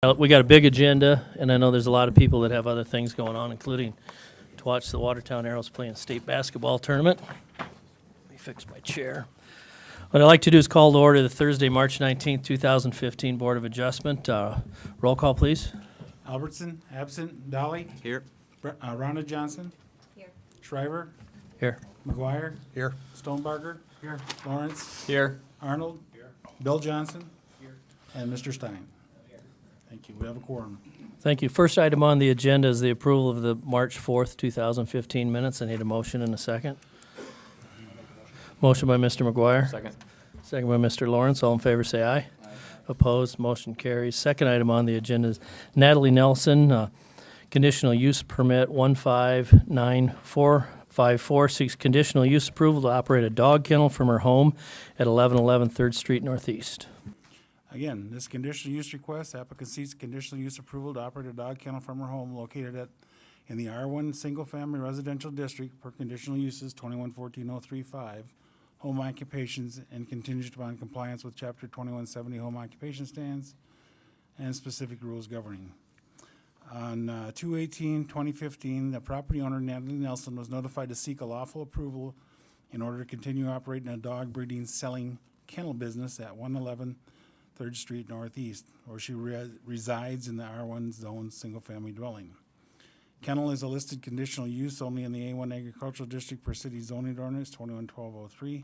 We got a big agenda, and I know there's a lot of people that have other things going on, including to watch the Watertown Arrows play in state basketball tournament. Let me fix my chair. What I'd like to do is call to order the Thursday, March 19th, 2015 Board of Adjustment. Roll call, please. Albertson, absent. Dolly? Here. Rhonda Johnson? Here. Shriver? Here. McGuire? Here. Stonebarger? Here. Lawrence? Here. Arnold? Here. Bill Johnson? Here. And Mr. Stein? Thank you. We have a quorum. Thank you. First item on the agenda is the approval of the March 4th, 2015 minutes. I need a motion and a second. Motion by Mr. McGuire. Second. Second by Mr. Lawrence. All in favor, say aye. Opposed, motion carries. Second item on the agenda is Natalie Nelson, conditional use permit 159454, seeks conditional use approval to operate a dog kennel from her home at 1111 3rd Street Northeast. Again, this conditional use request, applicant seeks conditional use approval to operate a dog kennel from her home located in the R1 Single Family Residential District per conditional uses 2114-035, home occupations, and contingent upon compliance with Chapter 2170 home occupation stands and specific rules governing. On 2/18/2015, the property owner, Natalie Nelson, was notified to seek a lawful approval in order to continue operating a dog breeding, selling kennel business at 111 3rd Street Northeast, where she resides in the R1 zone single-family dwelling. Kennel is a listed conditional use only in the A1 Agricultural District per city zoning ordinance 211203.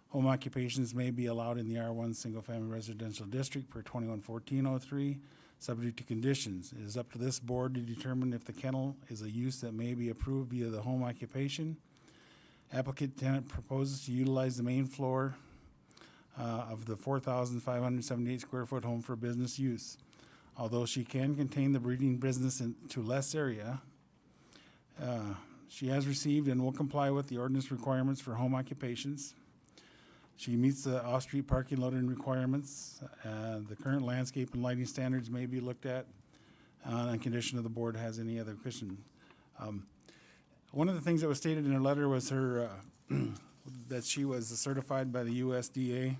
Home occupations may be allowed in the R1 single-family residential district per 211403, subject to conditions. It is up to this board to determine if the kennel is a use that may be approved via the home occupation. Applicant tenant proposes to utilize the main floor of the 4,578 square foot home for business use. Although she can contain the breeding business to less area, she has received and will comply with the ordinance requirements for home occupations. She meets the off-street parking loading requirements. The current landscape and lighting standards may be looked at on condition of the board has any other question. One of the things that was stated in her letter was her that she was certified by the USDA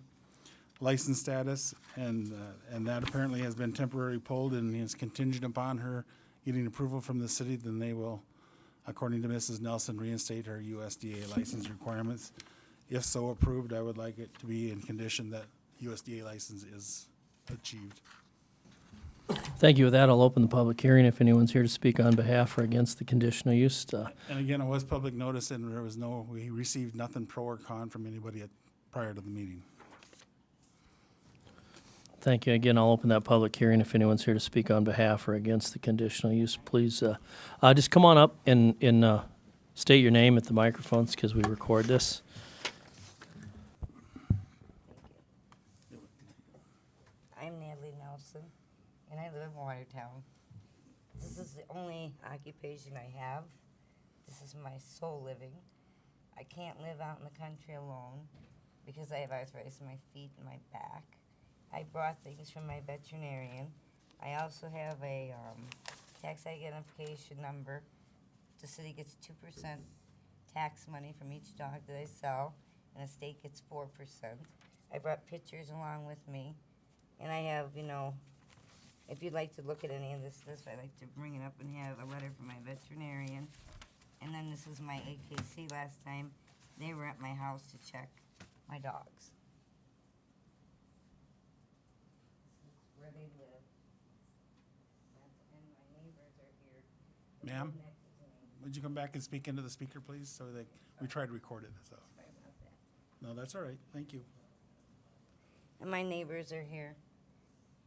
license status, and that apparently has been temporarily pulled and is contingent upon her getting approval from the city. Then they will, according to Mrs. Nelson, reinstate her USDA license requirements. If so approved, I would like it to be in condition that USDA license is achieved. Thank you. With that, I'll open the public hearing if anyone's here to speak on behalf or against the conditional use. And again, it was public notice, and we received nothing pro or con from anybody prior to the meeting. Thank you. Again, I'll open that public hearing if anyone's here to speak on behalf or against the conditional use. Please just come on up and state your name at the microphones because we record this. I'm Natalie Nelson, and I live in Watertown. This is the only occupation I have. This is my sole living. I can't live out in the country alone because I have arthritis in my feet and my back. I brought things from my veterinarian. I also have a tax identification number. The city gets 2% tax money from each dog that I sell, and the state gets 4%. I brought pictures along with me. And I have, if you'd like to look at any of this, I'd like to bring it up and have a letter from my veterinarian. And then this is my AKC last time. They were at my house to check my dogs. Where they live. And my neighbors are here. Ma'am, would you come back and speak into the speaker, please? So that we try to record it. So. Sorry about that. No, that's all right. Thank you. And my neighbors are here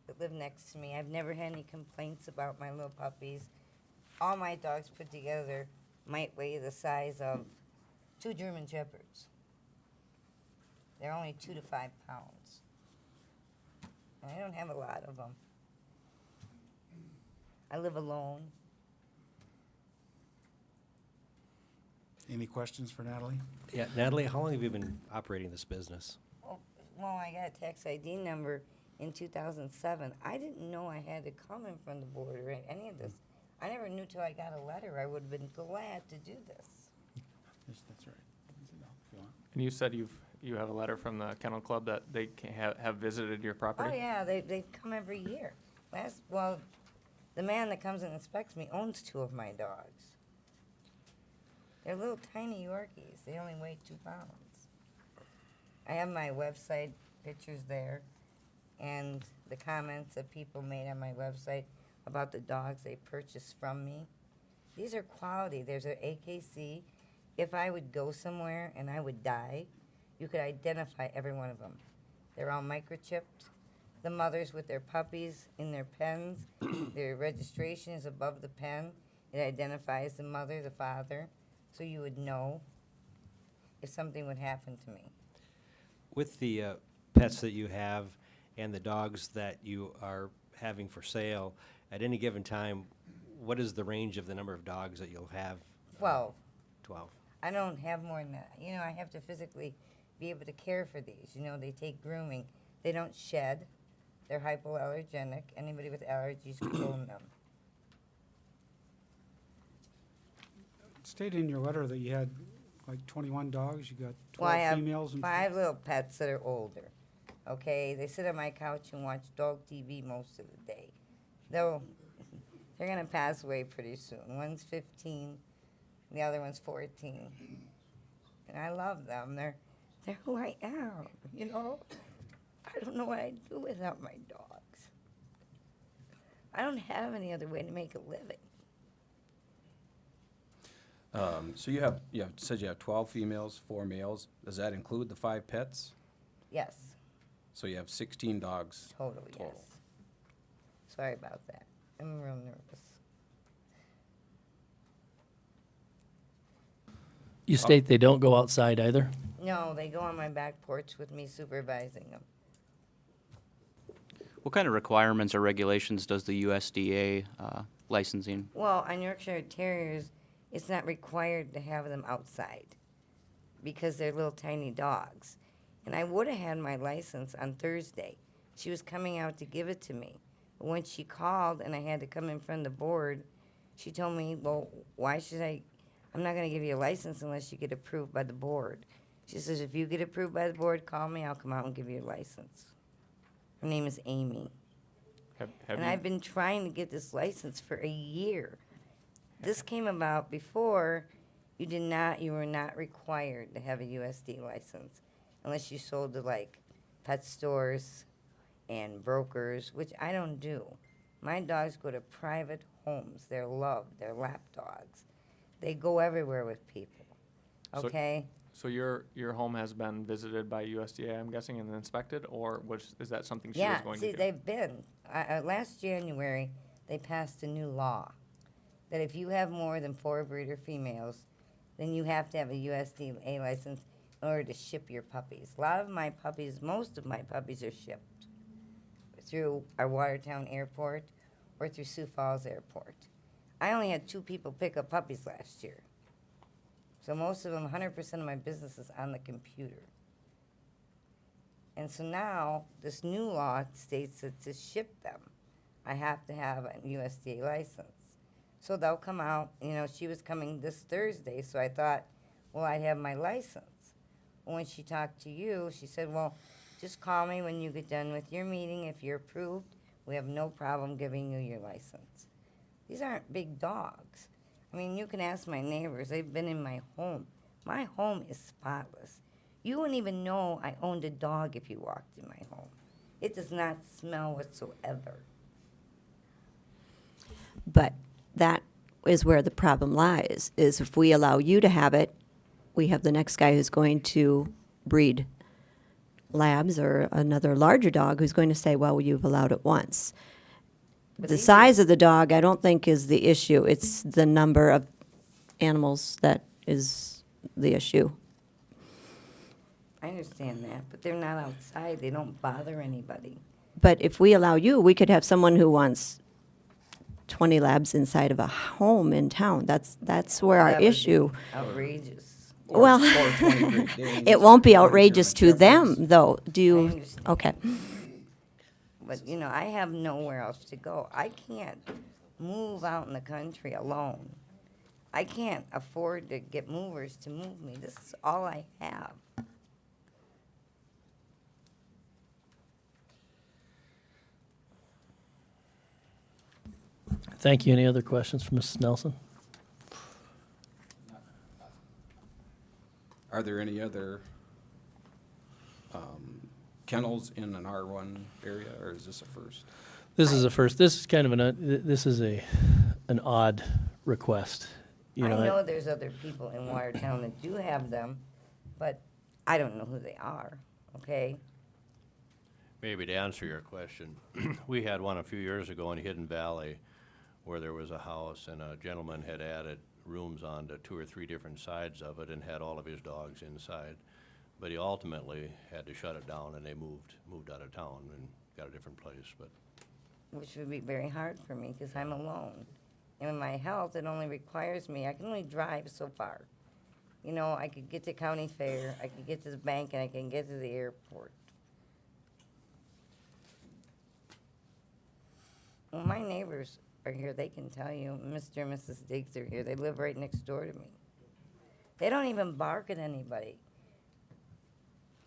that live next to me. I've never had any complaints about my little puppies. All my dogs put together might weigh the size of 2 German Shepherds. They're only 2 to 5 pounds. And I don't have a lot of them. I live alone. Any questions for Natalie? Yeah, Natalie, how long have you been operating this business? Well, I got a tax ID number in 2007. I didn't know I had to come in front of the board or any of this. I never knew till I got a letter. I would have been glad to do this. Yes, that's right. No, if you want. And you said you have a letter from the kennel club that they have visited your property? Oh, yeah, they come every year. Well, the man that comes and inspects me owns 2 of my dogs. They're little tiny Yorkies. They only weigh 2 pounds. I have my website pictures there and the comments that people made on my website about the dogs they purchased from me. These are quality. There's an AKC. If I would go somewhere and I would die, you could identify every one of them. They're all microchipped. The mothers with their puppies in their pens, their registration is above the pen. It identifies the mother, the father, so you would know if something would happen to me. With the pets that you have and the dogs that you are having for sale, at any given time, what is the range of the number of dogs that you'll have? 12. 12. I don't have more than that. You know, I have to physically be able to care for these. You know, they take grooming. They don't shed. They're hypoallergenic. Anybody with allergies can own them. Stated in your letter that you had like 21 dogs, you got Well, I 12 have females and 5 little pets that are older. Okay, they sit on my couch and watch dog TV most of the day. They're gonna pass away pretty soon. One's 15, the other one's 14, and I love them. They're who I am. You know, I don't know what I'd do without my dogs. I don't have any other way to make a living. So you said you have 12 females, 4 males. Does that include the 5 pets? Yes, So you have 16 dogs. totally. Total. Yes. Sorry about that. I'm real nervous. You state they don't go outside either? No, they go on my back porch with me supervising them. What kind of requirements or regulations does the USDA licensing? Well, on Yorkshire Terriers, it's not required to have them outside because they're little tiny dogs. And I would have had my license on Thursday. She was coming out to give it to me. But when she called and I had to come in front of the board, she told me, well, why should I'm not going to give you a license unless you get approved by the board. She says, if you get approved by the board, call me, I'll come out and give you a license. Her name is Amy. And I've been trying to get this license for a year. This came about before you were not required to have a USD license unless you sold to like pet stores and brokers, which I don't do. My dogs go to private homes. They're loved. They're lap dogs. They go everywhere with people. So- Okay? So your home has been visited by USDA, I'm guessing, and inspected, or is that something she was Yeah, going see, to do? they've been. Last January, they passed a new law that if you have more than 4 breeder females, then you have to have a USDA license in order to ship your puppies. A lot of my puppies, most of my puppies are shipped through our Watertown airport or through Sioux Falls Airport. I only had 2 people pick up puppies last year. So most of them, 100% of my business is on the computer. And so now, this new law states that to ship them, I have to have a USDA license. So they'll come out, you know, she was coming this Thursday, so I thought, well, I'd have my license. When she talked to you, she said, well, just call me when you get done with your meeting. If you're approved, we have no problem giving you your license. These aren't big dogs. I mean, you can ask my neighbors. They've been in my home. My home is spotless. You wouldn't even know I owned a dog if you walked in my home. It does not smell whatsoever. But that is where the problem lies, is if we allow you to have it, we have the next guy who's going to breed labs or another larger dog who's going to say, well, you've allowed it once. But The these size of the dog, I don't think is the issue. It's the number of animals that is the issue. I understand that, but they're not outside. They don't bother anybody. But if we allow you, we could have someone who wants 20 labs inside of a home in town. That's where our That would be issue. outrageous. Well, Or 20 Great Danes, it won't be 20 outrageous to German them, Shepherds. though. Do I you? understand. Okay. But, you know, I have nowhere else to go. I can't move out in the country alone. I can't afford to get movers to move me. This is all I have. Thank you. Any other questions for Mrs. Nelson? Are there any other kennels in an R1 area, or is this a first? This is a first. This is kind of this is an odd request. You know, I know there's other people in Watertown that do have them, but I don't know who they are, okay? Maybe to answer your question, we had one a few years ago in Hidden Valley where there was a house and a gentleman had added rooms onto 2 or 3 different sides of it and had all of his dogs inside. But he ultimately had to shut it down and they moved out of town and got a different place. But Which would be very hard for me because I'm alone. And with my health, it only requires me, I can only drive so far. You know, I could get to county fair, I could get to the bank, and I can get to the airport. Well, my neighbors are here, they can tell you, Mr. and Mrs. Diggs are here, they live right next door to me. They don't even bark at anybody.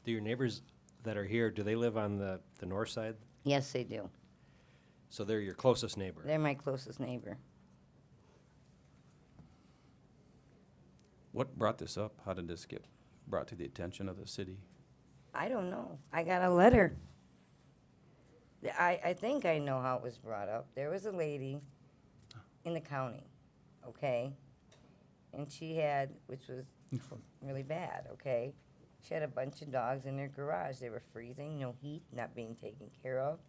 Do your neighbors that are here, do they live on the north side? Yes, they do. So they're your closest neighbor? They're my closest neighbor. What brought this up? How did this get brought to the attention of the city? I don't know. I got a letter. I think I know how it was brought up. There was a lady in the county, okay? And she had, which was really bad, okay? She had a bunch of dogs in their garage. They were freezing, no heat, not being taken care of.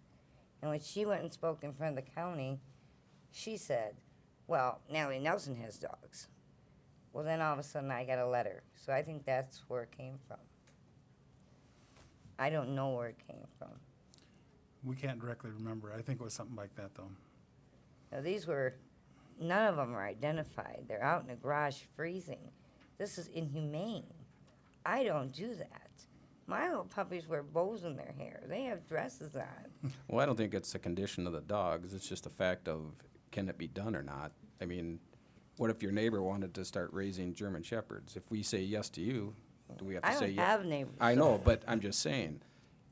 And when she went and spoke in front of the county, she said, well, Natalie Nelson has dogs. Well, then all of a sudden I got a letter. So I think that's where it came from. I don't know where it came from. We can't directly remember. I think it was something like that, though. Now, these were, none of them are identified. They're out in the garage freezing. This is inhumane. I don't do that. My little puppies wear bows in their hair. They have dresses on. Well, I don't think it's a condition of the dogs. It's just a fact of, can it be done or not? I mean, what if your neighbor wanted to start raising German Shepherds? If we say yes to you, do we have to I say don't yes? have neighbors. I know, but I'm just saying,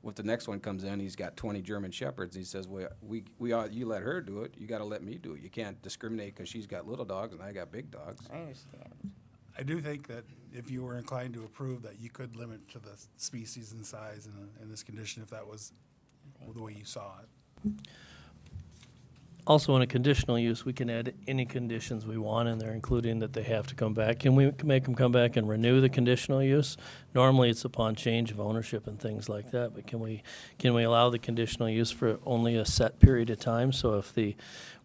if the next one comes in, he's got 20 German Shepherds, he says, well, you let her do it, you gotta let me do it. You can't discriminate because she's got little dogs and I got big dogs. I understand. I do think that if you were inclined to approve, that you could limit to the species and size in this condition if that was the way you saw it. Also, in a conditional use, we can add any conditions we want in there, including that they have to come back. Can we make them come back and renew the conditional use? Normally, it's upon change of ownership and things like that, but can we allow the conditional use for only a set period of time? So if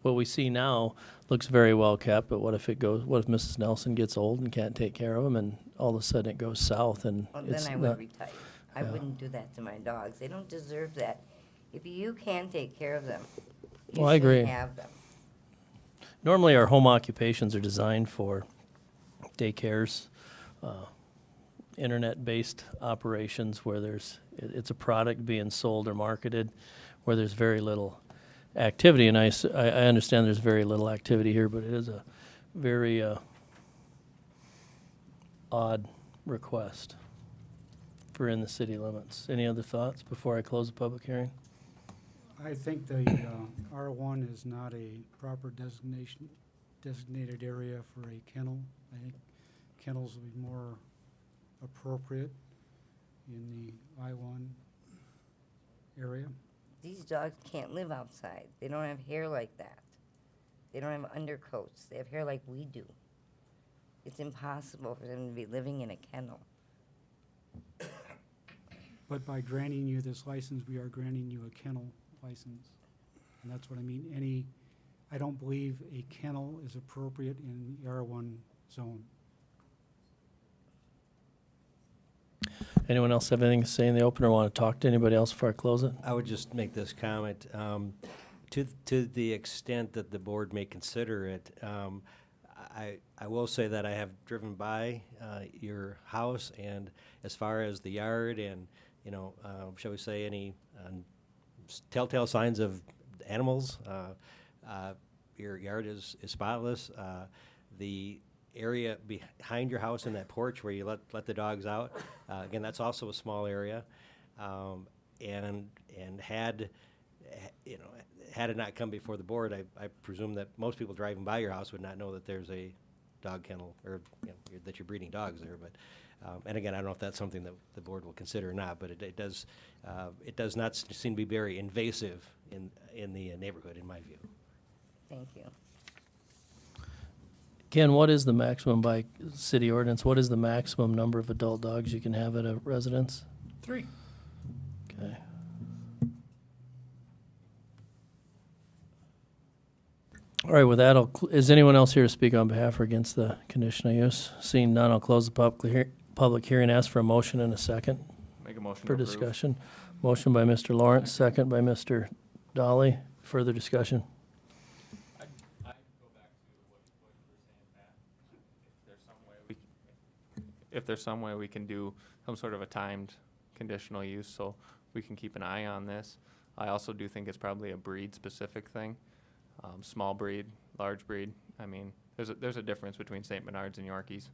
what we see now looks very well kept, but what if Mrs. Nelson gets old and can't take care of them, and all of a sudden it goes south and Well, it's then I not, would retire. I wouldn't do that to my dogs. They don't deserve that. If you can take care of them, you Well, I should agree. have them. Normally, our home occupations are designed for daycares, internet-based operations where it's a product being sold or marketed, where there's very little activity. And I understand there's very little activity here, but it is a very odd request for in the city limits. Any other thoughts before I close the public hearing? I think the R1 is not a proper designated area for a kennel. I think kennels would be more appropriate in the I1 area. These dogs can't live outside. They don't have hair like that. They don't have undercoats. They have hair like we do. It's impossible for them to be living in a kennel. But by granting you this license, we are granting you a kennel license. And that's what I mean. I don't believe a kennel is appropriate in the R1 zone. Anyone else have anything to say in the open or want to talk to anybody else before I close it? I would just make this comment. To the extent that the board may consider it, I will say that I have driven by your house, and as far as the yard and, shall we say, any telltale signs of animals, your yard is spotless. The area behind your house in that porch where you let the dogs out, again, that's also a small area, and had it not come before the board, I presume that most people driving by your house would not know that there's a dog kennel, or, you know, that you're breeding dogs there, but, and again, I don't know if that's something that the board will consider or not, but it does not seem to be very invasive in the neighborhood, in my view. Thank you. Ken, what is the maximum by city ordinance? What is the maximum number of adult dogs you can have at a residence? 3. Okay. All right, with that, is anyone else here to speak on behalf or against the conditional use? Seeing none, I'll close the public hearing, ask for a motion and a second Make a motion for to approve. discussion. Motion by Mr. Lawrence, second by Mr. Dolly. Further discussion? I go back to what you were saying, Pat. If there's some way we can do some sort of a timed conditional use, so we can keep an eye on this. I also do think it's probably a breed-specific thing. Small breed, large breed. I mean, there's a difference between St. Bernards and Yorkies,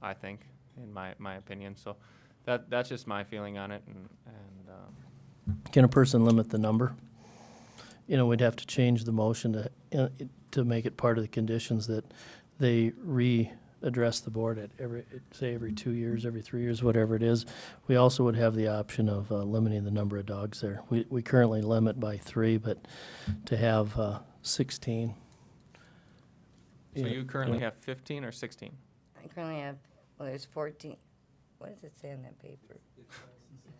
I think, in my opinion. So that's just my feeling on it. And Can a person limit the number? You know, we'd have to change the motion to make it part of the conditions that they readdress the board at every 2 years, every 3 years, whatever it is. We also would have the option of limiting the number of dogs there. We currently limit by 3, but to have 16. so you currently have 15 or 16? I currently have, well, there's 14. What does it say on that paper?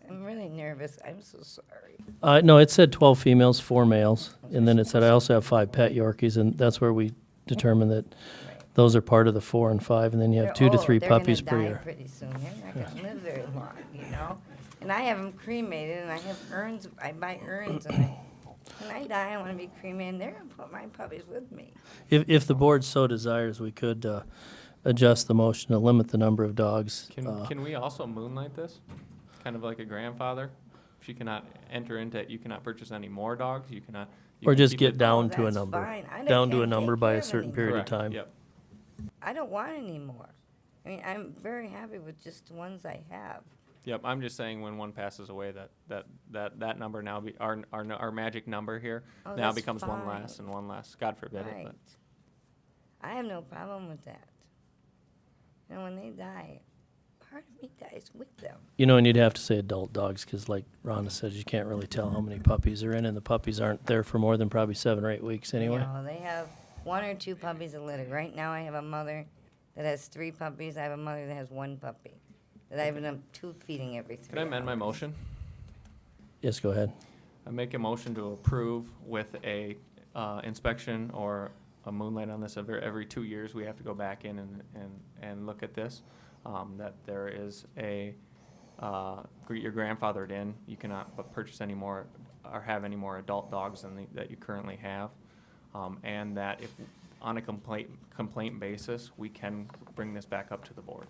I'm really nervous. I'm so sorry. No, it said 12 females, 4 males, and then it said I also have 5 pet Yorkies, and that's where we determined that those are part of the 4 and 5, and then you have 2 to 3 puppies per They're year. gonna die pretty soon. They're not gonna live very long, you know? And I have them cremated, and I have urns. I buy urns, and when I die, I want to be cremated. They're gonna put my puppies with me. If the board so desires, we could adjust the motion to limit the number of dogs. Can we also moonlight this? Kind of like a grandfather? She cannot enter into it, you cannot purchase any more dogs, you cannot. you Or can just keep get it- down Oh, to a that's number. fine. I Down to a can't number take by care a of certain any period Correct, of time. Yep. I don't want any more. I mean, I'm very happy with just the ones I have. Yep, I'm just saying when one passes away, that number now our magic number here Oh, now that's becomes one fine. less and one less. God forbid it, Right. but I have no problem with that. And when they die, part of me dies with them. You know, and you'd have to say adult dogs, because like Rhonda says, you can't really tell how many puppies are in, and the puppies aren't there for more than probably 7 or 8 weeks anyway. No, they have 1 or 2 puppies a litter. Right now, I have a mother that has 3 puppies. I have a mother that has 1 puppy that I've been tube feeding every 3 can I amend my hours. motion? Yes, go ahead. I make a motion to approve with a inspection or a moonlight on this every 2 years. We have to go back in and look at this. That there is you're grandfathered in. You cannot but purchase any more or have any more adult dogs than that you currently have, and that if on a complaint basis, we can bring this back up to the board,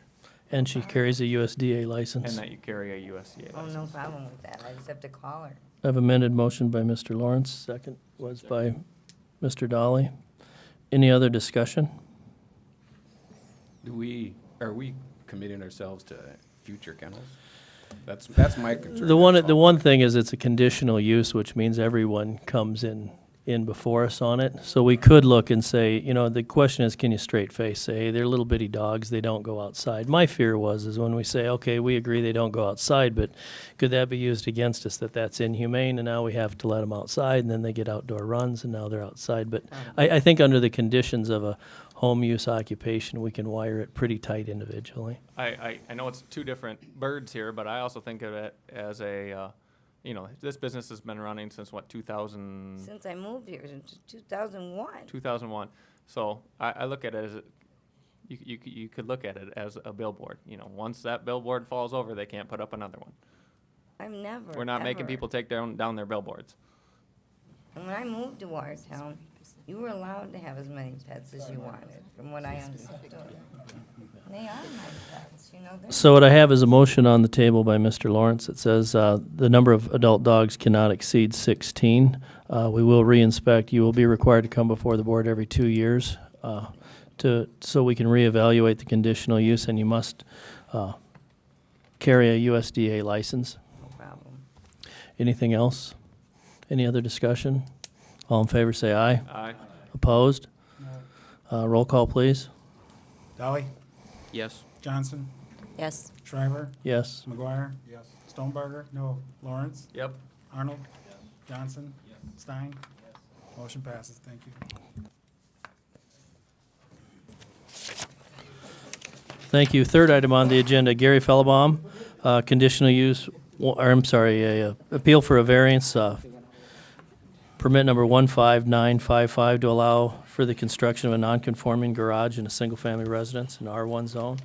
And she carries a USDA and license. that you carry a USDA Oh, license. no problem with that. I just have to call her. I have amended motion by Mr. Lawrence, second was by Mr. Dolly. Any other discussion? Are we committing ourselves to future kennels? That's my concern. The that's all. one thing is it's a conditional use, which means everyone comes in before us on it. So we could look and say, you know, the question is, can you straight face say, hey, they're little bitty dogs, they don't go outside. My fear is when we say, okay, we agree they don't go outside, but could that be used against us, that that's inhumane, and now we have to let them outside, and then they get outdoor runs, and now they're outside. But I think under the conditions of a home use occupation, we can wire it pretty tight individually. I know it's 2 different birds here, but I also think of it as a, this business has been running since what, 2000? Since I moved here in 2001. 2001. So I look at it as you could look at it as a billboard. You know, once that billboard falls over, they can't put up another one. I'm never. We're not making ever. people take down their billboards. And when I moved to Watertown, you were allowed to have as many pets as you wanted, from what I understood. They are my pets, you know. So what I have is a motion on the table by Mr. Lawrence that says the number of adult dogs cannot exceed 16. We will re-inspect. You will be required to come before the board every 2 years so we can reevaluate the conditional use, and you must carry a USDA license. No problem. Anything else? Any other discussion? All in favor, say aye. Aye. Opposed? Roll call, please. Dolly? Yes. Johnson? Yes. Shriver? Yes. McGuire? Yes. Stonebarger? No. Lawrence? Yep. Arnold? Johnson? Stein? Motion passes. Thank you. Thank you. Third item on the agenda, Gary Fellabaum, conditional use, appeal for a variance, permit number 15955 to allow for the construction of a non-conforming garage in a single-family residence in R1 zone.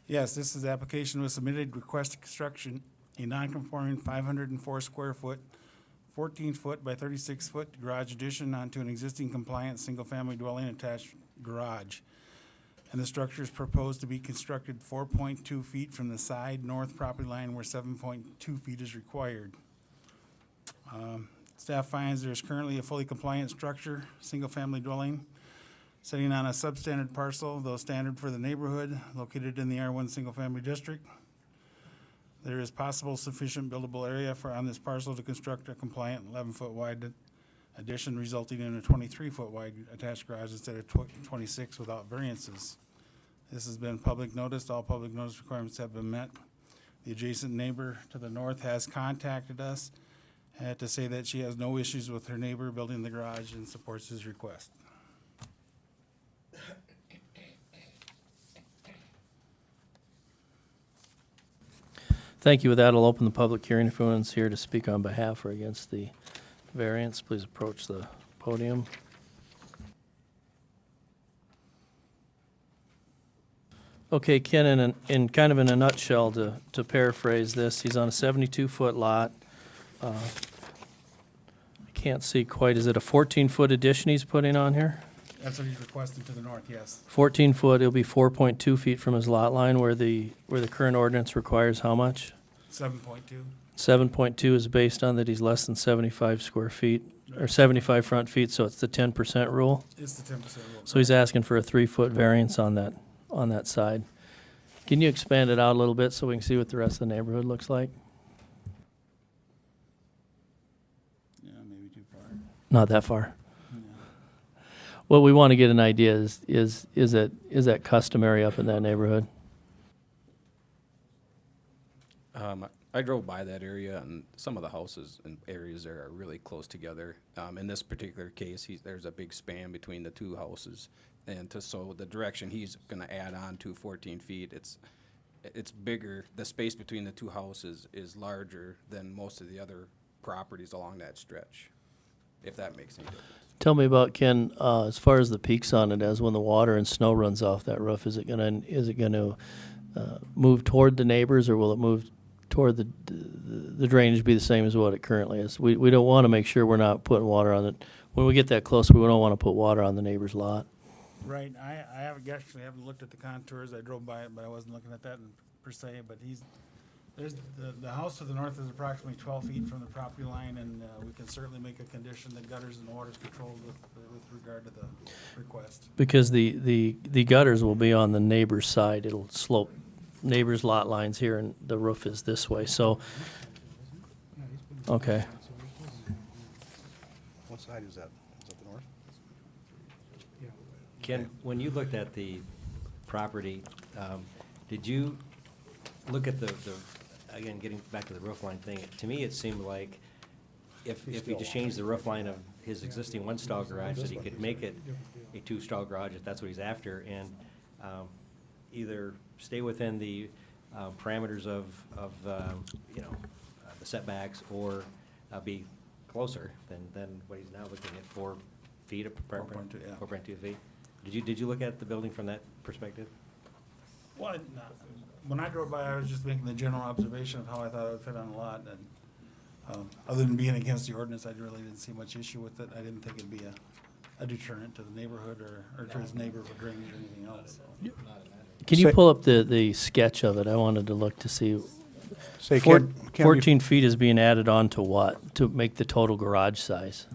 Yes, this is the application was submitted, request to construction a non-conforming 504 square foot, 14 foot by 36 foot garage addition onto an existing compliant single-family dwelling attached garage. And the structure is proposed to be constructed 4.2 feet from the side north property line where 7.2 feet is required. Staff finds there is currently a fully compliant structure, single-family dwelling, sitting on a substandard parcel, though standard for the neighborhood, located in the R1 single-family district. There is possible sufficient buildable area on this parcel to construct a compliant 11-foot wide addition, resulting in a 23-foot wide attached garage instead of 26 without variances. This has been public noticed. All public notice requirements have been met. The adjacent neighbor to the north has contacted us to say that she has no issues with her neighbor building the garage and supports his request. Thank you. With that, I'll open the public hearing. If anyone's here to speak on behalf or against the variance, please approach the podium. Okay, Ken, in kind of in a nutshell, to paraphrase this, he's on a 72-foot lot. I can't see quite, is it a 14-foot addition he's putting on here? That's what he's requesting to the north, yes. 14-foot, it'll be 4.2 feet from his lot line, where the current ordinance requires how much? 7.2. 7.2 is based on that he's less than 75 square feet, or 75 front feet, so it's the 10% rule. It's the 10% rule. So he's asking for a 3-foot variance on that side. Can you expand it out a little bit so we can see what the rest of the neighborhood looks like? Yeah, maybe too far. Not that far. Yeah. What we want to get an idea is that customary up in that neighborhood? I drove by that area, and some of the houses and areas there are really close together. In this particular case, there's a big span between the two houses, and so the direction he's going to add on to 14 feet, it's bigger. The space between the two houses is larger than most of the other properties along that stretch, if that makes any difference. Tell me about, Ken, as far as the peaks on it, as when the water and snow runs off that roof, is it gonna move toward the neighbors, or will it move toward the drainage be the same as what it currently is? We don't want to make sure we're not putting water on it. When we get that close, we don't want to put water on the neighbor's lot. Right, I haven't looked at the contours. I drove by it, but I wasn't looking at that per se, but there's the house to the north is approximately 12 feet from the property line, and we can certainly make a condition that gutters and water is controlled with regard to the request. Because the gutters will be on the neighbor's side. It'll slope neighbor's lot lines here, and the roof is this way, so, okay. What side is that? Is that the north? Ken, when you looked at the property, did you look at the, again, getting back to the roof line thing, to me, it seemed like if we just changed the roof line of his existing one-stall garage, that he could make it a two-stall garage if that's what he's after, and either stay within the parameters of the setbacks, or be closer than what he's now looking at, 4 feet, 4.2, yeah. 4.2 feet. Did you look at the building from that perspective? Well, when I drove by, I was just making the general observation of how I thought it would fit on the lot, and other than being against the ordinance, I really didn't see much issue with it. I didn't think it'd be a deterrent to the neighborhood or to his neighbor for drainage or anything else. So. Can you Say- pull up the sketch of it? I wanted to look to see. Say, Four- can we- 14 feet is being added on to what? To make the total garage size?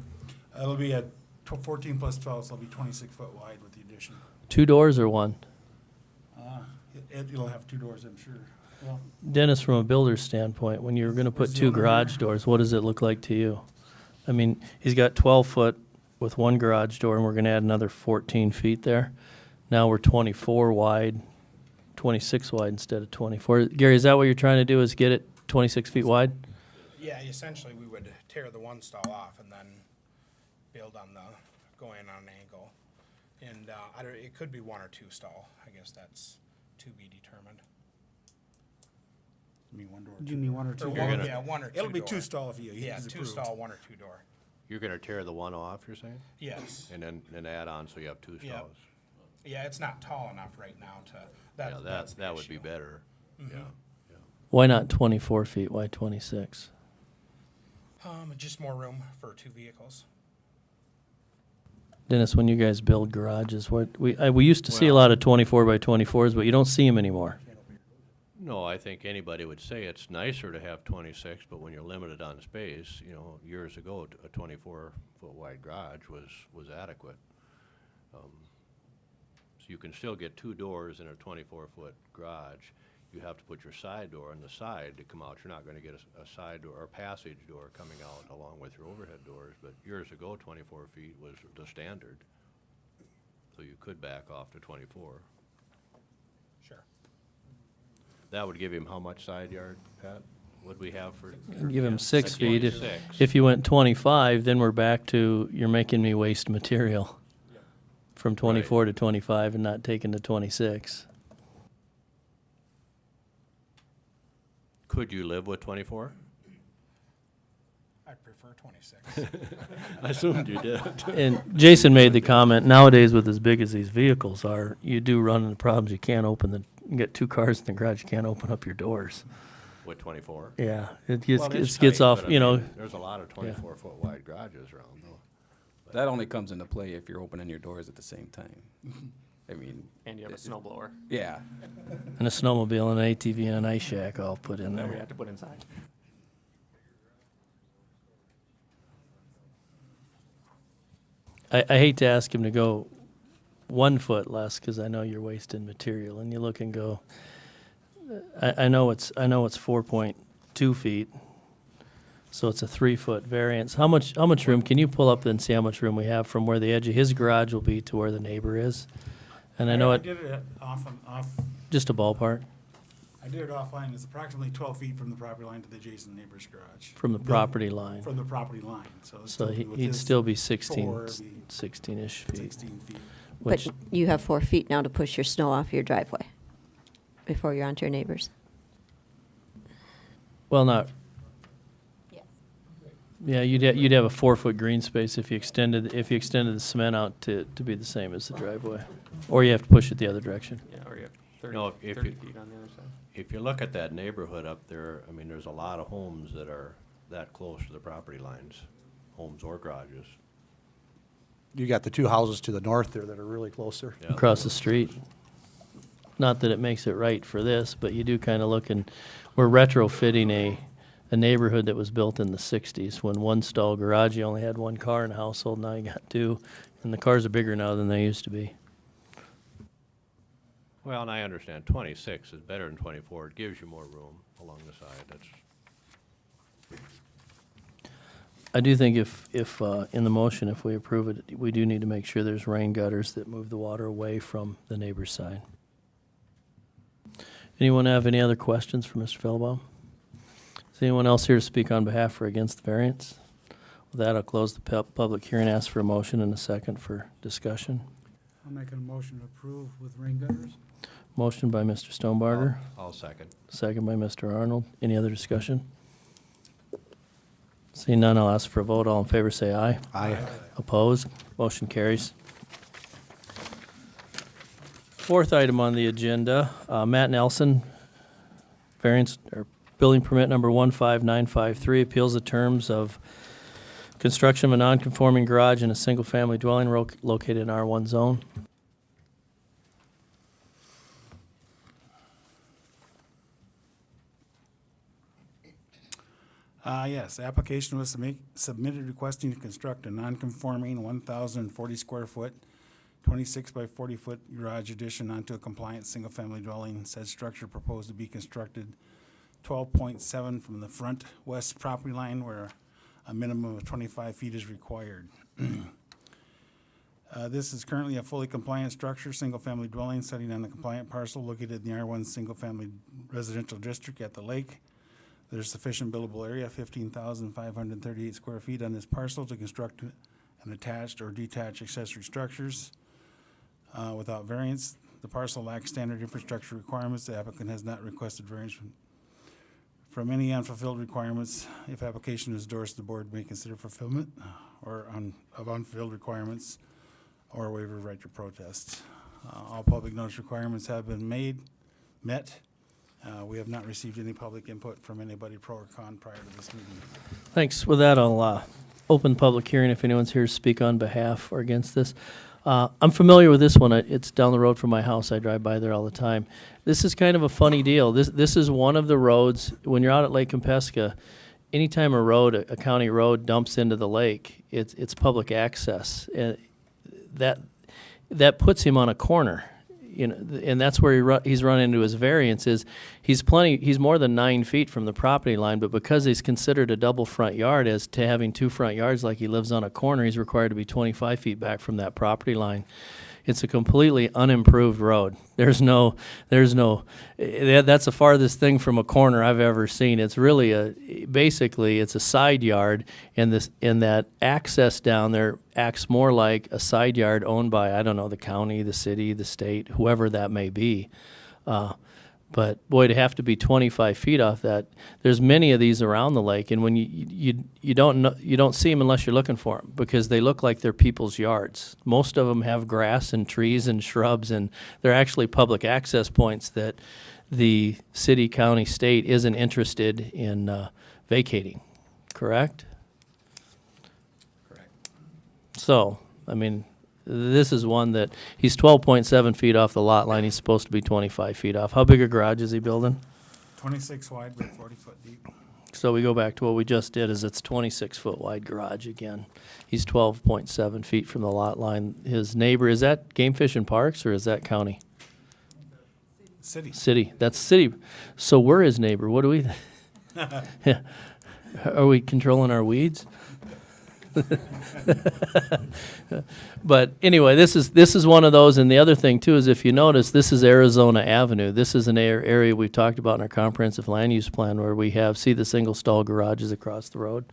It'll be at 14 plus 12, so it'll be 26 foot wide with the addition. 2 doors or 1? It'll have 2 doors, I'm sure. Well, Dennis, from a builder's standpoint, when you're gonna put Where's the 2 owner garage here? doors, what does it look like to you? I mean, he's got 12 foot with 1 garage door, and we're gonna add another 14 feet there. Now we're 24 wide, 26 wide instead of 24. Gary, is that what you're trying to do, is get it 26 feet wide? Yeah, essentially, we would tear the one stall off and then build on the, going on an angle. And, it could be 1 or 2 stall, I guess that's to be determined. you mean 1 door? Do you mean 1 or Or 2? one, gonna- yeah, 1 or 2 It'll be door. 2 stall if you, Yeah, he's 2 approved. stall, 1 or 2 door. You're gonna tear the one off, you're saying? Yes. And then add on, so you have 2 Yep. stalls? Yeah, it's not tall enough right now to, Yeah, that's the that would be issue. better, yeah. Why not 24 feet, why 26? Just more room for 2 vehicles. Dennis, when you guys build garages, we used to see a Well- lot of 24 by 24s, but you don't see them anymore. No, I think anybody would say it's nicer to have 26, but when you're limited on space, years ago, a 24-foot wide garage was adequate. So you can still get 2 doors in a 24-foot garage. You have to put your side door on the side to come out. You're not gonna get a side door or passage door coming out along with your overhead doors, but years ago, 24 feet was the standard. So you could back off to 24. Sure. That would give him how much side yard, Pat? Would we have for? Give him Yeah, 6 feet. 26. If you went 25, then we're back to, you're making me waste material from 24 to 25 and not taking to 26. Could you live with 24? I'd prefer 26. I assumed you did. And Jason made the comment, nowadays with as big as these vehicles are, you do run into problems. You can't you get 2 cars in the garage, you can't open up your doors. With 24? Yeah, it Well, it's gets tight, off, but I mean, know. There's a lot of 24-foot wide garages around, though. That only comes into play if you're opening your doors at the same time. I mean, And you have a snow blower yeah. And a snowmobile and an ATV and an ice shack all put in that we there. have to put inside. I hate to ask him to go 1 foot less, because I know you're wasting material, and you look and go, I know it's 4.2 feet, so it's a 3 foot variance. How much room, can you pull up and see how much room we have from where the edge of his garage will be to where the neighbor is? And I know it, did it off, just a ballpark, I did it offline, it's approximately 12 feet from the property line to the adjacent neighbor's garage. from the property line. From the property line, so. it's So still with he'd his still be 4, it'd be 16-ish feet. 16 feet. But Which, you have 4 feet now to push your snow off your driveway before you're onto your neighbors. well, not. Yeah, you'd have a 4 foot green space if you extended the cement out to be the same as the driveway. Or you have to push it the other direction. Yeah, or you have 30, No, if 30 you- feet on the other side. If you look at that neighborhood up there, I mean, there's a lot of homes that are that close to the property lines, homes or garages. You got the 2 houses to the north there that are really closer. Yeah. Across the street. Not that it makes it right for this, but you do kind of look and, we're retrofitting a neighborhood that was built in the 60s, when 1 stall garage, you only had 1 car in a household, now you got 2, and the cars are bigger now than they used to be. Well, and I understand 26 is better than 24. It gives you more room along the side. That's, I do think if in the motion, if we approve it, we do need to make sure there's rain gutters that move the water away from the neighbor's side. Anyone have any other questions for Mr. Feldbaum? Is anyone else here to speak on behalf or against the variance? With that, I'll close the public hearing, ask for a motion and a second for discussion. I'll make a motion to approve with rain gutters. Motion by Mr. Stonebarger, I'll second. second by Mr. Arnold. Any other discussion? Seeing none, I'll ask for a vote. All in favor, say aye. Aye. Opposed? Motion carries. 4th item on the agenda, Matt Nelson, variance, or building permit number 15953, appeals the terms of construction of a non-conforming garage in a single-family dwelling located in R1 zone. Yes, application was submitted requesting to construct a non-conforming 1,040 square foot, 26 by 40 foot garage addition onto a compliant single-family dwelling. Said structure proposed to be constructed 12.7 from the front west property line where a minimum of 25 feet is required. This is currently a fully compliant structure, single-family dwelling sitting on the compliant parcel located in the R1 single-family residential district at the lake. There's sufficient buildable area, 15,538 square feet on this parcel to construct an attached or detached accessory structures without variance. The parcel lacks standard infrastructure requirements. The applicant has not requested variance from any unfulfilled requirements. If application is endorsed, the board may consider fulfillment of unfulfilled requirements or waiver of right to protest. All public notice requirements have been met. We have not received any public input from anybody pro or con prior to this meeting. Thanks. With that, I'll open the public hearing if anyone's here to speak on behalf or against this. I'm familiar with this one. It's down the road from my house. I drive by there all the time. This is kind of a funny deal. This is one of the roads, when you're out at Lake Kempesca, anytime a county road dumps into the lake, it's public access. And that puts him on a corner. You know, and that's where he's run into his variances. He's more than 9 feet from the property line, but because he's considered a double front yard as to having two front yards like he lives on a corner, he's required to be 25 feet back from that property line. It's a completely unimproved road. That's the farthest thing from a corner I've ever seen. It's really basically it's a side yard, and that access down there acts more like a side yard owned by, I don't know, the county, the city, the state, whoever that may be. But boy, to have to be 25 feet off that, there's many of these around the lake, and when you don't see them unless you're looking for them, because they look like they're people's yards. Most of them have grass and trees and shrubs, and they're actually public access points that the city, county, state isn't interested in vacating. Correct? Correct. So, I mean, this is one that he's 12.7 feet off the lot line. He's supposed to be 25 feet off. How big a garage is he building? 26 wide by 40 foot deep. So we go back to what we just did, is it's 26-foot wide garage again. He's 12.7 feet from the lot line. His neighbor, is that Game Fish and Parks, or is that county? City. City. That's city. So we're his neighbor. What do we? Yeah. Are we controlling our weeds? But anyway, this is one of those, and the other thing too is, if you notice, this is Arizona Avenue. This is an area we've talked about in our comprehensive land use plan, where we see the single stall garages across the road.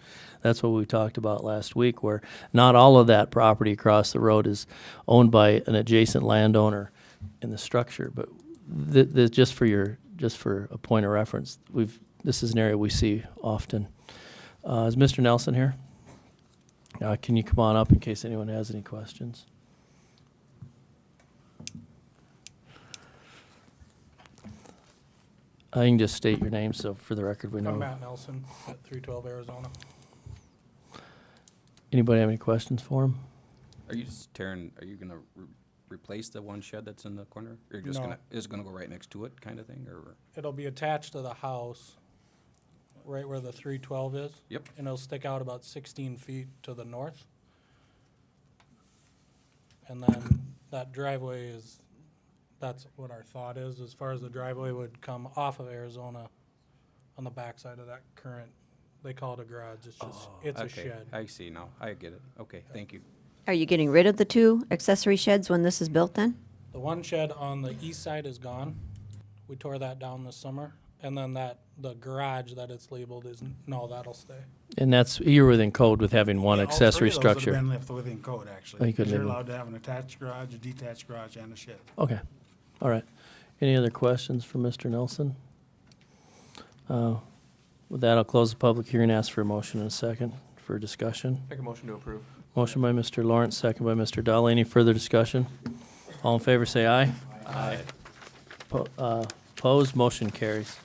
That's what we talked about last week, where not all of that property across the road is owned by an adjacent landowner in the structure. But just for a point of reference, this is an area we see often. Is Mr. Nelson here? Can you come on up in case anyone has any questions? You can just state your name, so for the record we know. I'm Matt Nelson at 312 Arizona. Anybody have any questions for him? Are you gonna replace the one shed that's in the corner? Or you're just No. is it gonna go right next to it, kind of thing, or? It'll be attached to the house, right where the 312 is. Yep. And it'll stick out about 16 feet to the north. And then that driveway that's what our thought is, as far as the driveway would come off of Arizona on the backside of that current, they call it a garage, it's a Okay, shed. I see now. I get it. Okay, thank you. Are you getting rid of the two accessory sheds when this is built then? The one shed on the east side is gone. We tore that down this summer. And then the garage that it's labeled that'll stay. And you're within code with having one Yeah, accessory all three of those would structure. have been left within code, Oh, actually. you couldn't You're leave them. allowed to have an attached garage, a detached garage, and a shed. Okay, all right. Any other questions for Mr. Nelson? With that, I'll close the public hearing, ask for a motion and a second for discussion. Make a motion to approve. Motion by Mr. Lawrence, second by Mr. Dahl. Any further discussion? All in favor, say aye. Aye. Opposed, motion carries.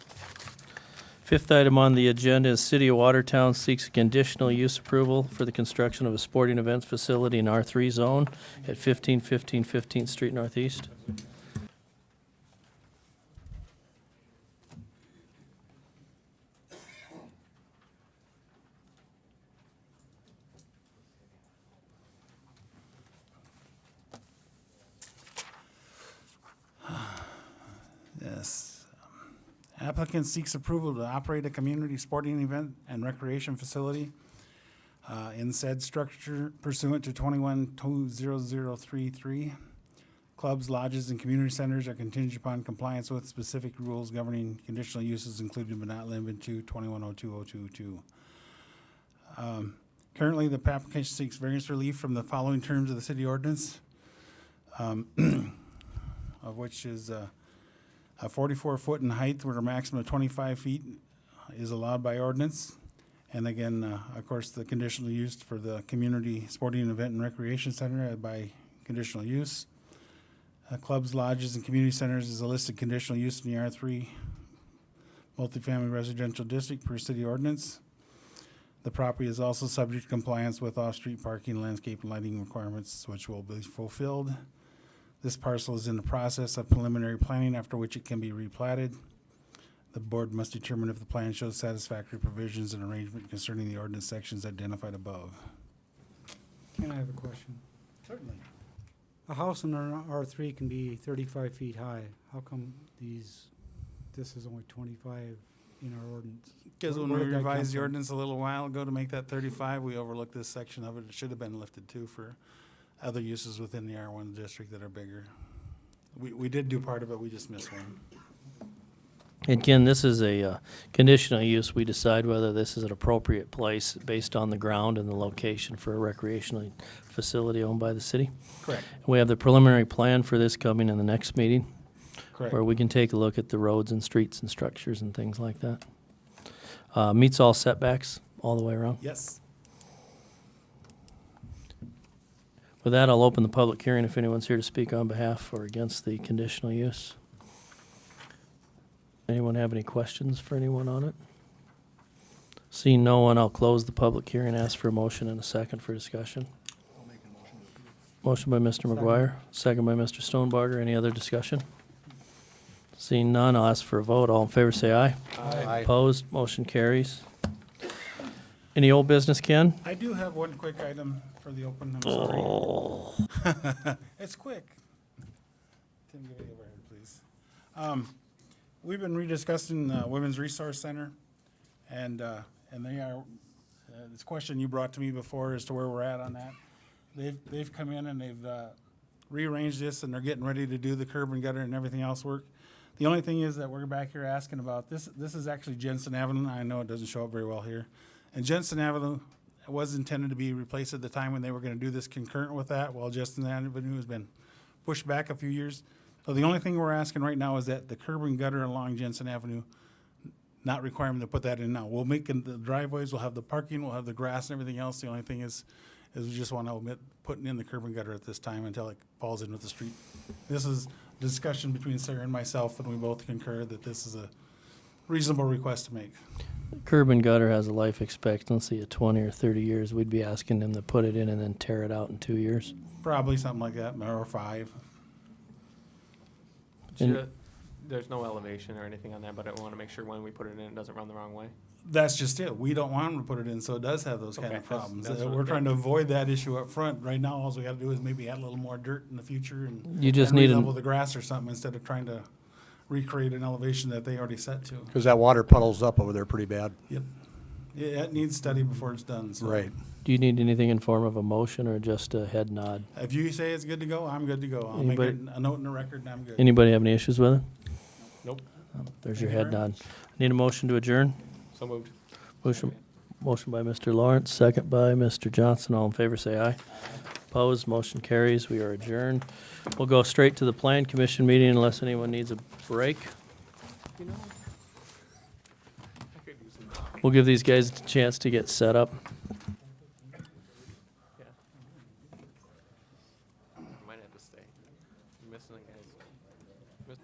Fifth item on the agenda is City of Watertown seeks conditional use approval for the construction of a sporting events facility in R3 zone at 1515 15th Street Northeast. Applicant seeks approval to operate a community sporting event and recreation facility in said structure pursuant to 21-20033. Clubs, lodges, and community centers are contingent upon compliance with specific rules governing conditional uses included but not limited to 2102-022. Currently, the application seeks variance relief from the following terms of the city ordinance, of which is a 44-foot in height where a maximum of 25 feet is allowed by ordinance. And again, of course, the conditional use for the community sporting event and recreation center by conditional use. Clubs, lodges, and community centers is a listed conditional use in the R3 multifamily residential district per city ordinance. The property is also subject to compliance with off-street parking, landscape, and lighting requirements, which will be fulfilled. This parcel is in the process of preliminary planning, after which it can be replatted. The board must determine if the plan shows satisfactory provisions and arrangement concerning the ordinance sections identified above. Can I have a question? Certainly. A house in an R3 can be 35 feet high. How come this is only 25 in our ordinance? Because when Where we did that come revised the from? ordinance a little while ago to make that 35, we overlooked this section of it. It should have been lifted too for other uses within the R1 district that are bigger. We did do part of it, we just missed one. Again, this is a conditional use. We decide whether this is an appropriate place based on the ground and the location for a recreational facility owned by the city. Correct. We have the preliminary plan for this coming in the next meeting, Correct. where we can take a look at the roads and streets and structures and things like that. Meets all setbacks all the way around. Yes. With that, I'll open the public hearing if anyone's here to speak on behalf or against the conditional use. Anyone have any questions for anyone on it? Seeing no one, I'll close the public hearing, ask for a motion and a second for discussion. Motion by Mr. McGuire, second by Mr. Stonebarger. Any other discussion? Seeing none, I'll ask for a vote. All in favor, say aye. Aye. Opposed, motion carries. Any old business, Ken? I do have one quick item for the open, I'm sorry. Oh. It's quick. Tim, give it over here, please. We've been rediscussing Women's Resource Center, and they are, this question you brought to me before as to where we're at on that. They've come in and they've rearranged this, and they're getting ready to do the curb and gutter and everything else work. The only thing is that we're back here asking about, this is actually Jensen Avenue. I know it doesn't show up very well here. And Jensen Avenue was intended to be replaced at the time when they were gonna do this concurrent with that, while Jensen Avenue has been pushed back a few years. So the only thing we're asking right now is that the curb and gutter along Jensen Avenue, not requiring them to put that in now. We'll make the driveways, we'll have the parking, we'll have the grass and everything else. The only thing is we just want to omit putting in the curb and gutter at this time until it falls in with the street. This is discussion between Sarah and myself, and we both concur that this is a reasonable request to make. Curb and gutter has a life expectancy of 20 or 30 years. We'd be asking them to put it in and then tear it out in 2 years. Probably something like that, or 5. And- There's no elevation or anything on that, but I want to make sure when we put it in, it doesn't run the wrong way. That's just it. We don't want them to put it in, so it does have those kind Okay, of that's- problems. that's what- We're trying to avoid that issue up front. Right now, all we gotta do is maybe add a little more dirt in the future and You just and need an- re-level the grass or something instead of trying to recreate an elevation that they already set to. Because that water puddles up over there pretty bad. Yep. It needs study before it's done, so. Right. Do you need anything in form of a motion or just a head nod? If you say it's good to go, I'm good to go. I'll make Anybody- a note in the record and I'm good. Anybody have any issues with it? Nope. There's your Thank you head very nod. Need a motion to adjourn? So moved. Motion by Mr. Lawrence, second by Mr. Johnson. All in favor, say aye. Opposed, motion carries. We are adjourned. We'll go straight to the Plan Commission meeting unless anyone needs a break. You know, I could use some coffee. We'll give these guys a chance to get set up. Yeah. Might have to stay. I'm missing the guys.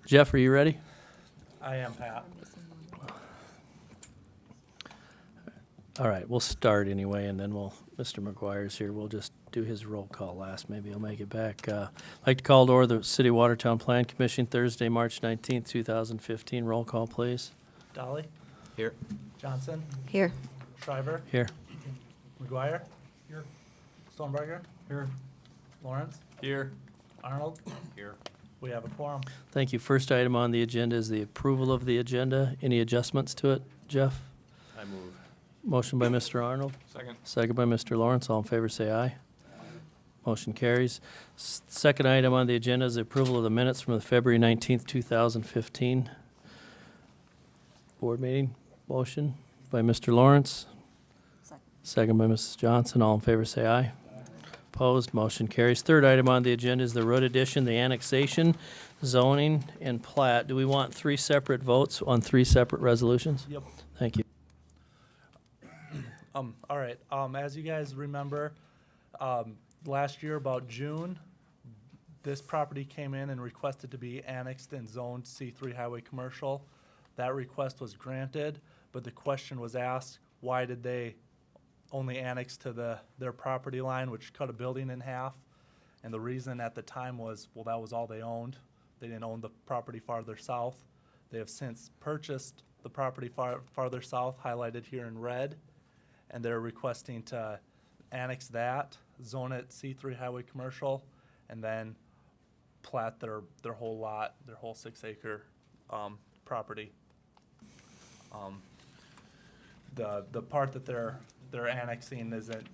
Jeff, are you ready? I am, Pat. All right, we'll start anyway, and then Mr. McGuire's here. We'll just do his roll call last. Maybe he'll make it back. I'd like to call to order the City Watertown Plan Commission Thursday, March 19th, 2015. Roll call, please. Dolly? Here. Johnson? Here. Shriver? Here. McGuire? Here. Stoneberger? Here. Lawrence? Here. Arnold? Here. We have a quorum. Thank you. First item on the agenda is the approval of the agenda. Any adjustments to it, Jeff? I move. Motion by Mr. Arnold, Second. second by Mr. Lawrence. All in favor, say aye. Motion carries. Second item on the agenda is the approval of the minutes from the February 19th, 2015 board meeting. Motion by Mr. Lawrence, second by Mrs. Johnson. All in favor, say aye. Opposed, motion carries. Third item on the agenda is the road addition, the annexation, zoning, and plat. Do we want three separate votes on three separate resolutions? Yep. Thank you. All right, as you guys remember, last year about June, this property came in and requested to be annexed and zoned C3 highway commercial. That request was granted, but the question was asked, why did they only annex to their property line, which cut a building in half? And the reason at the time was, well, that was all they owned. They didn't own the property farther south. They have since purchased the property farther south, highlighted here in red, and they're requesting to annex that, zone it C3 highway commercial, and then plat their whole lot, their whole 6-acre property. The part that they're annexing isn't,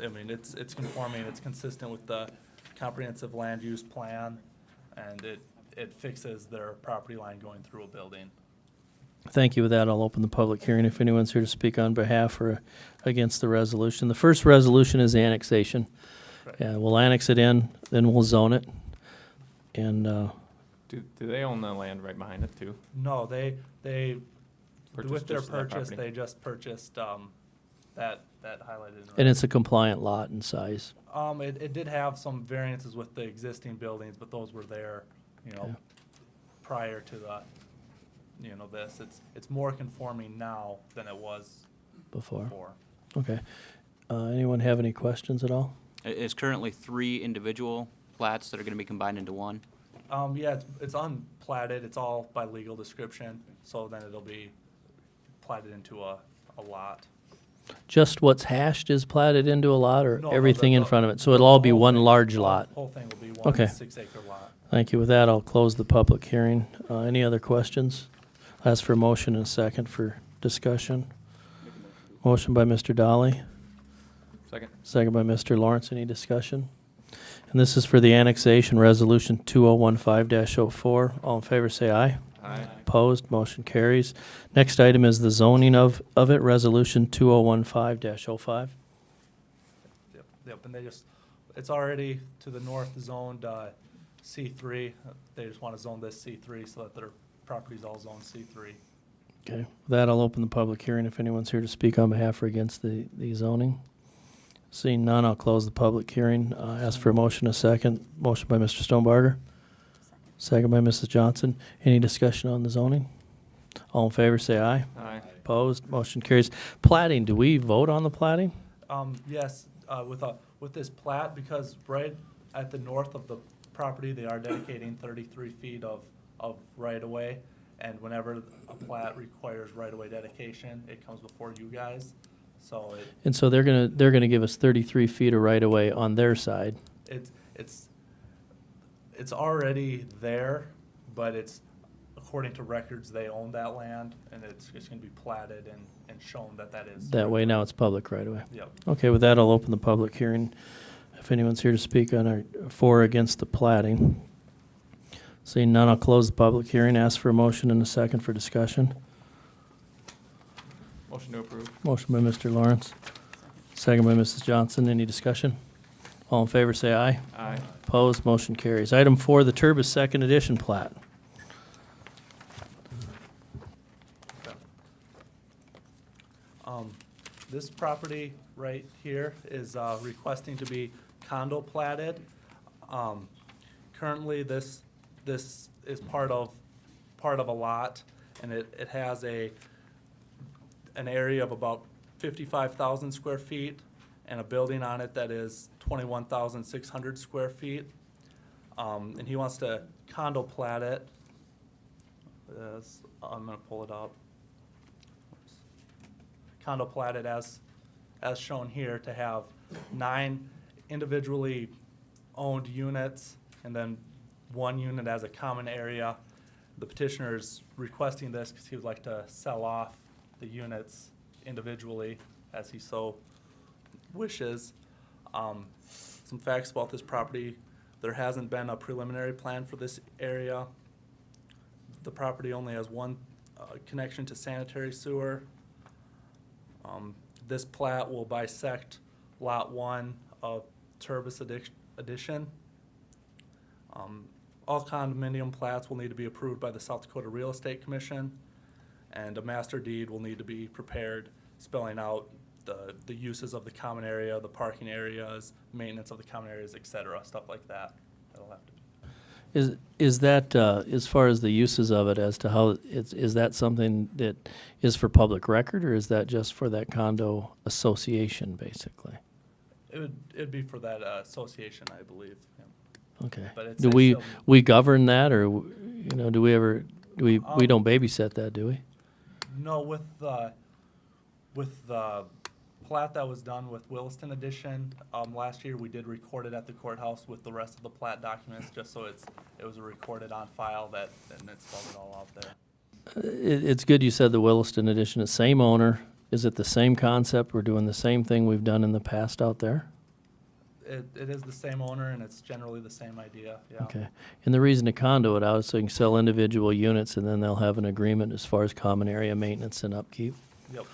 I mean, it's conforming, it's consistent with the comprehensive land use plan, and it fixes their property line going through a building. Thank you. With that, I'll open the public hearing if anyone's here to speak on behalf or against the resolution. The first resolution is the annexation. Right. Yeah, we'll annex it in, then we'll zone it. And Do they own the land right behind it too? No, they Purchased with their just that purchase, property? they just purchased that highlighted in red. and it's a compliant lot in size. It did have some variances with the existing buildings, but those were there, Okay. prior to this. It's more conforming now than it was Before. before. Okay. Anyone have any questions at all? It's currently 3 individual plats that are going to be combined into one. Yeah, it's unplatted, it's all by legal description, so then it'll be platted into a lot. Just what's hashed is platted into a lot, or No, everything in front of it? So it'll all be the whole one thing- large the lot? Whole thing will be one Okay. 6-acre lot. Thank you. With that, I'll close the public hearing. Any other questions? I'll ask for a motion and a second for discussion. Motion by Mr. Dolly, Second. second by Mr. Lawrence. Any discussion? And this is for the annexation resolution 2015-04. All in favor, say aye. Aye. Opposed, motion carries. Next item is the zoning of it, resolution 2015-05. Yep, and it's already to the north zoned C3. They just want to zone this C3 so that their property's all zoned C3. Okay, with that, I'll open the public hearing if anyone's here to speak on behalf or against the zoning. Seeing none, I'll close the public hearing. Ask for a motion, a second. Motion by Mr. Stonebarger. Second by Mrs. Johnson. Any discussion on the zoning? All in favor, say aye. Aye. Opposed, motion carries. Plating, do we vote on the plating? Yes, with this plat, because right at the north of the property, they are dedicating 33 feet of right-of-way. And whenever a plat requires right-of-way dedication, it comes before you guys. So And so they're gonna give us 33 feet of right-of-way on their side. it's already there, but it's, according to records, they own that land, and it's gonna be platted and shown that is. That way now it's public right-of-way. Yep. Okay, with that, I'll open the public hearing. If anyone's here to speak on or for or against the plating. Seeing none, I'll close the public hearing. Ask for a motion and a second for discussion. Motion to approve. Motion by Mr. Lawrence, second by Mrs. Johnson. Any discussion? All in favor, say aye. Aye. Opposed, motion carries. Item 4, the Turbis Second Edition plat. This property right here is requesting to be condo platted. Currently, this this is part of a lot, and it has an area of about 55,000 square feet and a building on it that is 21,600 square feet. And he wants to condo plat it. I'm gonna pull it up. Condo plat it as shown here, to have 9 individually owned units and then 1 unit as a common area. The petitioner is requesting this because he would like to sell off the units individually as he so wishes. Some facts about this property: there hasn't been a preliminary plan for this area. The property only has 1 connection to sanitary sewer. This plat will bisect Lot 1 of Turbis Addition. All condominium plats will need to be approved by the South Dakota Real Estate Commission, and a master deed will need to be prepared spelling out the uses of the common area, the parking areas, maintenance of the common areas, et cetera, stuff like that. That'll have to be. Is that, as far as the uses of it, as to how, is that something that is for public record, or is that just for that condo association, basically? It'd be for that association, I believe. Yeah. Okay. But it's Do we govern that, or, do we don't babysit that, do we? No, with the plat that was done with Williston Edition, last year, we did record it at the courthouse with the rest of the plat documents, just so it was recorded on file and it spelled it all out there. It's good you said the Williston Edition, the same owner. Is it the same concept? We're doing the same thing we've done in the past out there? It is the same owner, and it's generally the same idea, yeah. Okay. And the reason to condo it out is so you can sell individual units, and then they'll have an agreement as far as common area maintenance and upkeep. Yep.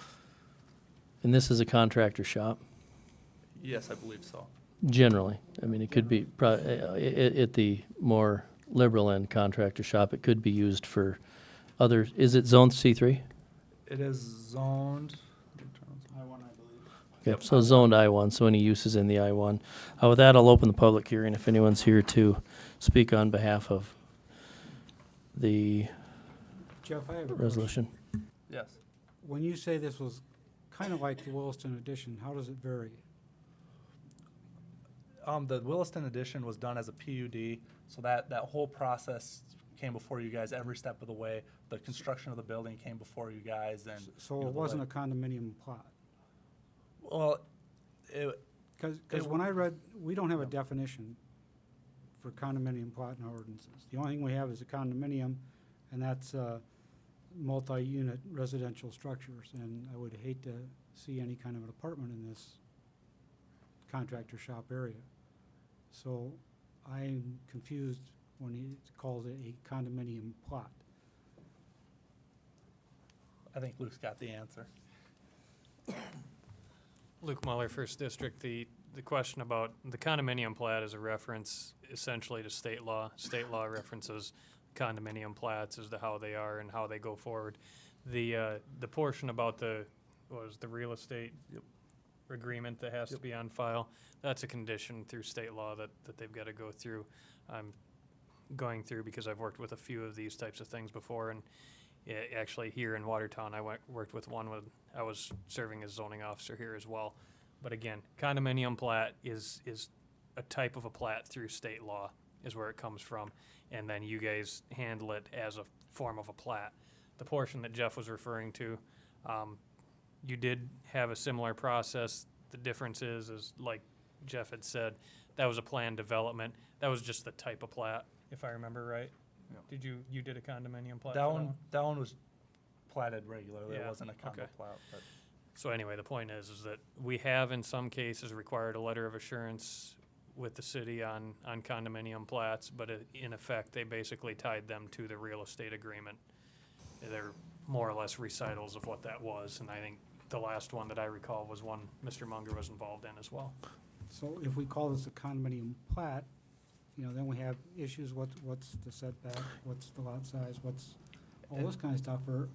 And this is a contractor shop, Yes, I believe so. generally. I mean, it could be, at the more liberal end contractor shop, it could be used for other, is it zone C3? It is zoned. I-1, I believe. Okay, Yep. so zoned I-1, so any uses in the I-1. With that, I'll open the public hearing if anyone's here to speak on behalf of the Jeff, I have a question. resolution. Yes. When you say this was kind of like the Williston Edition, how does it vary? The Williston Edition was done as a PUD, so that whole process came before you guys every step of the way. The construction of the building came before you guys, and So it wasn't a condominium plot? well, it, Because when I read, we don't have a definition for condominium plot in our ordinances. The only thing we have is a condominium, and that's multi-unit residential structures. And I would hate to see any kind of an apartment in this contractor shop area. So I'm confused when he calls it a condominium plot. I think Luke's got the answer. Luke Muller, First District. The question about the condominium plat is a reference essentially to state law. State law references condominium plats as to how they are and how they go forward. The portion about the real estate agreement that has to be on file, that's a condition through state law that they've got to go through. I'm going through because I've worked with a few of these types of things before, and actually here in Watertown, I worked with one when I was serving as zoning officer here as well. But again, condominium plat is a type of a plat through state law is where it comes from, and then you guys handle it as a form of a plat. The portion that Jeff was referring to, you did have a similar process. The difference is like Jeff had said, that was a planned development. That was just the type of plat, if I remember right. Yep. You did a condominium plat? That for one was platted regularly. It Yeah, wasn't a condo okay. plat, but So anyway, the point is that we have in some cases required a letter of assurance with the city on condominium plats, but in effect, they basically tied them to the real estate agreement. They're more or less recitals of what that was, and I think the last one that I recall was one Mr. Munger was involved in as well. So if we call this a condominium plat, then we have issues, what's the setback, what's the lot size, what's all this kind of stuff, or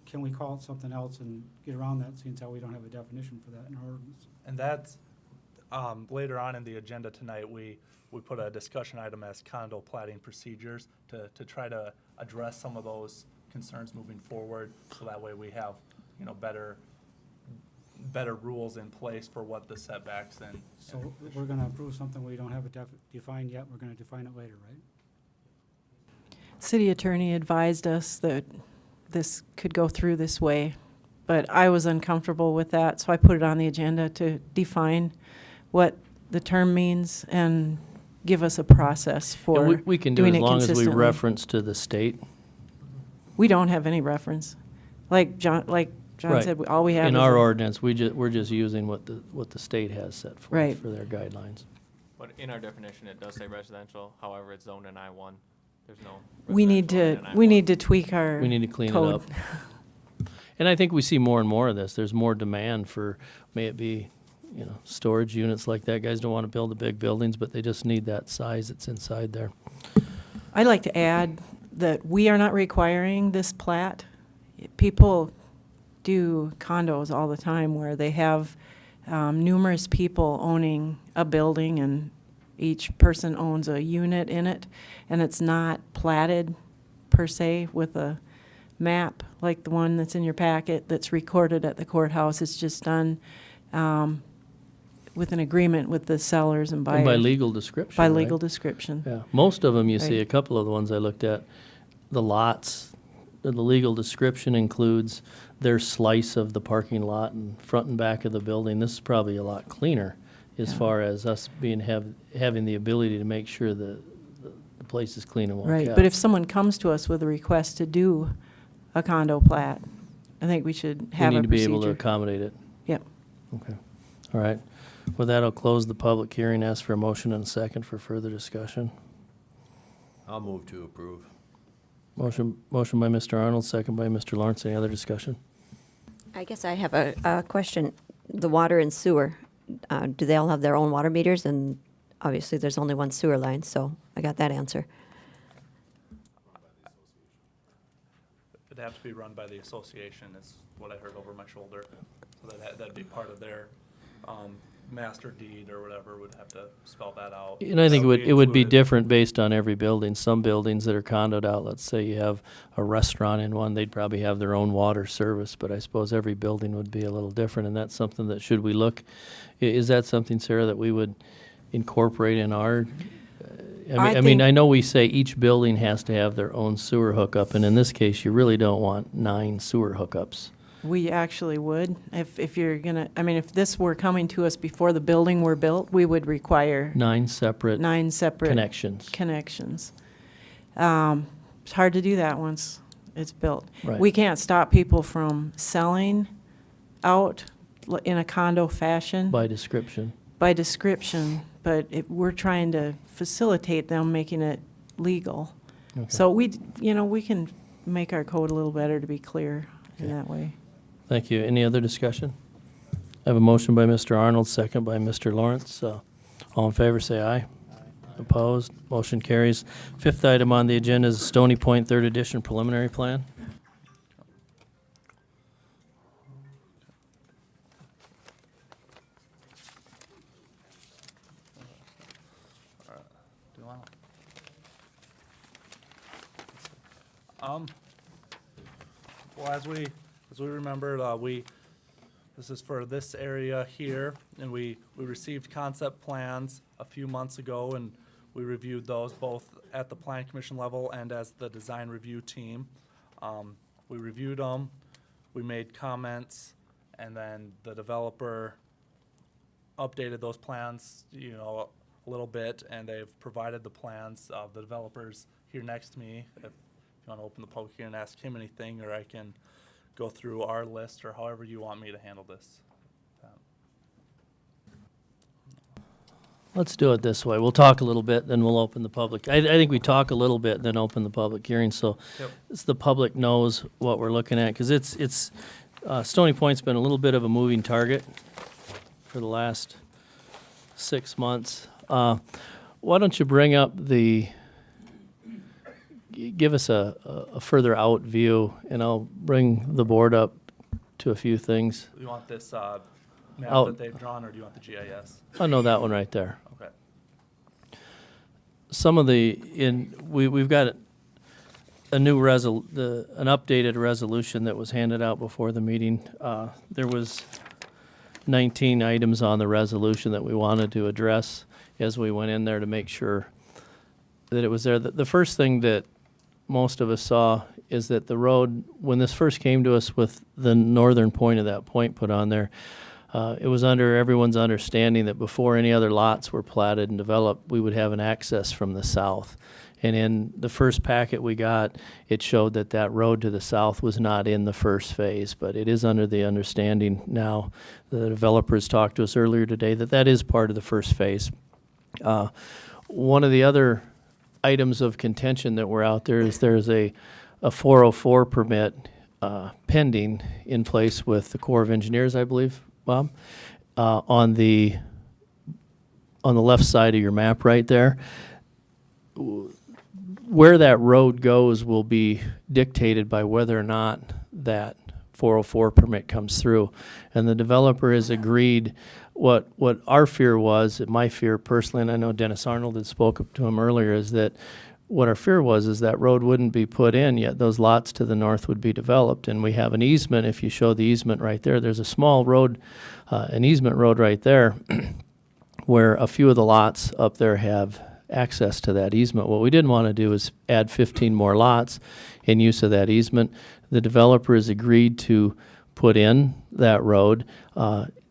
can we call it something else and get around that, seeing how we don't have a definition for that in our ordinance? and that's Later on in the agenda tonight, we put a discussion item as condo platting procedures to try to address some of those concerns moving forward, so that way we have, better rules in place for what the setbacks and. So we're gonna approve something we don't have it defined yet, we're gonna define it later, right? City attorney advised us that this could go through this way, but I was uncomfortable with that, so I put it on the agenda to define what the term means and give us a process for And we can do doing as it long as we consistently. reference to the state. We don't have any reference. Like John Right. said, all we have In is our a- ordinance, we're just using what the state has set forth Right. for their guidelines. But in our definition, it does say residential, however, it's zoned in I-1. There's no. we need residential to, in we I-1. need to tweak our We need to clean it code. up. And I think we see more and more of this. There's more demand for, may it be, storage units like that. Guys don't want to build the big buildings, but they just need that size that's inside there. I'd like to add that we are not requiring this plat. People do condos all the time where they have numerous people owning a building and each person owns a unit in it, and it's not platted per se with a map like the one that's in your packet that's recorded at the courthouse. It's just done with an agreement with the sellers and buyers. And by legal description, By right? legal description. Yeah, most of them, you see, Right. a couple of the ones I looked at, the lots, the legal description includes their slice of the parking lot and front and back of the building. This is probably a lot cleaner as Yeah. far as us having the ability to make sure the place is clean and well Right, kept. but if someone comes to us with a request to do a condo plat, I think we should We have a need to be able to procedure. accommodate it. Yep. Okay, all right. With that, I'll close the public hearing, ask for a motion and a second for further discussion. I'll move to approve. Motion by Mr. Arnold, second by Mr. Lawrence. Any other discussion? I guess I have a question. The water and sewer, do they all have their own water meters? And obviously, there's only one sewer line, so I got that answer. It'd have to be run by the association, is what I heard over my shoulder. So that'd be part of their master deed or whatever, would have to spell that out. And I think That it would be included. different based on every building. Some buildings that are condoed out, let's say you have a restaurant in one, they'd probably have their own water service, but I suppose every building would be a little different, and that's something that, should we look, is that something, Sarah, that we would incorporate in our, I mean, I know we say each building has to have their own sewer hookup, and in this case, you really don't want 9 sewer hookups. We actually would, if you're gonna, I mean, if this were coming to us before the building were built, we would require 9 separate 9 separate connections. connections. It's hard to do that once it's built. Right. We can't stop people from selling out in a condo fashion By description. by description, but we're trying to facilitate them making it legal. Okay. So we can make our code a little better to be clear in that way. Thank you. Any other discussion? I have a motion by Mr. Arnold, second by Mr. Lawrence. All in favor, say aye. Opposed? Motion carries. 5th item on the agenda is Stony Point 3rd Edition Preliminary Plan. Do you want? Well, as we remembered, this is for this area here, and we received concept plans a few months ago, and we reviewed those both at the Plan Commission level and as the design review team. We reviewed them, we made comments, and then the developer updated those plans, a little bit, and they've provided the plans. The developer's here next to me. If you want to open the public hearing and ask him anything, or I can go through our list, or however you want me to handle this. Let's do it this way. We'll talk a little bit, then we'll open the public. I think we talk a little bit, then open the public hearing, so Yep. the public knows what we're looking at, because it's Stony Point's been a little bit of a moving target for the last 6 months. Why don't you bring up give us a further out view, and I'll bring the board up to a few things. You want this map out. that they've drawn, or do you want the GIS? I know that one right there. Okay. Some of we've got a new an updated resolution that was handed out before the meeting. There was 19 items on the resolution that we wanted to address as we went in there to make sure that it was there. The first thing that most of us saw is that the road, when this first came to us with the northern point of that point put on there, it was under everyone's understanding that before any other lots were platted and developed, we would have an access from the south. And in the first packet we got, it showed that that road to the south was not in the first phase, but it is under the understanding now. The developers talked to us earlier today that that is part of the first phase. One of the other items of contention that were out there is there's a 404 permit pending in place with the Corps of Engineers, I believe, Bob, on the left side of your map right there. Where that road goes will be dictated by whether or not that 404 permit comes through. And the developer has agreed. What our fear was, my fear personally, and I know Dennis Arnold had spoke to him earlier, is that what our fear was is that road wouldn't be put in, yet those lots to the north would be developed. And we have an easement. If you show the easement right there, there's a small road, an easement road right there, where a few of the lots up there have access to that easement. What we didn't want to do is add 15 more lots in use of that easement. The developer has agreed to put in that road.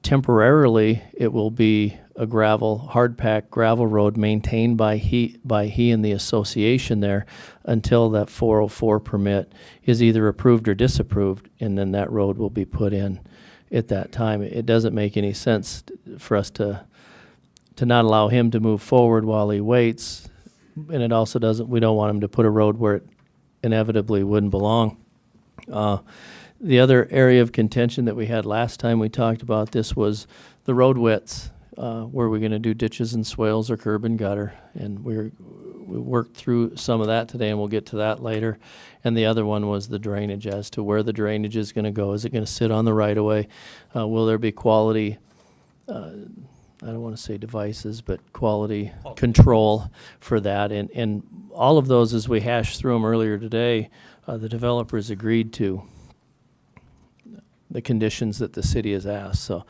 Temporarily, it will be a hard-packed gravel road maintained by he and the association there until that 404 permit is either approved or disapproved, and then that road will be put in at that time. It doesn't make any sense for us to not allow him to move forward while he waits, and it also doesn't. We don't want him to put a road where it inevitably wouldn't belong. The other area of contention that we had last time we talked about this was the road widths. Were we going to do ditches and swales or curb and gutter? And we worked through some of that today, and we'll get to that later. And the other one was the drainage, as to where the drainage is going to go. Is it going to sit on the right-of-way? Will there be quality, I don't want to say devices, but quality control for that? And all of those, as we hashed through them earlier today, the developers agreed to the conditions that the city has asked. So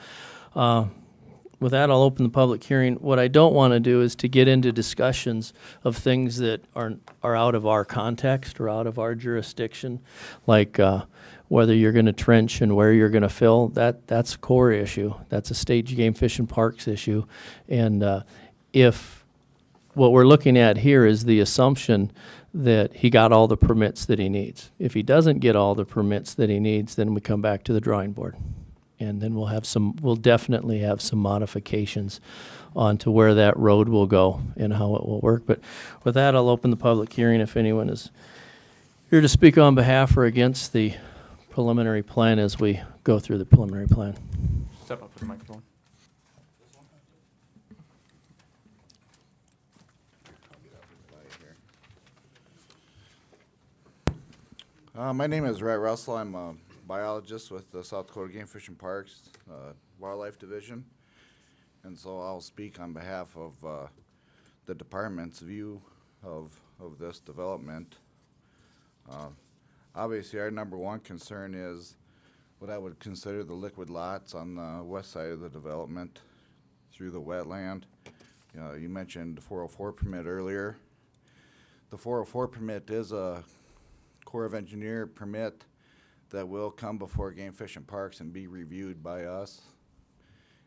with that, I'll open the public hearing. What I don't want to do is to get into discussions of things that are out of our context or out of our jurisdiction, like whether you're going to trench and where you're going to fill. That's a core issue. That's a state game fish and parks issue. And if what we're looking at here is the assumption that he got all the permits that he needs. If he doesn't get all the permits that he needs, then we come back to the drawing board. And then we'll definitely have some modifications onto where that road will go and how it will work. But with that, I'll open the public hearing if anyone is here to speak on behalf or against the preliminary plan as we go through the preliminary plan. Step up to the microphone. My name is Rhett Russell. I'm a biologist with the South Dakota Game Fish and Parks Wildlife Division. And so I'll speak on behalf of the department's view of this development. Obviously, our number one concern is what I would consider the liquid lots on the west side of the development through the wetland. You mentioned the 404 permit earlier. The 404 permit is a Corps of Engineer permit that will come before Game Fish and Parks and be reviewed by us.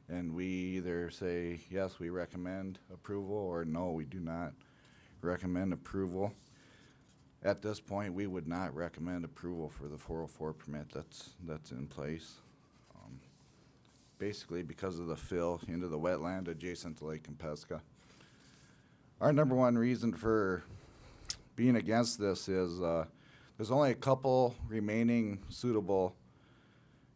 And we either say, yes, we recommend approval, or no, we do not recommend approval. At this point, we would not recommend approval for the 404 permit that's in place. Basically because of the fill into the wetland adjacent to Lake Kempesca. Our number one reason for being against this is there's only a couple remaining suitable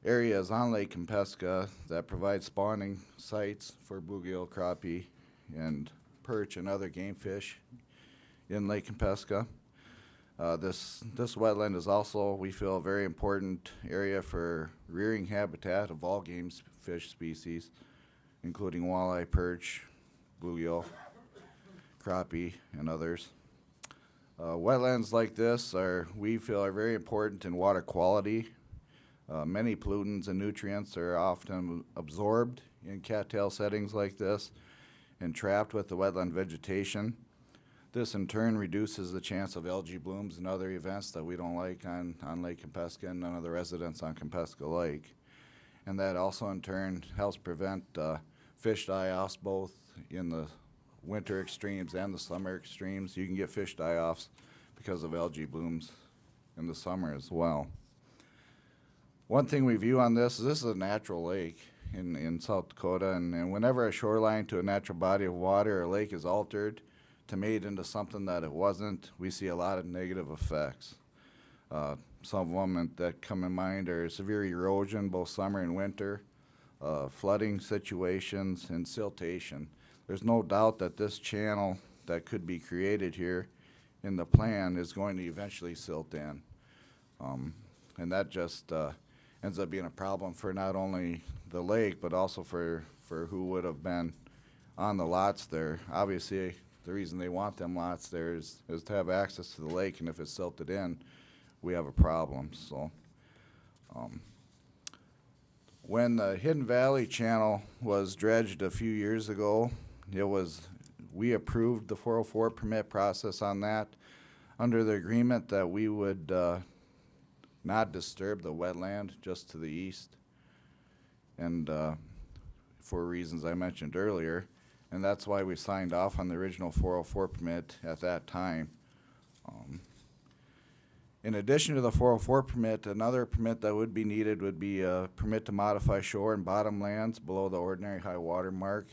areas on Lake Kempesca that provide spawning sites for bluegill, crappie, and perch and other game fish in Lake Kempesca. This wetland is also, we feel, a very important area for rearing habitat of all game fish species, including walleye, perch, bluegill, crappie, and others. Wetlands like this we feel, are very important in water quality. Many pollutants and nutrients are often absorbed in cattail settings like this and trapped with the wetland vegetation. This in turn reduces the chance of algae blooms and other events that we don't like on Lake Kempeska, and none of the residents on Kempeska like. And that also in turn helps prevent fish die-offs both in the winter extremes and the summer extremes. You can get fish die-offs because of algae blooms in the summer as well. One thing we view on this is a natural lake in South Dakota, and whenever a shoreline to a natural body of water or lake is altered to made into something that it wasn't, we see a lot of negative effects. Some of them that come in mind are severe erosion, both summer and winter, flooding situations, and siltation. There's no doubt that this channel that could be created here in the plan is going to eventually silt in. And that just ends up being a problem for not only the lake, but also for who would have been on the lots there. Obviously, the reason they want them lots there is to have access to the lake, and if it's silted in, we have a problem. So when the Hidden Valley Channel was dredged a few years ago, we approved the 404 permit process on that under the agreement that we would not disturb the wetland just to the east, and for reasons I mentioned earlier, and that's why we signed off on the original 404 permit at that time. In addition to the 404 permit, another permit that would be needed would be a permit to modify shore and bottom lands below the ordinary high water mark.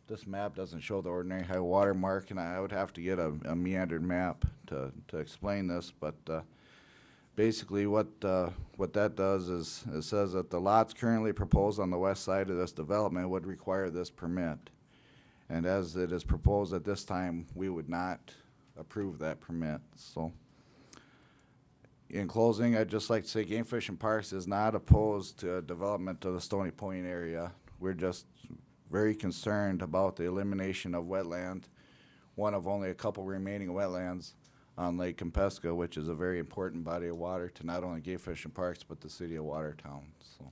This map doesn't show the ordinary high water mark, and I would have to get a meandered map to explain this, but basically what that does is it says that the lots currently proposed on the west side of this development would require this permit. And as it is proposed at this time, we would not approve that permit. So in closing, I'd just like to say Game Fish and Parks is not opposed to development of the Stony Point area. We're just very concerned about the elimination of wetland, one of only a couple remaining wetlands on Lake Kempeska, which is a very important body of water to not only Game Fish and Parks, but the city of Watertown. So.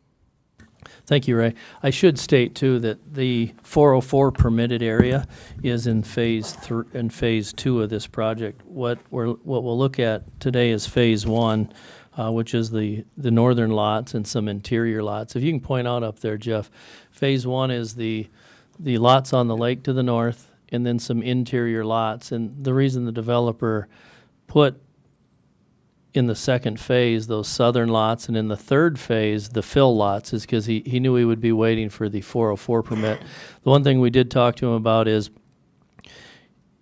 Thank you, Ray. I should state too that the 404 permitted area is in phase 2 of this project. What we'll look at today is phase 1, which is the northern lots and some interior lots. If you can point out up there, Jeff, phase 1 is the lots on the lake to the north, and then some interior lots. And the reason the developer put in the second phase those southern lots, and in the third phase the fill lots, is because he knew he would be waiting for the 404 permit. The one thing we did talk to him about is,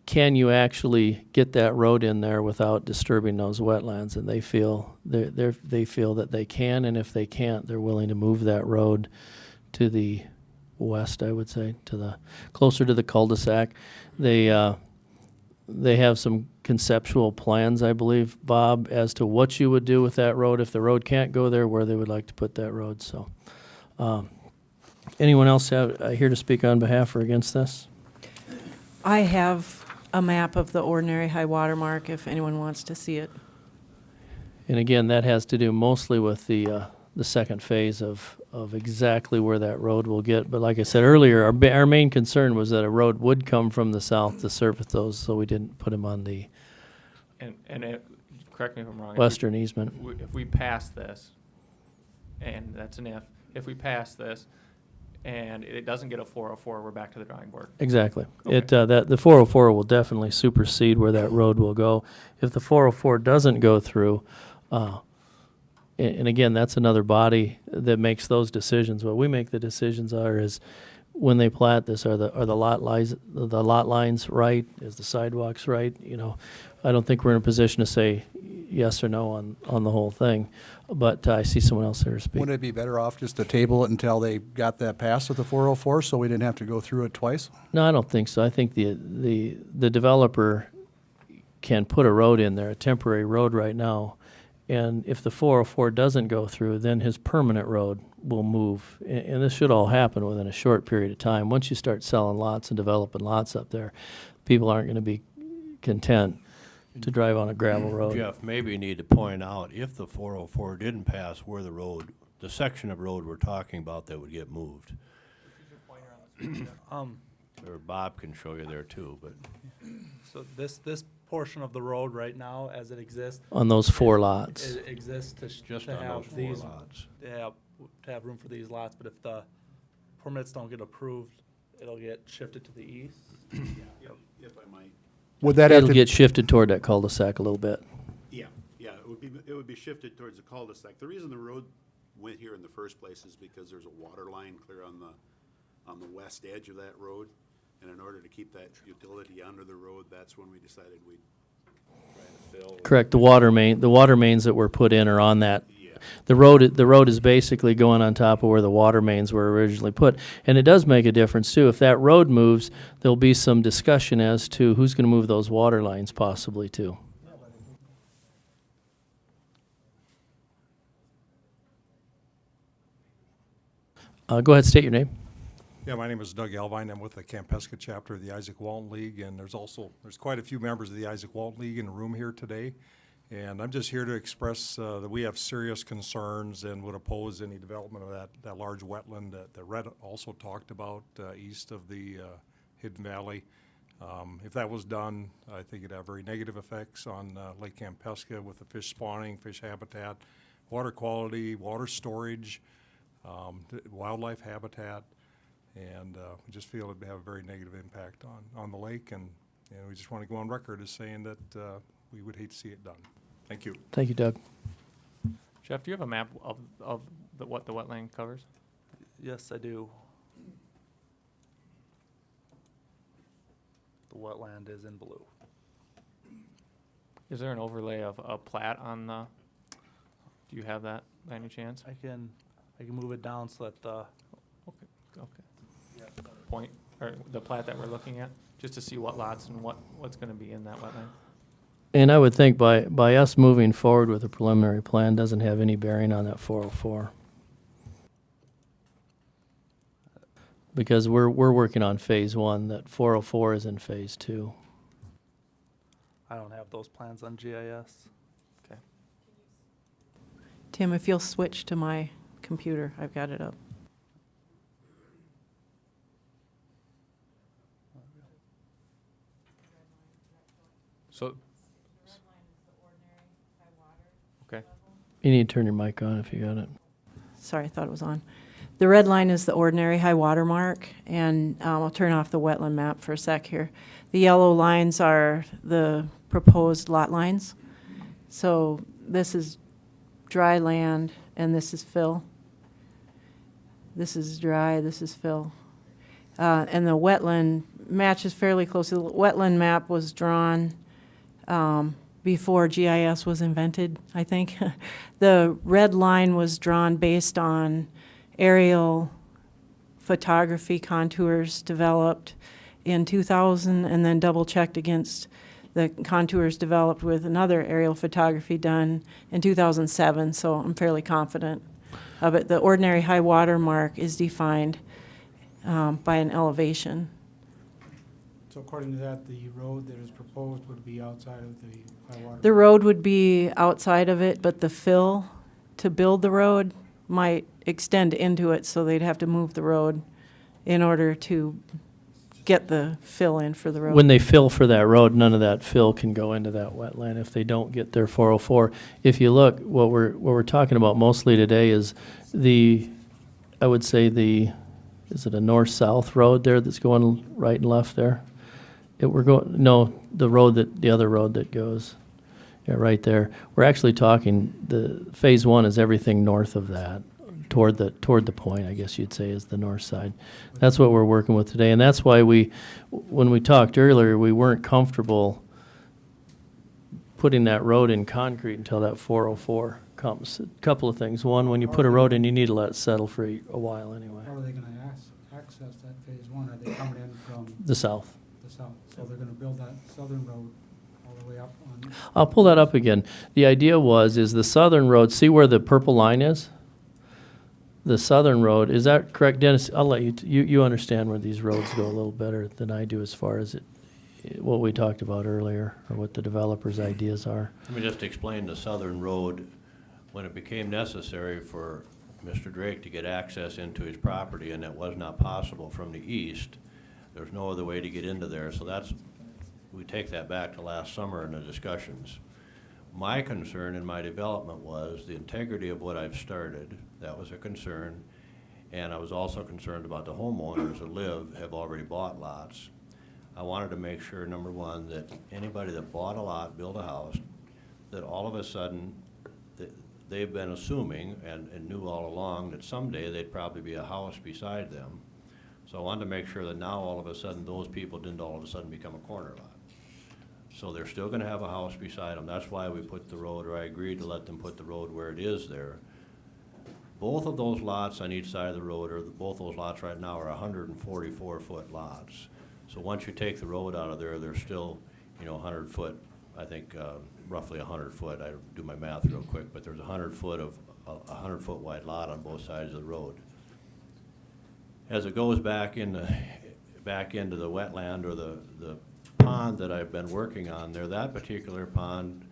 can you actually get that road in there without disturbing those wetlands? And they feel they feel that they can, and if they can't, they're willing to move that road to the west, I would say, closer to the cul-de-sac. They have some conceptual plans, I believe, Bob, as to what you would do with that road if the road can't go there, where they would like to put that road. So, anyone else here to speak on behalf or against this? I have a map of the ordinary high water mark if anyone wants to see it. And again, that has to do mostly with the second phase of exactly where that road will get. But like I said earlier, our main concern was that a road would come from the south to service those, so we didn't put them on the correct me if I'm wrong. western easement. If we pass this, and that's an if we pass this, and it doesn't get a 404, we're back to the drawing board. Exactly. Okay. The 404 will definitely supersede where that road will go. If the 404 doesn't go through, and again, that's another body that makes those decisions. What we make the decisions is when they plat this, are the lot lines right? Is the sidewalks right? You know, I don't think we're in a position to say yes or no on the whole thing. But I see someone else there to speak. Wouldn't it be better off just to table it until they got that passed with the 404, so we didn't have to go through it twice? No, I don't think so. I think the developer can put a road in there, a temporary road right now. And if the 404 doesn't go through, then his permanent road will move. And this should all happen within a short period of time. Once you start selling lots and developing lots up there, people aren't going to be content to drive on a gravel road. Jeff, maybe you need to point out, if the 404 didn't pass, where the road, the section of road we're talking about that would get moved. Or Bob can show you there too, but. So this portion of the road right now, as it exists. On those 4 lots. It exists Just to on have those 4 these, lots. to have room for these lots, but if the permits don't get approved, it'll get shifted to the east. If I might. Would that have It'll to, get shifted toward that cul-de-sac a little bit. Yeah, it would be shifted towards the cul-de-sac. The reason the road went here in the first place is because there's a water line clear on the west edge of that road. And in order to keep that utility under the road, that's when we decided we'd try to fill. Correct. The water mains that were put in are on that. Yeah. The road is basically going on top of where the water mains were originally put. And it does make a difference too. If that road moves, there'll be some discussion as to who's going to move those water lines possibly too. Go ahead, state your name. Yeah, my name is Doug Alvine. I'm with the Campesca chapter of the Isaac Walton League, and there's quite a few members of the Isaac Walton League in the room here today. And I'm just here to express that we have serious concerns and would oppose any development of that large wetland that Red also talked about east of the Hidden Valley. If that was done, I think it'd have very negative effects on Lake Campesca with the fish spawning, fish habitat, water quality, water storage, wildlife habitat. And we just feel it'd have a very negative impact on the lake, and we just want to go on record as saying that we would hate to see it done. Thank you. Thank you, Doug. Jeff, do you have a map of what the wetland covers? Yes, I do. The wetland is in blue. Is there an overlay of a plat on the, do you have that by any chance? I can move it down so that the Okay. Point, or the plat that we're looking at, just to see what lots and what's gonna be in that wetland? And I would think by us moving forward with a preliminary plan doesn't have any bearing on that 404. Because we're working on phase 1, that 404 is in phase 2. I don't have those plans on GIS. Okay. Tim, if you'll switch to my computer, I've got it up. So. Okay. You need to turn your mic on if you got it. Sorry, I thought it was on. The red line is the ordinary high water mark, and I'll turn off the wetland map for a sec here. The yellow lines are the proposed lot lines. So this is dry land, and this is fill. This is dry, this is fill. And the wetland matches fairly closely. The wetland map was drawn before GIS was invented, I think. The red line was drawn based on aerial photography contours developed in 2000 and then double-checked against the contours developed with another aerial photography done in 2007, so I'm fairly confident of it. The ordinary high water mark is defined by an elevation. So according to that, the road that is proposed would be outside of the high water? The road would be outside of it, but the fill to build the road might extend into it, so they'd have to move the road in order to get the fill in for the road. When they fill for that road, none of that fill can go into that wetland if they don't get their 404. If you look, what we're talking about mostly today is I would say is it a north-south road there that's going right and left there? The other road that goes, yeah, right there. We're actually talking, the phase 1 is everything north of that, toward the point, I guess you'd say, is the north side. That's what we're working with today, and that's why when we talked earlier, we weren't comfortable putting that road in concrete until that 404 comes. A couple of things. One, when you put a road in, you need to let it settle for a while anyway. How are they gonna access that phase 1? Are they coming in from? The south. The south, so they're gonna build that southern road all the driveway up on. I'll pull that up again. The idea is the southern road, see where the purple line is? The southern road, is that correct, Dennis? I'll let you understand where these roads go a little better than I do as far as what we talked about earlier, or what the developer's ideas are. Let me just explain the southern road. When it became necessary for Mr. Drake to get access into his property, and that was not possible from the east, there's no other way to get into there, so we take that back to last summer in the discussions. My concern in my development was the integrity of what I've started. That was a concern. And I was also concerned about the homeowners that have already bought lots. I wanted to make sure, number one, that anybody that bought a lot, built a house, that all of a sudden, they've been assuming and knew all along that someday they'd probably be a house beside them. So I wanted to make sure that now all of a sudden those people didn't all of a sudden become a corner lot. So they're still gonna have a house beside them. That's why we put the road, or I agreed to let them put the road where it is there. Both of those lots on each side of the road, both those lots right now are 144-foot lots. So once you take the road out of there, they're still, 100 foot, I think, roughly 100 foot. I do my math real quick, but there's 100 foot of a 100-foot wide lot on both sides of the road. As it goes back into the wetland or the pond that I've been working on there, that particular pond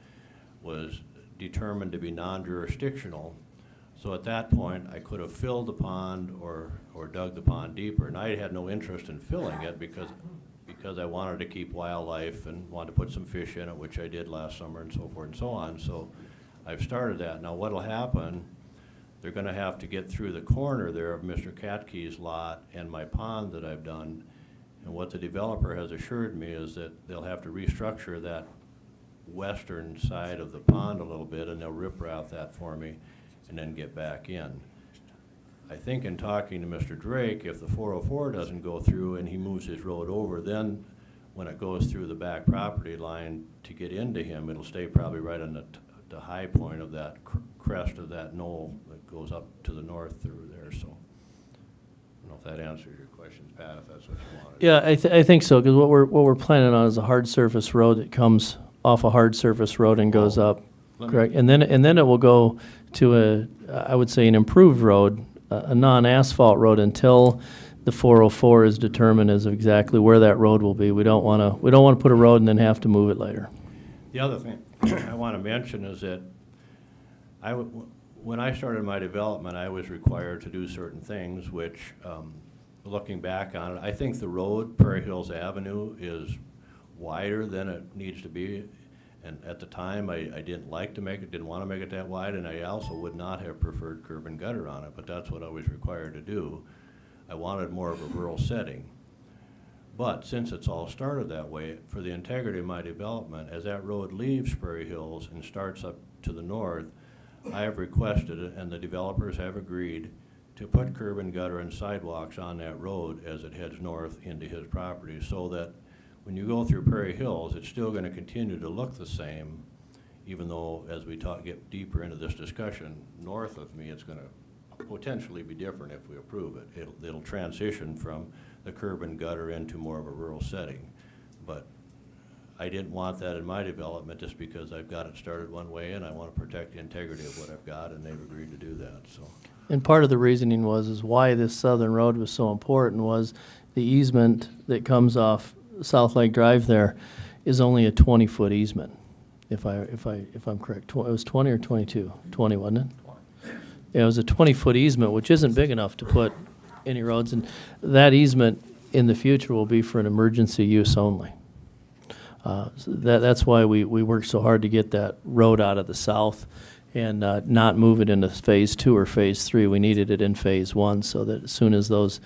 was determined to be non-jurisdictional. So at that point, I could have filled the pond or dug the pond deeper. And I had no interest in filling it because I wanted to keep wildlife and wanted to put some fish in it, which I did last summer and so forth and so on. So I've started that. Now what'll happen, they're gonna have to get through the corner there of Mr. Katkey's lot and my pond that I've done. And what the developer has assured me is that they'll have to restructure that western side of the pond a little bit, and they'll riprap that for me and then get back in. I think in talking to Mr. Drake, if the 404 doesn't go through and he moves his road over, then when it goes through the back property line to get into him, it'll stay probably right on the high point of that crest of that knoll that goes up to the north through there. So I don't know if that answers your question, Pat, if that's what you wanted. Yeah, I think so, because what we're planning on is a hard surface road that comes off a hard surface road and goes up, correct? And then it will go to I would say an improved road, a non-asphalt road, until the 404 is determined as exactly where that road will be. We don't want to put a road and then have to move it later. The other thing I want to mention is that when I started my development, I was required to do certain things, which, looking back on it, I think the road, Prairie Hills Avenue, is wider than it needs to be. And at the time, I didn't want to make it that wide, and I also would not have preferred curb and gutter on it, but that's what I was required to do. I wanted more of a rural setting. But since it's all started that way, for the integrity of my development, as that road leaves Prairie Hills and starts up to the north, I have requested, and the developers have agreed, to put curb and gutter and sidewalks on that road as it heads north into his property, so that when you go through Prairie Hills, it's still going to continue to look the same, even though, as we get deeper into this discussion, north of me, it's going to potentially be different if we approve it. It'll transition from the curb and gutter into more of a rural setting. But I didn't want that in my development just because I've got it started one way and I want to protect the integrity of what I've got, and they've agreed to do that. So. And part of the reasoning is why this southern road was so important was the easement that comes off South Lake Drive there is only a 20-foot easement, if I'm correct. It was 20 or 22? 20, wasn't it? 20. Yeah, it was a 20-foot easement, which isn't big enough to put any roads, and that easement in the future will be for an emergency use only. So that's why we worked so hard to get that road out of the south and not move it into phase 2 or phase 3. We needed it in phase 1 so that as soon as those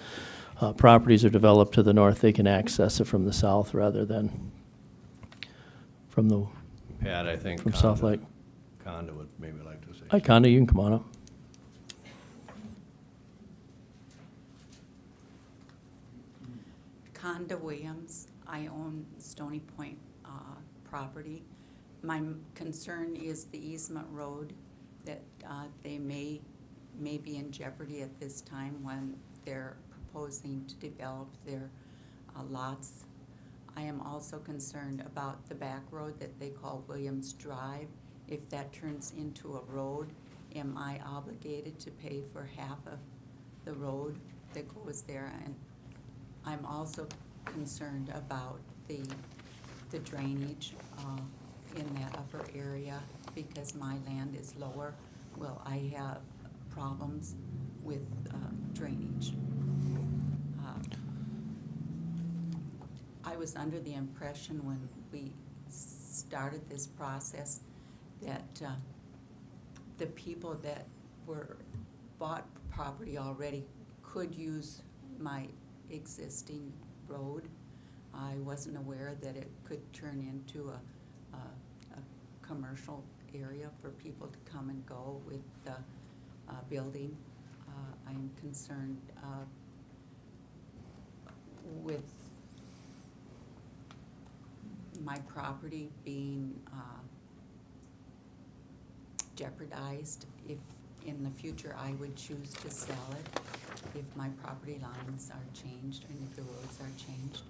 properties are developed to the north, they can access it from the south rather than from the Pat, I think from South Lake. Conda would maybe like to say. Hi, Conda, you can come on up. Conda Williams. I own Stony Point property. My concern is the easement road that they may be in jeopardy at this time when they're proposing to develop their lots. I am also concerned about the back road that they call Williams Drive. If that turns into a road, am I obligated to pay for half of the road that goes there? And I'm also concerned about the drainage in that upper area because my land is lower. Will I have problems with drainage? I was under the impression when we started this process that the people that bought property already could use my existing road. I wasn't aware that it could turn into a commercial area for people to come and go with the building. I'm concerned with my property being jeopardized if in the future I would choose to sell it, if my property lines are changed and if the roads are changed.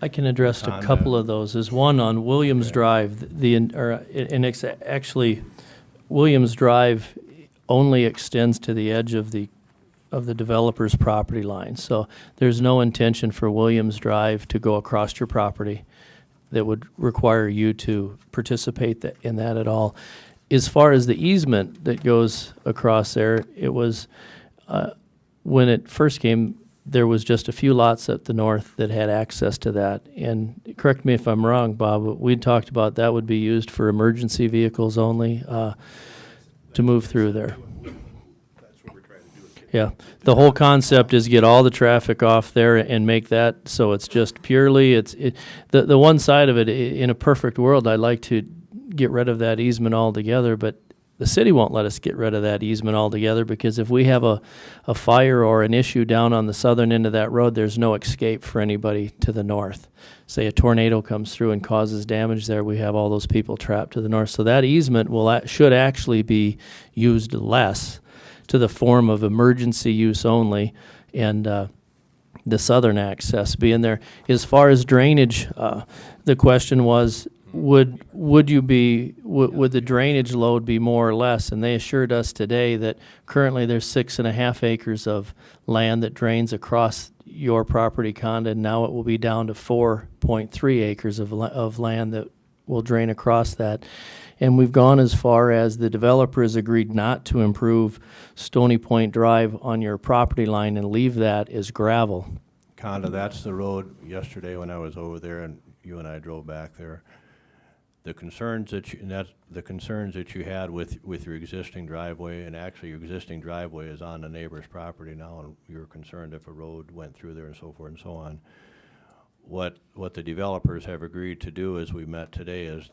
I can address a couple of those. There's one on Williams Drive, and it's actually, Williams Drive only extends to the edge of the developer's property line. So there's no intention for Williams Drive to go across your property that would require you to participate in that at all. As far as the easement that goes across there, it was, when it first came, there was just a few lots at the north that had access to that. And correct me if I'm wrong, Bob, but we'd talked about that would be used for emergency vehicles only to move through there. Yeah, the whole concept is get all the traffic off there and make that so it's just purely, the one side of it, in a perfect world, I'd like to get rid of that easement altogether, but the city won't let us get rid of that easement altogether because if we have a fire or an issue down on the southern end of that road, there's no escape for anybody to the north. Say a tornado comes through and causes damage there, we have all those people trapped to the north. So that easement should actually be used less to the form of emergency use only, and the southern access being there. As far as drainage, the question was, would the drainage load be more or less? And they assured us today that currently there's 6.5 acres of land that drains across your property, Conda, and now it will be down to 4.3 acres of land that will drain across that. And we've gone as far as the developer has agreed not to improve Stony Point Drive on your property line and leave that as gravel. Conda, that's the road yesterday when I was over there and you and I drove back there. The concerns that you had with your existing driveway, and actually your existing driveway is on the neighbor's property now, and you're concerned if a road went through there and so forth and so on. What the developers have agreed to do, as we met today, is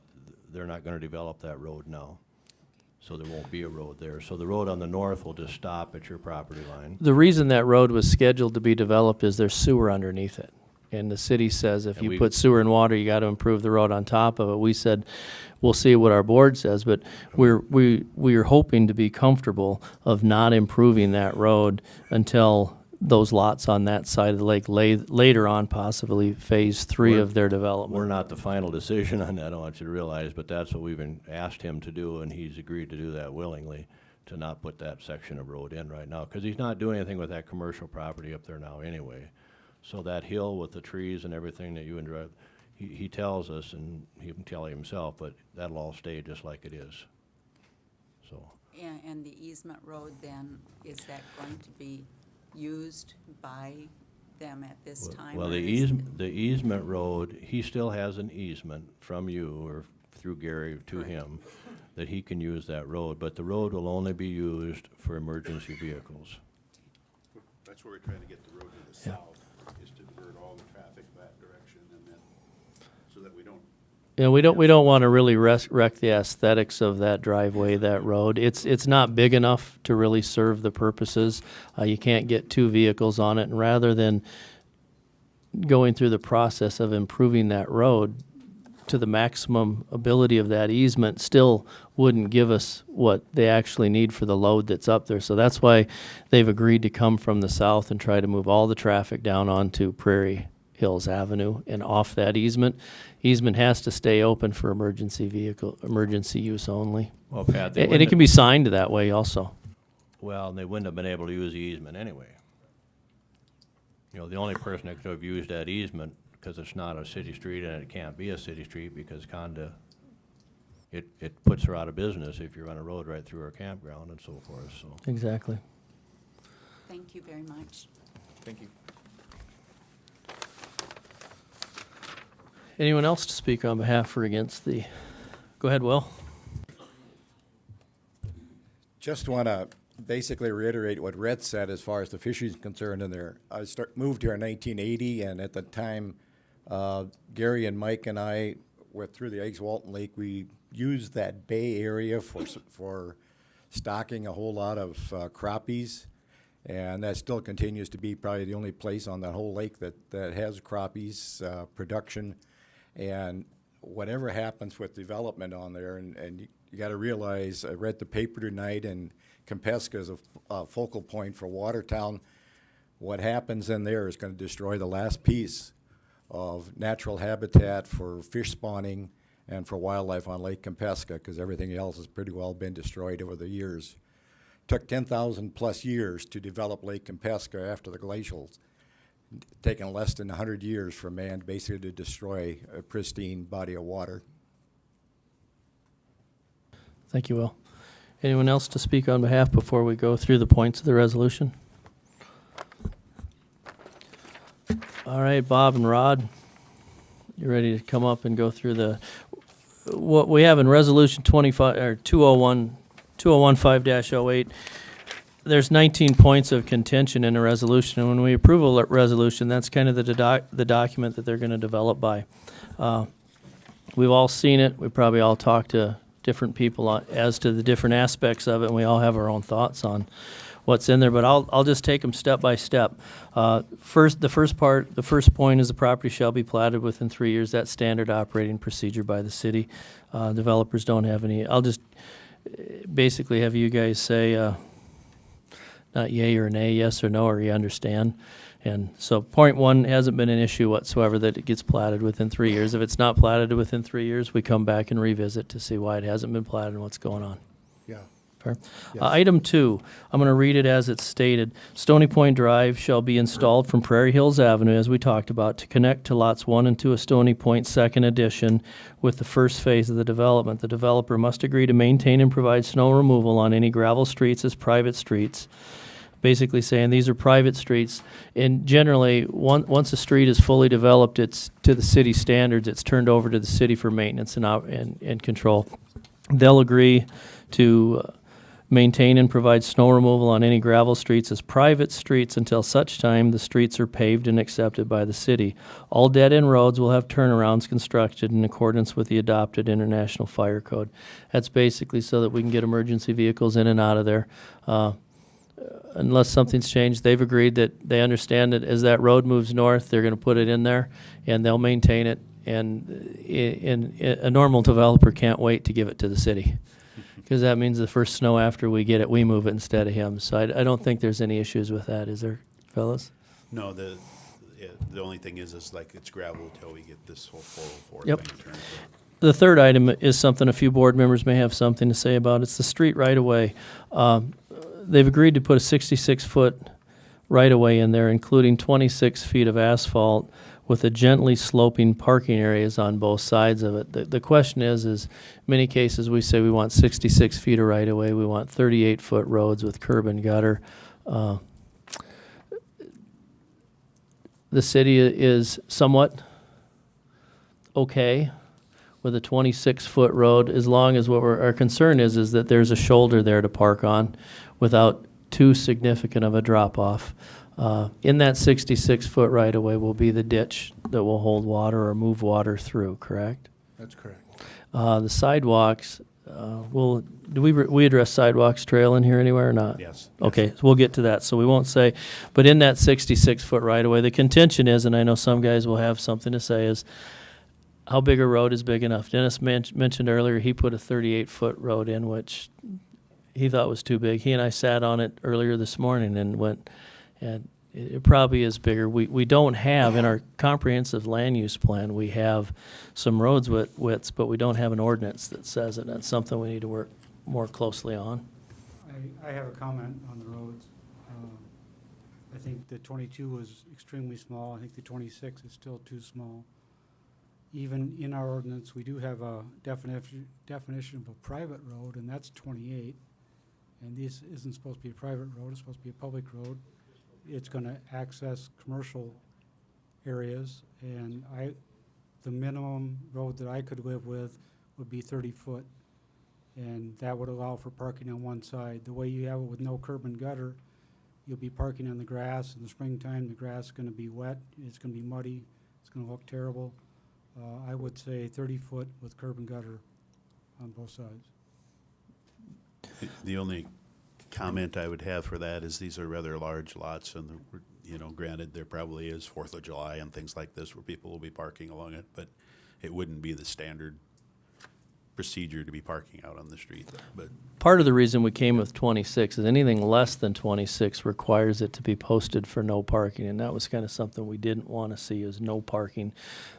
they're not going to develop that road now. So there won't be a road there. So the road on the north will just stop at your property line. The reason that road was scheduled to be developed is there's sewer underneath it. And the city says if you put sewer and water, you got to improve the road on top of it. We said, we'll see what our board says, but we're hoping to be comfortable of not improving that road until those lots on that side of the lake later on, possibly phase 3 of their development. We're not the final decision on that, I want you to realize, but that's what we've asked him to do, and he's agreed to do that willingly, to not put that section of road in right now, because he's not doing anything with that commercial property up there now anyway. So that hill with the trees and everything that you enjoy, he tells us, and he can tell you himself, but that'll all stay just like it is. So. And the easement road then, is that going to be used by them at this time? Well, the easement road, he still has an easement from you or through Gary to him that he can use that road, but the road will only be used for emergency vehicles. That's where we're trying to get the road to the south, is to divert all the traffic that direction, and then, so that we don't. Yeah, we don't want to really wreck the aesthetics of that driveway, that road. It's not big enough to really serve the purposes. You can't get 2 vehicles on it, and rather than going through the process of improving that road to the maximum ability of that easement, still wouldn't give us what they actually need for the load that's up there. So that's why they've agreed to come from the south and try to move all the traffic down onto Prairie Hills Avenue and off that easement. Easement has to stay open for emergency use only. Well, Pat, they And it wouldn't- can be signed that way also. Well, they wouldn't have been able to use the easement anyway. You know, the only person that could have used that easement, because it's not a city street and it can't be a city street because Conda, it puts her out of business if you run a road right through her campground and so forth, so. Exactly. Thank you very much. Thank you. Anyone else to speak on behalf or against the, go ahead, Will. Just want to basically reiterate what Red said as far as the fisheries is concerned in there. I moved here in 1980, and at the time, Gary and Mike and I went through the Eggs Walton Lake. We used that bay area for stocking a whole lot of crappies, and that still continues to be probably the only place on that whole lake that has crappies production. And whatever happens with development on there, and you got to realize, I read the paper tonight, and Kempeska is a focal point for Watertown. What happens in there is going to destroy the last piece of natural habitat for fish spawning and for wildlife on Lake Kempeska, because everything else has pretty well been destroyed over the years. Took 10,000 plus years to develop Lake Kempeska after the glacials. Taken less than 100 years for man basically to destroy a pristine body of water. Thank you, Will. Anyone else to speak on behalf before we go through the points of the resolution? All right, Bob and Rod, you ready to come up and go through what we have in resolution 25 or 2015-08? There's 19 points of contention in a resolution, and when we approve a resolution, that's kind of the document that they're going to develop by. We've all seen it. We probably all talked to different people as to the different aspects of it, and we all have our own thoughts on what's in there, but I'll just take them step by step. The first point is the property shall be platted within 3 years. That's standard operating procedure by the city. Developers don't have any. I'll just basically have you guys say not yay or nay, yes or no, or you understand. And so point one hasn't been an issue whatsoever that it gets platted within 3 years. If it's not platted within 3 years, we come back and revisit to see why it hasn't been platted and what's going on. Yeah. Fair. Yes. Item 2, I'm going to read it as it's stated. Stony Point Drive shall be installed from Prairie Hills Avenue, as we talked about, to connect to lots 1 and 2 of Stony Point Second Edition with the first phase of the development. The developer must agree to maintain and provide snow removal on any gravel streets as private streets. Basically saying these are private streets, and generally, once a street is fully developed, it's to the city standards, it's turned over to the city for maintenance and control. They'll agree to maintain and provide snow removal on any gravel streets as private streets until such time the streets are paved and accepted by the city. All dead-end roads will have turnarounds constructed in accordance with the adopted International Fire Code. That's basically so that we can get emergency vehicles in and out of there. Unless something's changed, they've agreed that they understand that as that road moves north, they're going to put it in there, and they'll maintain it. And a normal developer can't wait to give it to the city, because that means the first snow after we get it, we move it instead of him. So I don't think there's any issues with that, is there, fellas? No, the only thing is like it's gravel until we get this whole 404 Yep. thing turned. The third item is something a few board members may have something to say about. It's the street right-of-way. They've agreed to put a 66-foot right-of-way in there, including 26 feet of asphalt with a gently sloping parking areas on both sides of it. The question is in many cases we say we want 66 feet of right-of-way, we want 38-foot roads with curb and gutter. The city is somewhat okay with a 26-foot road, as long as our concern is that there's a shoulder there to park on without too significant of a drop-off. In that 66-foot right-of-way will be the ditch that will hold water or move water through, correct? That's correct. The sidewalks, we address sidewalks trail in here anywhere or not? Yes. Okay, so we'll get to that, so we won't say, but in that 66-foot right-of-way, the contention is, and I know some guys will have something to say, is how big a road is big enough? Dennis mentioned earlier he put a 38-foot road in, which he thought was too big. He and I sat on it earlier this morning and went, and it probably is bigger. We don't have, in our comprehensive land use plan, we have some roads widths, but we don't have an ordinance that says it. That's something we need to work more closely on. I have a comment on the roads. I think the 22 was extremely small. I think the 26 is still too small. Even in our ordinance, we do have a definition of a private road, and that's 28. And this isn't supposed to be a private road, it's supposed to be a public road. It's gonna access commercial areas, and the minimum road that I could live with would be 30 foot. And that would allow for parking on one side. The way you have it with no curb and gutter, you'll be parking on the grass. In the springtime, the grass is gonna be wet, it's gonna be muddy, it's gonna look terrible. I would say 30 foot with curb and gutter on both sides. The only comment I would have for that is these are rather large lots, and, you know, granted, there probably is 4th of July and things like this where people will be parking along it, but it wouldn't be the standard procedure to be parking out on the street. But Part of the reason we came with 26 is anything less than 26 requires it to be posted for no parking, and that was kind of something we didn't want to see, is no parking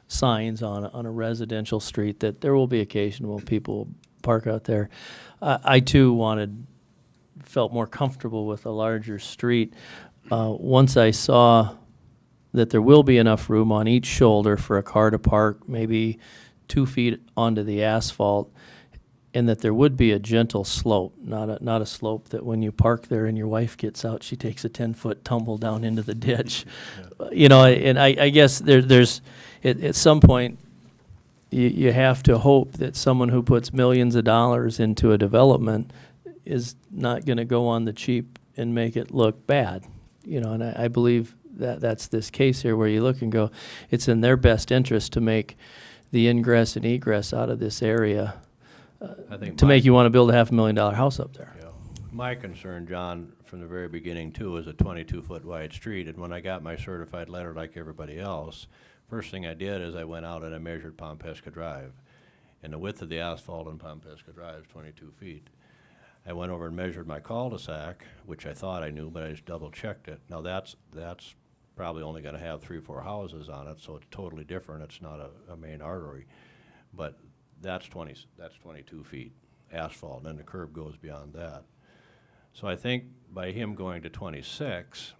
signs on a residential street, that there will be occasion when people park out there. I too felt more comfortable with a larger street. Once I saw that there will be enough room on each shoulder for a car to park, maybe 2 feet onto the asphalt, and that there would be a gentle slope, not a slope that when you park there and your wife gets out, she takes a 10-foot tumble down into the ditch. You know, and I guess there's at some point you have to hope that someone who puts millions of dollars into a development is not going to go on the cheap and make it look bad. You know, and I believe that that's this case here, where you look and go, it's in their best interest to make the ingress and egress out of this area I think to make you want to build a $500,000 house up there. Yeah. My concern, John, from the very beginning too, was a 22-foot wide street, and when I got my certified letter like everybody else, first thing I did is I went out and I measured Pompesca Drive, and the width of the asphalt on Pompesca Drive is 22 feet. I went over and measured my cul-de-sac, which I thought I knew, but I just double-checked it. Now that's probably only going to have 3 or 4 houses on it, so it's totally different. It's not a main artery, but that's 22 feet asphalt, and then the curb goes beyond that. So I think by him going to 26,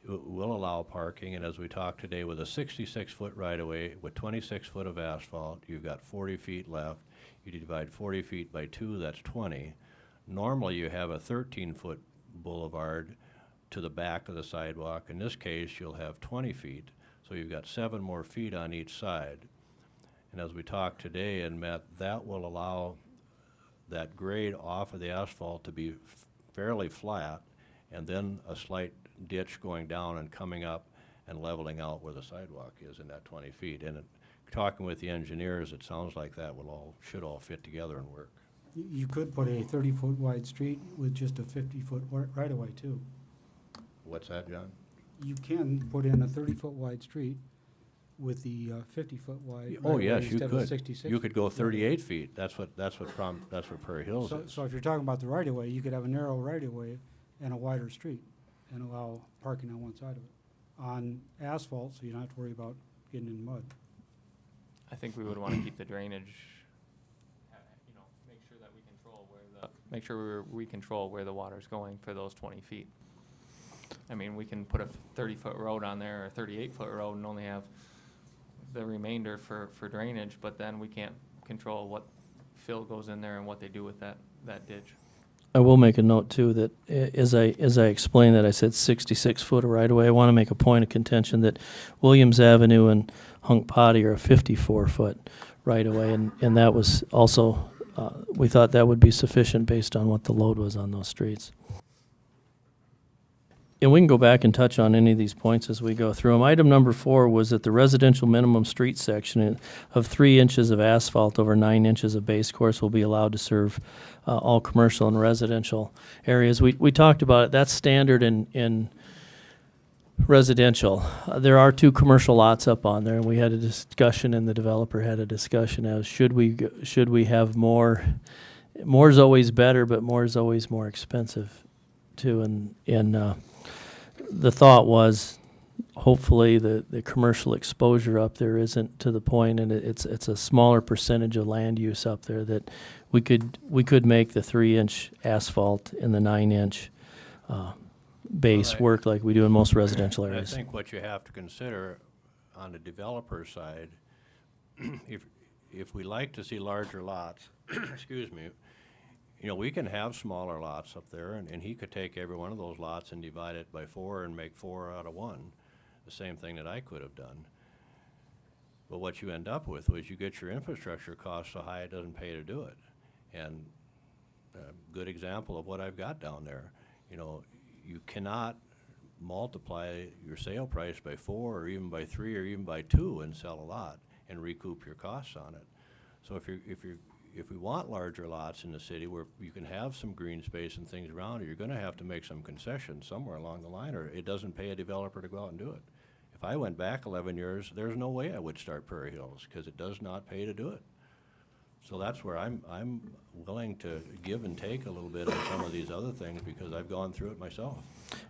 will allow parking, and as we talked today, with a 66-foot right-of-way with 26 foot of asphalt, you've got 40 feet left. You divide 40 feet by 2, that's 20. Normally, you have a 13-foot boulevard to the back of the sidewalk. In this case, you'll have 20 feet, so you've got 7 more feet on each side. And as we talked today and met, that will allow that grade off of the asphalt to be fairly flat, and then a slight ditch going down and coming up and leveling out where the sidewalk is in that 20 feet. And talking with the engineers, it sounds like that should all fit together and work. You could put a 30-foot wide street with just a 50-foot right-of-way too. What's that, John? You can put in a 30-foot wide street with the 50-foot wide. Oh, right-of-way yes, you instead of a could. 66 You could go foot 38 feet. That's what Prairie Hills is. So if you're talking about the right-of-way, you could have a narrow right-of-way and a wider street and allow parking on one side of it. On asphalt, so you don't have to worry about getting in mud. I think we would want to keep the drainage, make sure that we control we control where the water's going for those 20 feet. I mean, we can put a 30-foot road on there or a 38-foot road and only have the remainder for drainage, but then we can't control what fill goes in there and what they do with that ditch. I will make a note too that as I explained that, I said 66 foot of right away. I want to make a point of contention that Williams Avenue and Hunk Potty are a 54 foot right away, and that was also we thought that would be sufficient based on what the load was on those streets. And we can go back and touch on any of these points as we go through them. Item number 4 was that the residential minimum street section of 3 inches of asphalt over 9 inches of base course will be allowed to serve all commercial and residential areas. We talked about it. That's standard in residential. There are 2 commercial lots up on there, and we had a discussion, and the developer had a discussion as should we have more. More is always better, but more is always more expensive too. And the thought was, hopefully, the commercial exposure up there isn't to the point, and it's a smaller percentage of land use up there, that we could make the 3-inch asphalt and the 9-inch base Well, work like we do in most residential I areas. think what you have to consider on the developer side, if we like to see larger lots, excuse me, we can have smaller lots up there, and he could take every one of those lots and divide it by 4 and make 4 out of 1, the same thing that I could have done. But what you end up with is you get your infrastructure costs so high it doesn't pay to do it. And a good example of what I've got down there, you cannot multiply your sale price by 4 or even by 3 or even by 2 and sell a lot and recoup your costs on it. So if we want larger lots in the city where you can have some green space and things around it, you're gonna have to make some concessions somewhere along the line, or it doesn't pay a developer to go out and do it. If I went back 11 years, there's no way I would start Prairie Hills, because it does not pay to do it. So that's where I'm willing to give and take a little bit on some of these other things, because I've gone through it myself.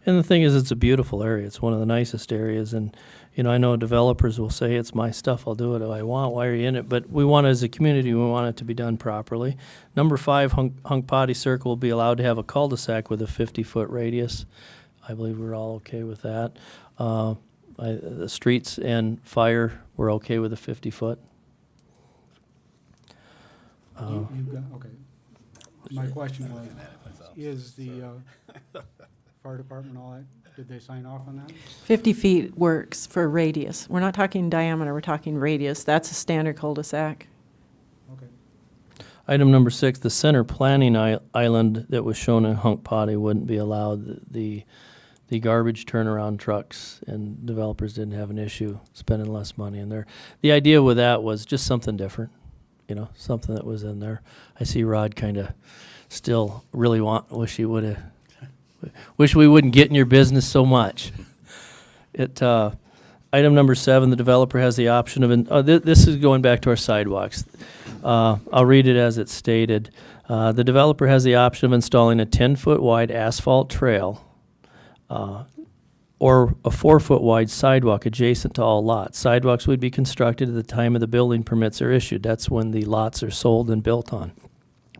And the thing is, it's a beautiful area. It's one of the nicest areas, and I know developers will say, it's my stuff, I'll do what I want, why are you in it? But we want, as a community, we want it to be done properly. Number 5, Hunk Potty Circle will be allowed to have a cul-de-sac with a 50-foot radius. I believe we're all okay with that. The streets and fire, we're okay with a 50-foot. You've got, okay. My question was, is the fire department, all that, did they sign off on that? 50 feet works for radius. We're not talking diameter, we're talking radius. That's a standard cul-de-sac. Okay. Item number 6, the center planning island that was shown in Hunk Potty wouldn't be allowed. The garbage turnaround trucks and developers didn't have an issue spending less money in there. The idea with that was just something different, something that was in there. I see Rod kind of still really wish we wouldn't get in your business so much. Item number 7, the developer has the option of, this is going back to our sidewalks. I'll read it as it's stated. The developer has the option of installing a 10-foot wide asphalt trail or a 4-foot wide sidewalk adjacent to all lots. Sidewalks would be constructed at the time of the building permits are issued. That's when the lots are sold and built on.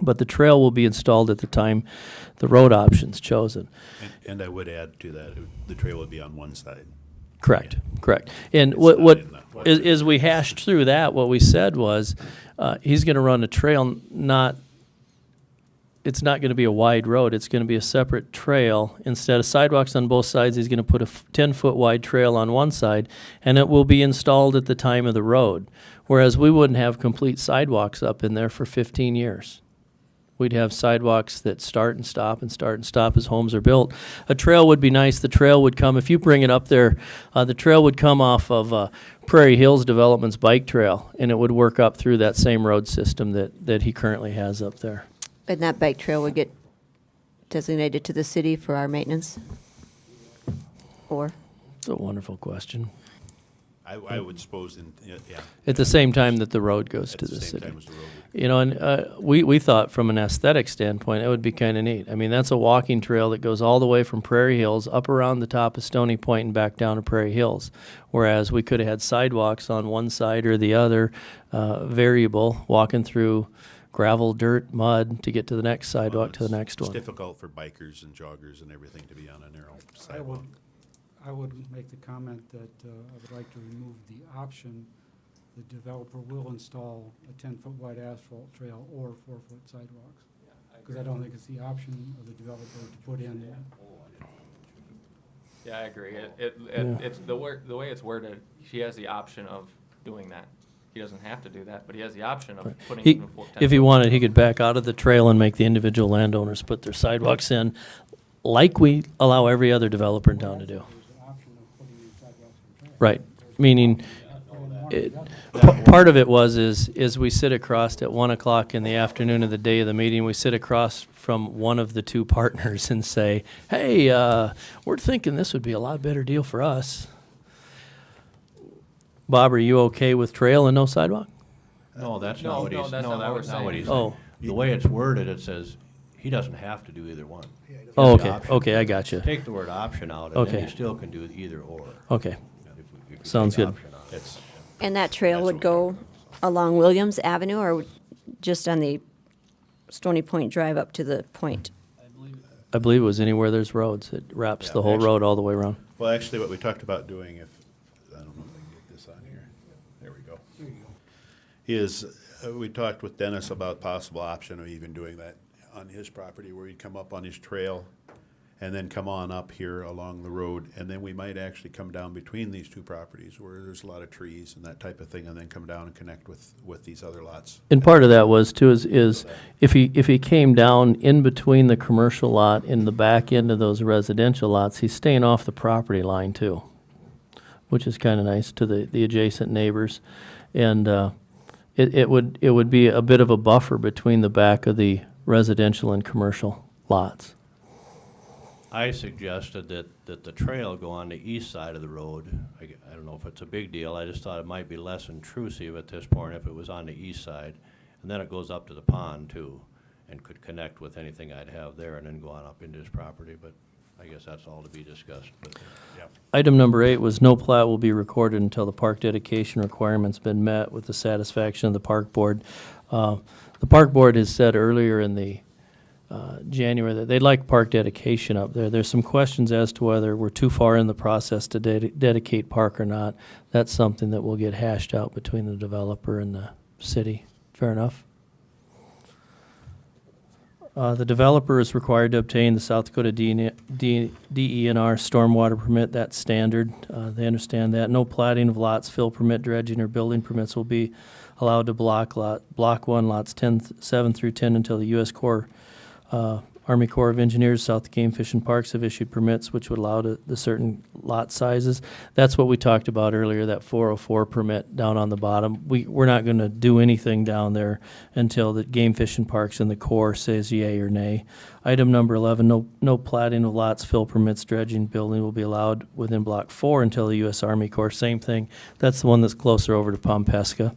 But the trail will be installed at the time the road option's chosen. And I would add to that, the trail would be on one side. Correct, correct. And It's as we hashed through that, what we said was, he's gonna run a trail, it's not gonna be a wide road, it's gonna be a separate trail. Instead of sidewalks on both sides, he's gonna put a 10-foot wide trail on one side, and it will be installed at the time of the road. Whereas we wouldn't have complete sidewalks up in there for 15 years. We'd have sidewalks that start and stop as homes are built. A trail would be nice. The trail would come, if you bring it up there, the trail would come off of Prairie Hills Development's bike trail, and it would work up through that same road system that he currently has up there. And that bike trail would get designated to the city for our maintenance? Or? It's a wonderful question. I would suppose, yeah. At the same time that the road goes to the city. And we thought from an aesthetic standpoint, it would be kind of neat. I mean, that's a walking trail that goes all the way from Prairie Hills up around the top of Stony Point and back down to Prairie Hills. Whereas we could have had sidewalks on one side or the other, variable, walking through gravel, dirt, mud to get to the next sidewalk to the next one. It's difficult for bikers and joggers and everything to be on a narrow sidewalk. I would make the comment that I would like to remove the option, the developer will install a 10-foot wide asphalt trail or 4-foot sidewalks. Because I don't think it's the option of the developer to put in. Yeah, I agree. It's the way it's worded, he has the option of doing that. He doesn't have to do that, but he has the option of putting in a If he wanted, he could back out of the trail and make the individual landowners put their sidewalks in, like we allow every other developer in town to do. Right, meaning, part of it is we sit across at 1 o'clock in the afternoon of the day of the meeting, we sit across from one of the two partners and say, hey, we're thinking this would be a lot better deal for us. Bob, are you okay with trail and no sidewalk? No, that's No, not what no, he's, that's not what we're saying. saying. Oh. The way it's worded, it says, he doesn't have to do either one. He has Oh, the okay, option. okay, I got you. Take the word option out, and Okay. then you still can do either or. Okay, If you sounds take good. option out. It's- And that trail That's would what go along Williams Avenue or just on the Stony Point Drive up to the point? I believe it was anywhere there's roads. It wraps Yeah, the whole actually- road all the way around. Well, actually, what we talked about doing, if, I don't know if I can get this on here, there we go. Is, we talked with Dennis about possible option of even doing that on his property where he'd come up on his trail and then come on up here along the road, and then we might actually come down between these two properties where there's a lot of trees and that type of thing, and then come down and connect with these other lots. And part of that was too, is if he came down in between the commercial lot and the back end of those residential lots, he's staying off the property line too, which is kind of nice to the adjacent neighbors. And it would be a bit of a buffer between the back of the residential and commercial lots. I suggested that the trail go on the east side of the road. I don't know if it's a big deal, I just thought it might be less intrusive at this point if it was on the east side. And then it goes up to the pond too, and could connect with anything I'd have there and then go on up into his property, but I guess that's all to be discussed, but, yeah. Item number 8 was no plat will be recorded until the park dedication requirement's been met with the satisfaction of the park board. The park board has said earlier in the January that they'd like park dedication up there. There's some questions as to whether we're too far in the process to dedicate park or not. That's something that will get hashed out between the developer and the city. Fair enough? The developer is required to obtain the South Dakota DENR stormwater permit. That's standard. They understand that. No platting of lots, fill permit, dredging, or building permits will be allowed to block 1, lots 7 through 10 until the U.S. Army Corps of Engineers, South Game Fish and Parks have issued permits which would allow the certain lot sizes. That's what we talked about earlier, that 404 permit down on the bottom. We're not going to do anything down there until the Game Fish and Parks and the Corps says yay or nay. Item number 11, no platting of lots, fill permits, dredging, building will be allowed within Block 4 until the U.S. Army Corps. Same thing. That's the one that's closer over to Pompesca.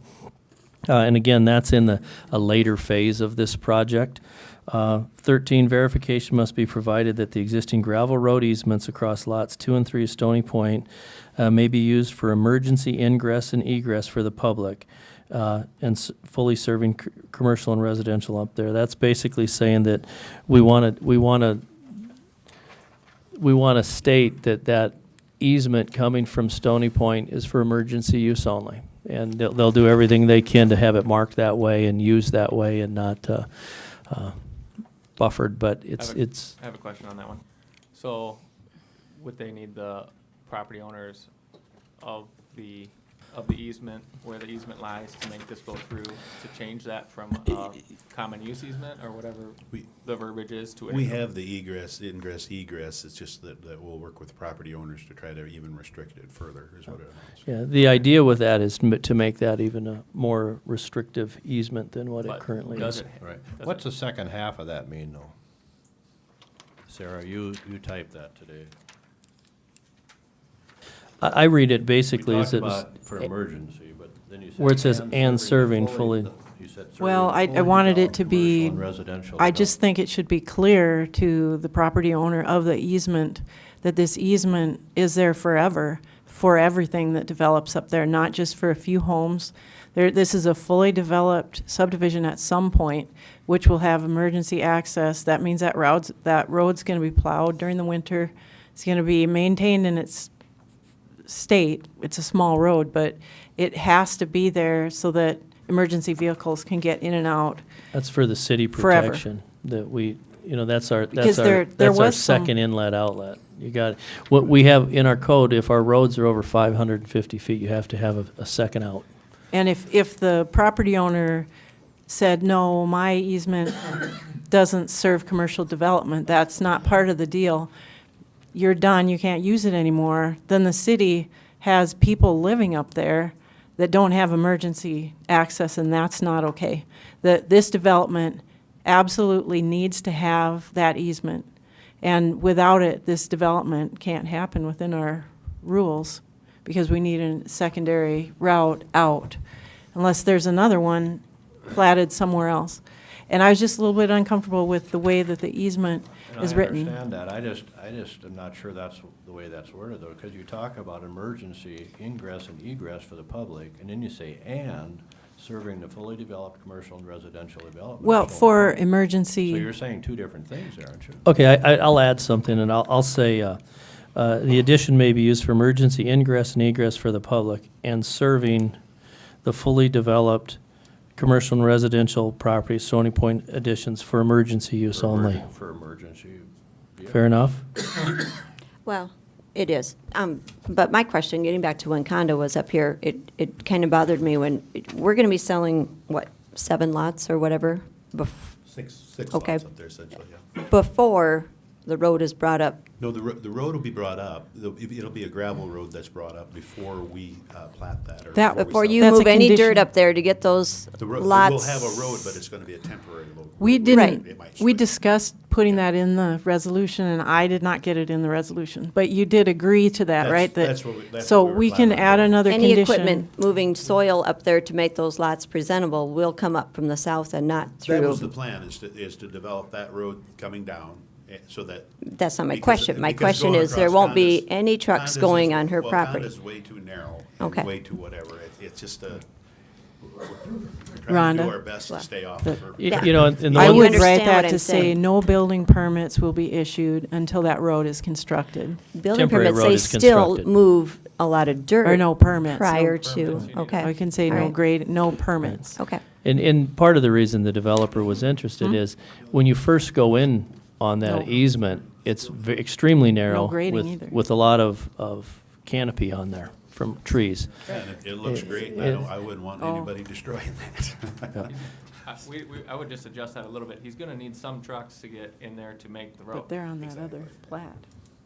And again, that's in a later phase of this project. 13, verification must be provided that the existing gravel road easements across lots 2 and 3 of Stony Point may be used for emergency ingress and egress for the public and fully serving commercial and residential up there. That's basically saying that we want to state that easement coming from Stony Point is for emergency use only. And they'll do everything they can to have it marked that way and used that way and not buffered, but it's. I have a question on that one. So, would they need the property owners of the easement, where the easement lies, to make this go through, to change that from a common use easement, or whatever the verbiage is to it? We have the ingress, it's just that we'll work with property owners to try to even restrict it further, is what it is. Yeah, the idea with that is to make that even a more restrictive easement than what it currently is. Right. What's the second half of that mean, though? Sarah, you typed that today. I read it basically We as talked it was. about for emergency, but then you said. Where it says and serving fully. You said serving Well, I fully wanted it developed to be, commercial and residential I just think it should be clear to the property owner of the easement that this easement is there forever for everything that develops up there, not just for a few homes. This is a fully developed subdivision at some point, which will have emergency access. That means that road's going to be plowed during the winter. It's going to be maintained in its state. It's a small road, but it has to be there so that emergency vehicles can get in and out. That's for the city Forever. protection that we, that's our Because there was some- second inlet outlet. You got, what we have in our code, if our roads are over 550 feet, you have to have a second out. And if the property owner said, no, my easement doesn't serve commercial development, that's not part of the deal, you're done, you can't use it anymore, then the city has people living up there that don't have emergency access, and that's not okay. This development absolutely needs to have that easement. And without it, this development can't happen within our rules because we need a secondary route out unless there's another one platted somewhere else. And I was just a little bit uncomfortable with the way that the easement And is I written. understand that. I just am not sure that's the way that's worded, though, because you talk about emergency ingress and egress for the public, and then you say, and serving the fully developed commercial and residential development. Well, So- for So emergency, you're saying two different things there, aren't you? Okay, I'll add something, and I'll say, the addition may be used for emergency ingress and egress for the public and serving the fully developed commercial and residential properties, Stony Point additions for emergency use For only. For emergency. yeah. Fair enough? Well, it is. But my question, getting back to when condo was up here, it kind of bothered me when, we're going to be selling, what, 7 lots or whatever? Six Okay. lots up there essentially, yeah. Before the road is brought up. No, the road will be brought up. It'll be a gravel road that's brought up before we plat that or That- we Before sell you it. That's a move any dirt condition. up there to get those The road, lots. we'll have a road, but it's gonna be a temporary road. we It didn't, might we stretch. discussed putting that in the resolution, and I did not get it in the resolution. But you did agree to that, That's- right? That- that's what we So were we can planning on add doing. another Any condition. equipment moving soil up there to make those lots presentable will come up from the south and not That through. was the plan, is to develop that road coming down, so that. That's not my because- question. My because question going is there across won't be Conda's- any trucks Conda's going is- on her well, property. Conda's way too narrow Okay. and way too whatever. It's just a, we're trying to do Rhonda? our best to stay off The- of her. You know, and the I You one, would understand write what that I'm to say, saying. no building permits will be issued until that road is constructed. Building Temporary permits, road they is still constructed. move a lot of dirt. Or no permits. Prior No to, permits. okay. I can say All no right. grade, no permits. Okay. and part of the reason the developer was interested is when you first go in on that No. easement, it's extremely narrow grading either. with a lot of canopy on there from trees. And it looks great, and I wouldn't want Oh. anybody destroying that. I would just adjust that a little bit. He's gonna need some trucks to get in there to make the road But they're on that other plat.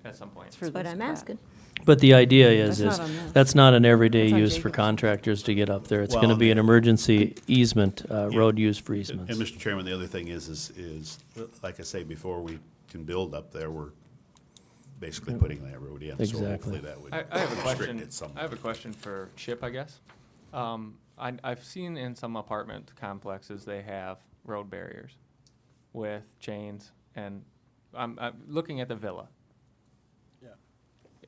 at some point. It's for That's what this I'm plat. asking. But the idea is That's not on this. that's not an everyday That's on use for Jacob's. contractors to get up there. It's Well, gonna be an and- emergency easement, Yeah. road use for And easements. Mr. Chairman, the other thing is, like I say, before we can build up there, we're basically putting that road in. So Exactly. hopefully that would I have a restrict question. it somewhat. I have a question for Chip, I guess. I've seen in some apartment complexes, they have road barriers with chains, and I'm looking at the villa. Yeah.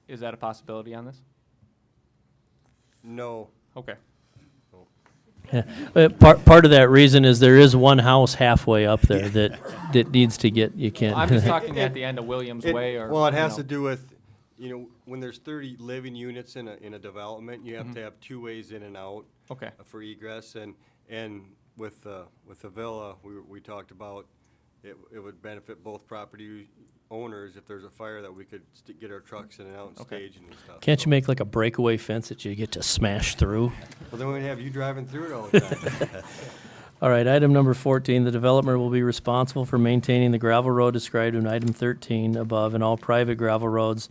Is that a possibility on this? No. Okay. Part of that reason is there is one house halfway up there that needs to get, you can't. I'm just talking at the end of Williams Way or. Well, it you has know. to do with, when there's 30 living units in a development, you have to have 2 ways in and out. Okay. For egress, and with the villa, we talked about, it would benefit both property owners if there's a fire that we could get our trucks in and out and staging and stuff. Can't so. you make like a breakaway fence that you get to smash through? Well, then we'd have you driving through it all the time. All right, item number 14, the developer will be responsible for maintaining the gravel road described in item 13 above and all private gravel roads,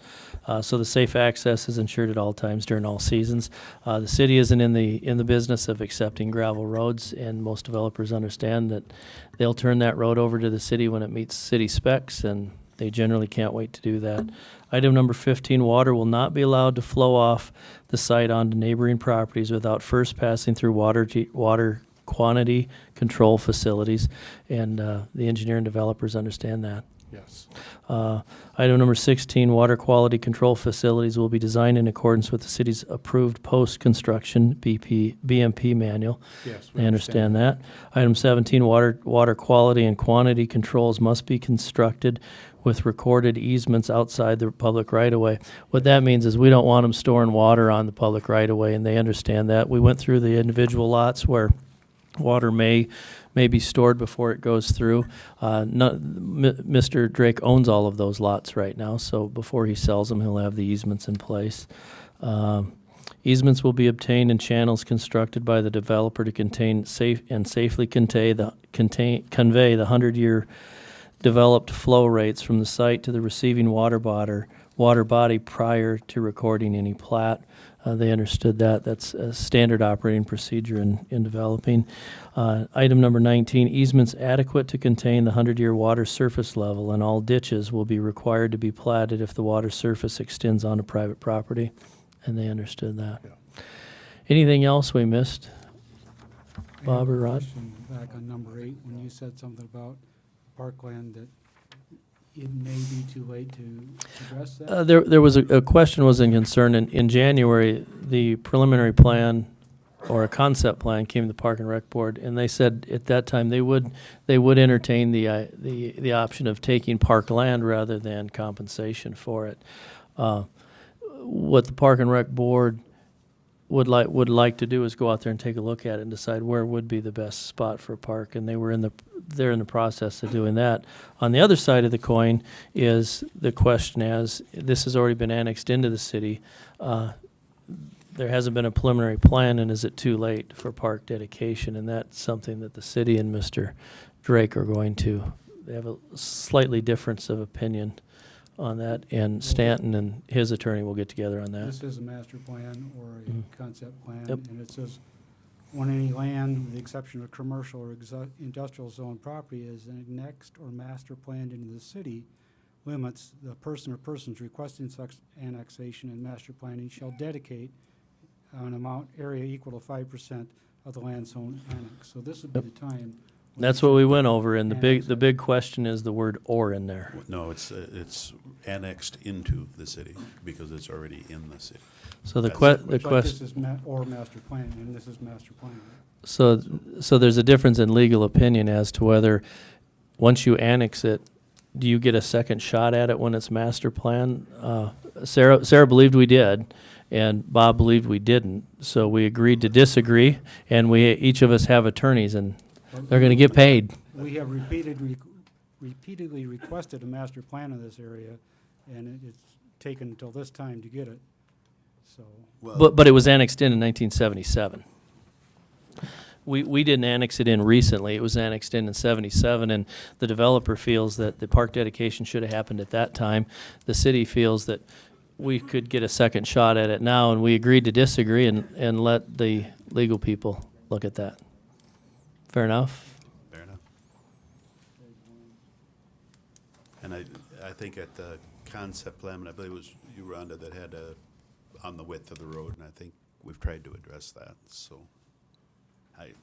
so the safe access is ensured at all times during all seasons. The city isn't in the business of accepting gravel roads, and most developers understand that they'll turn that road over to the city when it meets city specs, and they generally can't wait to do that. Item number 15, water will not be allowed to flow off the site onto neighboring properties without first passing through water quantity control facilities, and the engineer and developers understand that. Yes. Item number 16, water quality control facilities will be designed in accordance with the city's approved post-construction BMP manual. Yes, we They understand that. Item 17, water quality and quantity controls must be constructed with recorded easements outside the public right-of-way. What that means is we don't want them storing water on the public right-of-way, and they understand that. We went through the individual lots where water may be stored before it goes through. Mr. Drake owns all of those lots right now, so before he sells them, he'll have the easements in place. Easements will be obtained in channels constructed by the developer to safely convey the 100-year developed flow rates from the site to the receiving water body prior to recording any plat. They understood that. That's a standard operating procedure in developing. Item number 19, easements adequate to contain the 100-year water surface level, and all ditches will be required to be platted if the water surface extends onto private property, and they understood that. Yeah. Anything else we missed? Bob or Rod? Question back on number 8, when you said something about parkland, that it may be too late to address that? There was a question was in concern. In January, the preliminary plan or a concept plan came to the Park and Rec Board, and they said at that time they would entertain the option of taking park land rather than compensation for it. What the Park and Rec Board would like to do is go out there and take a look at it and decide where would be the best spot for a park, and they're in the process of doing that. On the other side of the coin is the question, as this has already been annexed into the city, there hasn't been a preliminary plan, and is it too late for park dedication? And that's something that the city and Mr. Drake are going to, they have a slightly difference of opinion on that, and Stanton and his attorney will get together on that. This is a master plan or a Mhm. concept plan, Yep. and it says, on any land, with the exception of commercial or industrial zone property, is annexed or master planned into the city limits, the person or persons requesting such annexation and master planning shall dedicate an amount, area equal to 5% of the land zone annexed. So this would be Yep. the time. when That's you what we should went over, and annex the it. big question is the word "or" in there. No, it's annexed into the city because it's already in the city. So the That's the But question. this is or master plan, and this is master plan. So there's a difference in legal opinion as to whether, once you annex it, do you get a second shot at it when it's master plan? Sarah believed we did, and Bob believed we didn't. So we agreed to disagree, and each of us have attorneys, and they're going to get paid. We have repeatedly requested a master plan of this area, and it's taken until this time to get it, so. But it was annexed in 1977. We didn't annex it in recently. It was annexed in 77, and the developer feels that the park dedication should have happened at that time. The city feels that we could get a second shot at it now, and we agreed to disagree and let the legal people look at that. Fair enough? Fair enough. And I think at the concept plan, I believe it was you, Rhonda, that had on the width of the road, and I think we've tried to address that, so.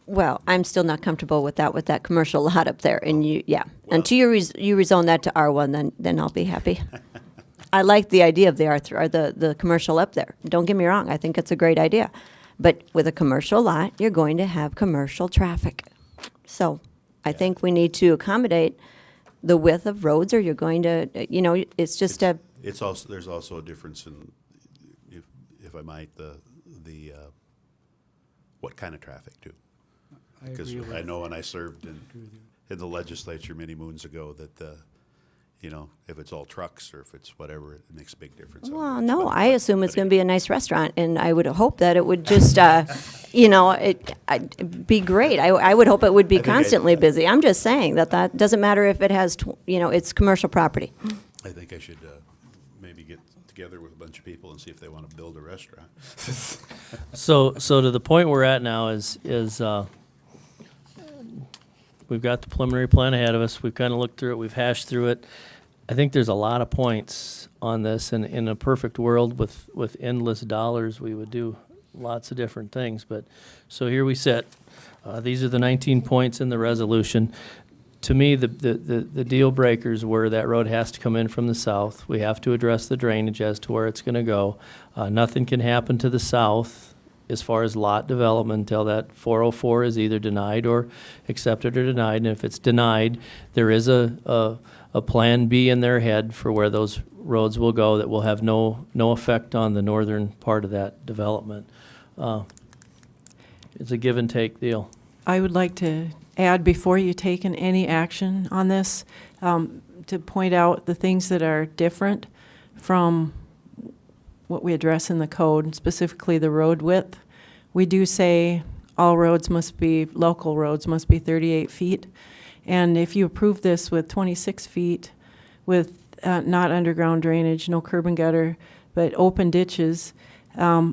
Well, I'm still not comfortable with that commercial lot up there, and until you rezone that to R1, then I'll be happy. I like the idea of the R3, or the commercial up there. Don't get me wrong, I think it's a great idea. But with a commercial lot, you're going to have commercial traffic. So I think we need to accommodate the width of roads, or you're going to, it's just It's also, there's also a difference in, if I might, the what kind of traffic too. I Because agree with I know when I served agree with you. in the legislature many moons ago that, if it's all trucks or if it's whatever, it makes a big difference. Well, no, I assume it's going to be a nice restaurant, and I would hope that it would just, it'd be great. I would hope it would be I think constantly busy. I'm just saying that doesn't matter if it has, it's commercial property. I think I should maybe get together with a bunch of people and see if they want to build a restaurant. So to the point we're at now is we've got the preliminary plan ahead of us. We've kind of looked through it. We've hashed through it. I think there's a lot of points on this, and in a perfect world with endless dollars, we would do lots of different things. But so here we sit. These are the 19 points in the resolution. To me, the deal breakers were that road has to come in from the south. We have to address the drainage as to where it's going to go. Nothing can happen to the south as far as lot development until that 404 is either denied or accepted or denied. And if it's denied, there is a plan B in their head for where those roads will go that will have no effect on the northern part of that development. It's a give and take deal. I would like to add, before you take any action on this, to point out the things that are different from what we address in the code, specifically the road width. We do say all roads local roads must be 38 feet. And if you approve this with 26 feet, with not underground drainage, no curb and gutter, but open ditches, are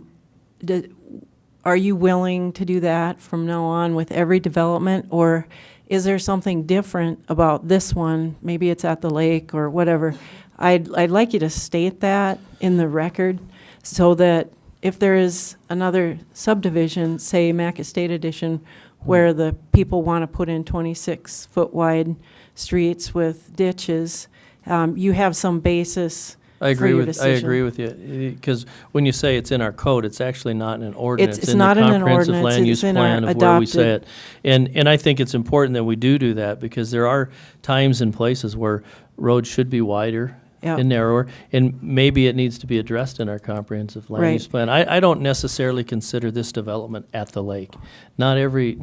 you willing to do that from now on with every development? Or is there something different about this one? Maybe it's at the lake or whatever. I'd like you to state that in the record so that if there is another subdivision, say Mac Estate Edition, where the people want to put in 26-foot wide streets with ditches, you have some basis I for agree your with, I decision. agree with you, because when you say it's in our code, it's actually not in an ordinance. It's not in an ordinance, comprehensive land use it's in our plan of where we say it. adopted. And I think it's important that we do that, because there are times and places where roads should be wider Yeah. and narrower, and maybe it needs to be addressed in our comprehensive land Right. use plan. I don't necessarily consider this development at the lake. Not every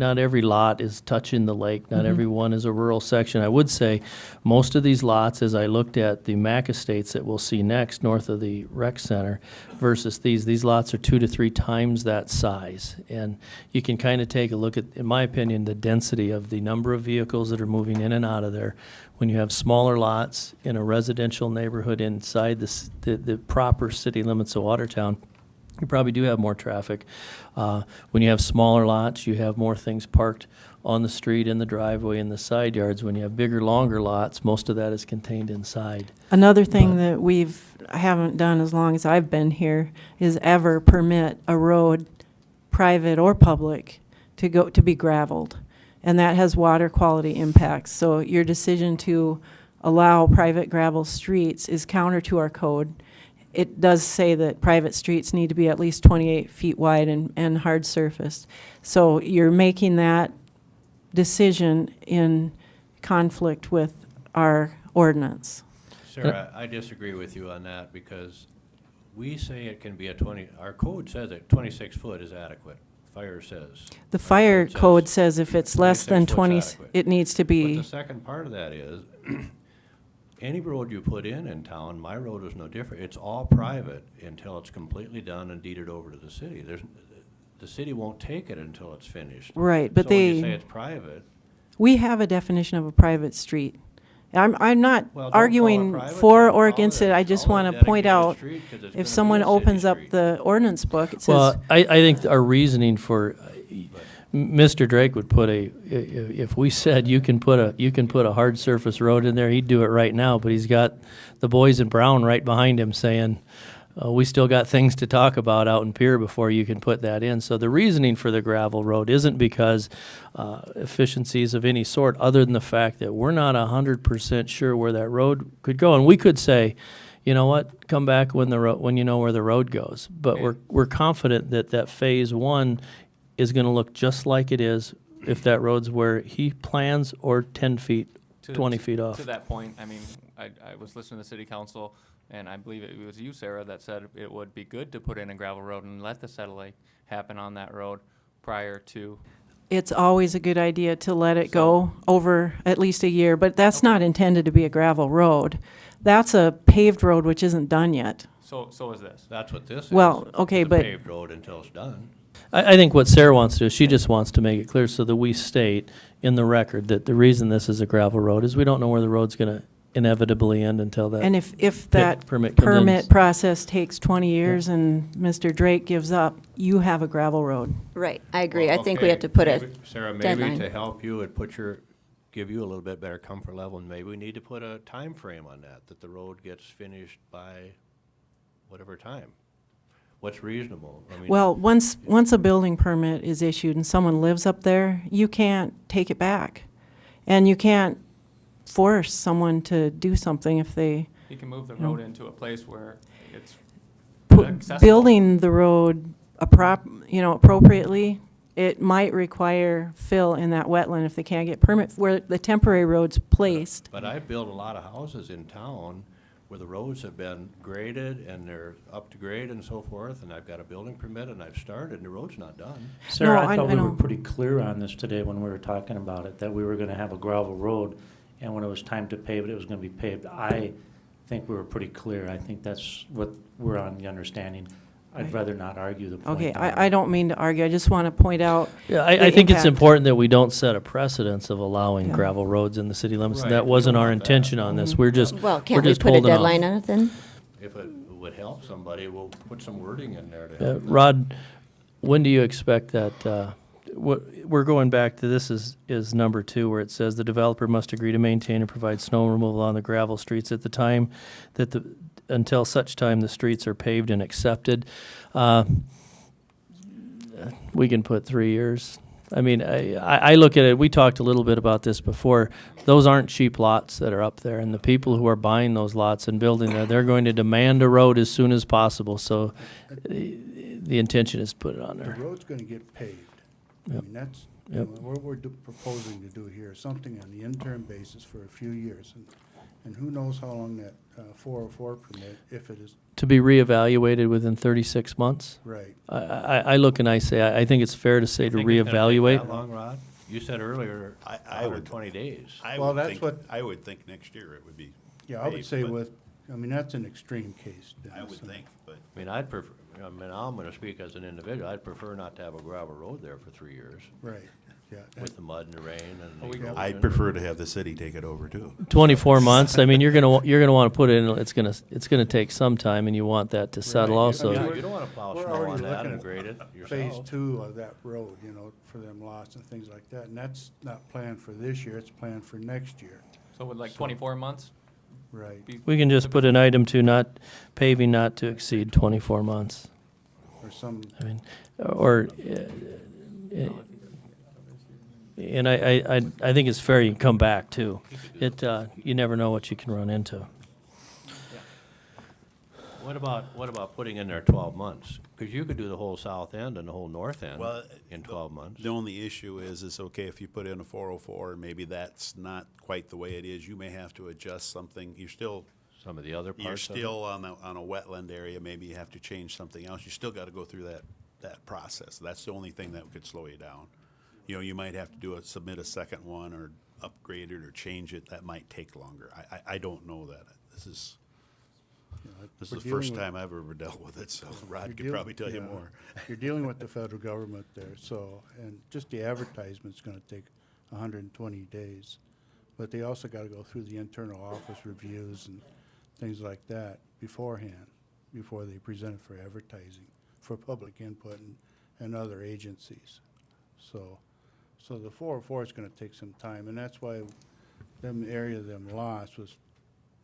lot is touching the lake, not every one is a rural section. I would say most of these lots, as I looked at the Mac Estates that we'll see next, north of the rec center, versus these lots are 2 to 3 times that size. And you can kind of take a look at, in my opinion, the density of the number of vehicles that are moving in and out of there. When you have smaller lots in a residential neighborhood inside the proper city limits of Watertown, you probably do have more traffic. When you have smaller lots, you have more things parked on the street, in the driveway, in the side yards. When you have bigger, longer lots, most of that is contained inside. Another thing that haven't done as long as I've been here is ever permit a road, private or public, to be gravelled. And that has water quality impacts. So your decision to allow private gravel streets is counter to our code. It does say that private streets need to be at least 28 feet wide and hard surfaced. So you're making that decision in conflict with our ordinance. Sarah, I disagree with you on that, because we say it can be our code says that 26 foot is adequate. Fire says. The fire code says if it's less than 20, adequate. it needs to But be. the second part of that is, any road you put in town, my road is no different. It's all private until it's completely done and deeded over to the city. The city won't take it until it's finished. Right, but So when you say it's private. We have a definition of a private street. I'm not Well, don't call it arguing private, for then. or Call against it- it. I just call it want a to point dedicated out, street, 'cause it's gonna if be someone a city opens up street. the ordinance book, it says. Well, I think our reasoning for, Mr. Drake would put if we said you can put a hard surface road in there, he'd do it right now, but he's got the boys in brown right behind him saying, we still got things to talk about out in Pier before you can put that in. So the reasoning for the gravel road isn't because efficiencies of any sort, other than the fact that we're not 100% sure where that road could go. And we could say, you know what, come back when you know where the road goes. But we're confident that phase 1 is going to look just like it is if that road's where he plans, or 10 feet, 20 feet off. To that point, I mean, I was listening to the city council, and I believe it was you, Sarah, that said it would be good to put in a gravel road and let the satellite happen on that road prior to. It's always a good idea to let it go over at least a year, but that's not intended to be a gravel road. That's a paved road which isn't done yet. So is this. That's what this is. Well, okay, It's a but- paved road until it's done. I think what Sarah wants to do, she just wants to make it clear so that we state in the record that the reason this is a gravel road is we don't know where the road's going to inevitably end until that. And if that permit comes in. permit process takes 20 years and Mr. Drake gives up, you have a gravel road. Right, I agree. Well, I think we okay, have to put a maybe- Sarah, maybe deadline. to help you and give you a little bit better comfort level, and maybe we need to put a time frame on that the road gets finished by whatever time. What's reasonable? I mean, Well, once a building permit is issued and someone lives up there, you can't take it back. And you can't force someone to do something if they. You can move the you know, road into a place where it's pu- accessible. Building the road appropriately, it might require fill in that wetland if they can't get permit where the temporary road's placed. But I built a lot of houses in town where the roads have been graded and they're up to grade and so forth, and I've got a building permit and I've started and the road's not done. Sarah, No, I thought I we were know. pretty clear on this today when we were talking about it, that we were gonna have a gravel road, and when it was time to pave it, it was gonna be paved. I think we were pretty clear. I think that's what we're on the understanding. I'd rather not argue the point. Okay, on it. I don't mean to argue, I just want to point out. Yeah, I the think it's impact. important that we don't set a precedence of allowing Yeah. gravel roads in the city limits. Right, That we wasn't don't our want that. intention on this. We're just, Well, we're can't we just put a holding off. deadline on it then? If it would help somebody, we'll put some wording in there to help them. Rod, when do you expect that, we're going back to, this is number 2, where it says the developer must agree to maintain and provide snow removal on the gravel streets at the time that until such time the streets are paved and accepted. We can put 3 years. I mean, I look at it, we talked a little bit about this before. Those aren't cheap lots that are up there, and the people who are buying those lots and building there, they're going to demand a road as soon as possible, so the intention is to put it on The there. road's gonna get paved. I Yep. mean, that's, Yep. what we're proposing to do here, something on the interim basis for a few years. And who knows how long that 404 permit, if it is, To be reevaluated within 36 months? right. I look and I say, I think it's fair to say to Think it's gonna take reevaluate. that long, Rod? You said earlier, I would- 20 days. Well, that's what- I would think next year it would be. Yeah, I would paved, say but with, I mean, that's an extreme case. I would Dennis. think, but. I mean, I'd prefer, I mean, I'm gonna speak as an individual, I'd prefer not to have a gravel road there for 3 years Right, yeah. with the mud and the rain and. the I'd erosion. prefer to have the city take it over too. 24 months, I mean, you're gonna want to put it in, it's gonna take some time, and you want that to settle Right. also. Yeah, you don't wanna plow We're snow already on that looking and at grade it Phase yourself. 2 of that road, you know, for them lots and things like that. And that's not planned for this year, it's planned for next year. So would like 24 months Right. be? We can just put an item to not, paving not to exceed 24 months. Or some, I mean, or, and I think it's fair you can come back too. You never know what you can run into. What about putting in there 12 months? Because you could do the whole south end and the whole north end Well, in 12 months. The only issue is okay, if you put in a 404, and maybe that's not quite the way it is, you may have to adjust something. You're still, Some of the other you're parts of it. still on a wetland area, maybe you have to change something else. You still gotta go through that process. That's the only thing that could slow you down. You know, you might have to submit a second one, or upgrade it, or change it. That might take longer. I don't know that. This is we're the dealing first with- time I've ever dealt with it, so Rod You're could deal- probably tell you yeah. more. You're dealing with the federal government there, so, and just the advertisement's gonna take 120 days. But they also gotta go through the internal office reviews and things like that beforehand, before they present it for advertising, for public input and other agencies. So the 404 is gonna take some time, and that's why them lots was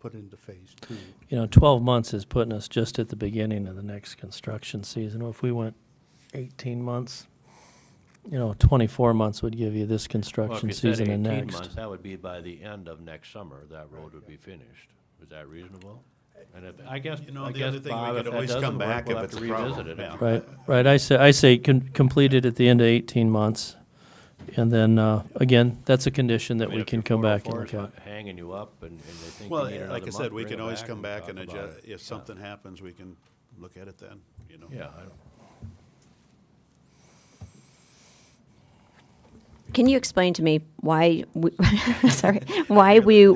put into phase 2. 12 months is putting us just at the beginning of the next construction season. If we went 18 months, 24 months would give you this Well, if construction you said season and 18 next. months, that would be by the end of next summer, that road would be finished. Is that reasonable? And if, I guess, You know, I the guess, other thing, we Bob, could if that always come doesn't back work, we'll if have to it's a problem, revisit it. yeah. Right. I say complete it at the end of 18 months. And then, again, that's a condition that I mean, we if can your come back and 404 look is at. Hanging you up and they think Well, you need another like I month, said, we bring can it always back come back talk and about adjust. it. If something happens, we can look at it then, Yeah, I don't. Can you explain to me why why we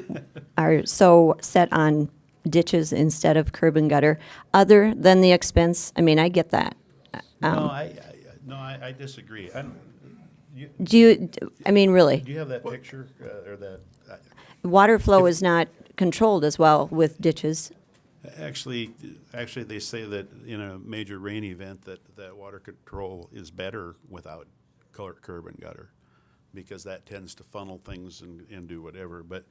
are so set on ditches instead of curb and gutter, other than the expense? I mean, I get that. No, I disagree. I mean, really, Do you have that picture, or that? water flow is not controlled as well with ditches. Actually, they say that in a major rain event, that water control is better without curb and gutter, because that tends to funnel things and do whatever. But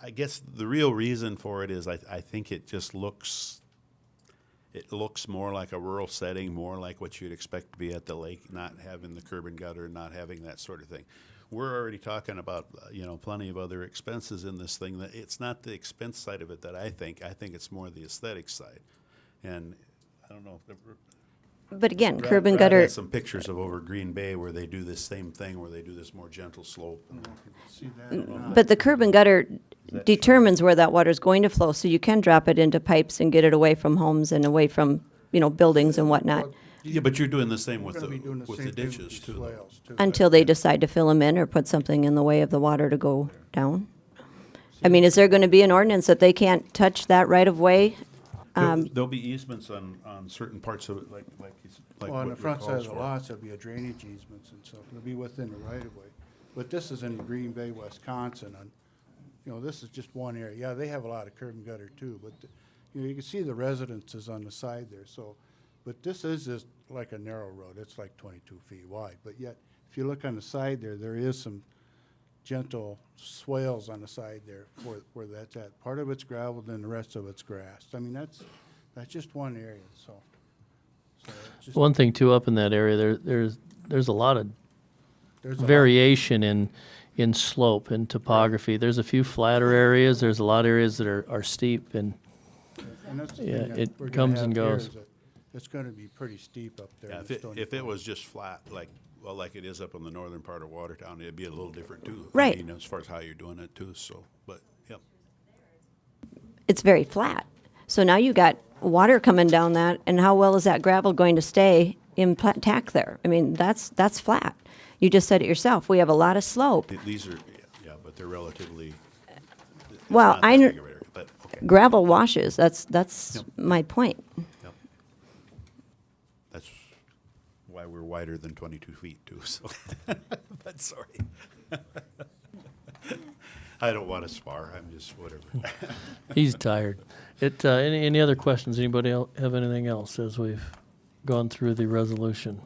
I guess the real reason for it is I think it just looks more like a rural setting, more like what you'd expect to be at the lake, not having the curb and gutter, not having that sort of thing. We're already talking about, plenty of other expenses in this thing. That it's not the expense side of it that I think it's more the aesthetic side. And I don't know if But again, Brad- curb and Brad gutter. has some pictures of over Green Bay where they do this same thing, where they do this more gentle slope. See that? But the curb and gutter determines where that water is going to flow, so you can drop it into pipes and get it away from homes and away from, buildings and whatnot, Yeah, but you're doing the same with We're gonna be doing the with same the thing with ditches these too. swales, too. until they decide to fill them in or put something in the way of the water to go down. I mean, is there going to be an ordinance that they can't touch that right of way? There'll be easements on certain parts of it, like Well, on what the your front side calls of the for. lots, there'll be a drainage easements and stuff. It'll be within the right of way. But this is in Green Bay, Wisconsin, and, this is just one area. Yeah, they have a lot of curb and gutter too, but, you can see the residences on the side there, so. But this is just like a narrow road. It's like 22 feet wide. But yet, if you look on the side there is some gentle swales on the side there where that's at. Part of it's gravel, then the rest of it's grass. I mean, that's just one area, so. It's just- One thing too, up in that area, there's a lot of There's a lot- variation in slope and topography. There's a few flatter areas, there's a lot of areas that are steep, and And that's the yeah, thing that it we're gonna comes have and here goes. is that It's gonna be pretty steep up there. Yeah, in if Stony it Point. was just flat, like it is up in the northern part of Watertown, it'd be a little different too. Right. I mean, as far as how you're doing it too, so, but, yep. It's very flat. So now you got water coming down that, and how well is that gravel going to stay intact there? I mean, that's flat. You just said it yourself. We have a lot of slope. These are, yeah, but they're relatively, it's Well, not that I big kn- of an area, but, okay. Gravel washes. That's Yep. my point. Yep. That's why we're wider than 22 feet too, so, but sorry. I don't want to spar, I'm just whatever. He's tired. Any other questions? Anybody have anything else as we've gone through the resolution?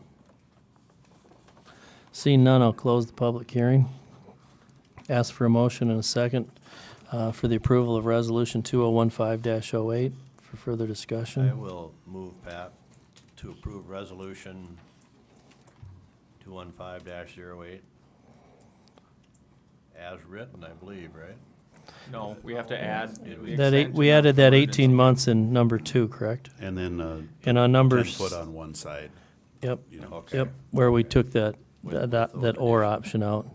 Seeing none, I'll close the public hearing. Ask for a motion and a second for the approval of Resolution 2015-08 for further discussion. I will move, Pat, to approve Resolution 215-08 as written, I believe, right? No, we have to add. the We extension added of that the 18 months in number 2, correct? And then, And on 10 numbers. foot on one side, Yep, you know. Okay. yep, where we took that or option out.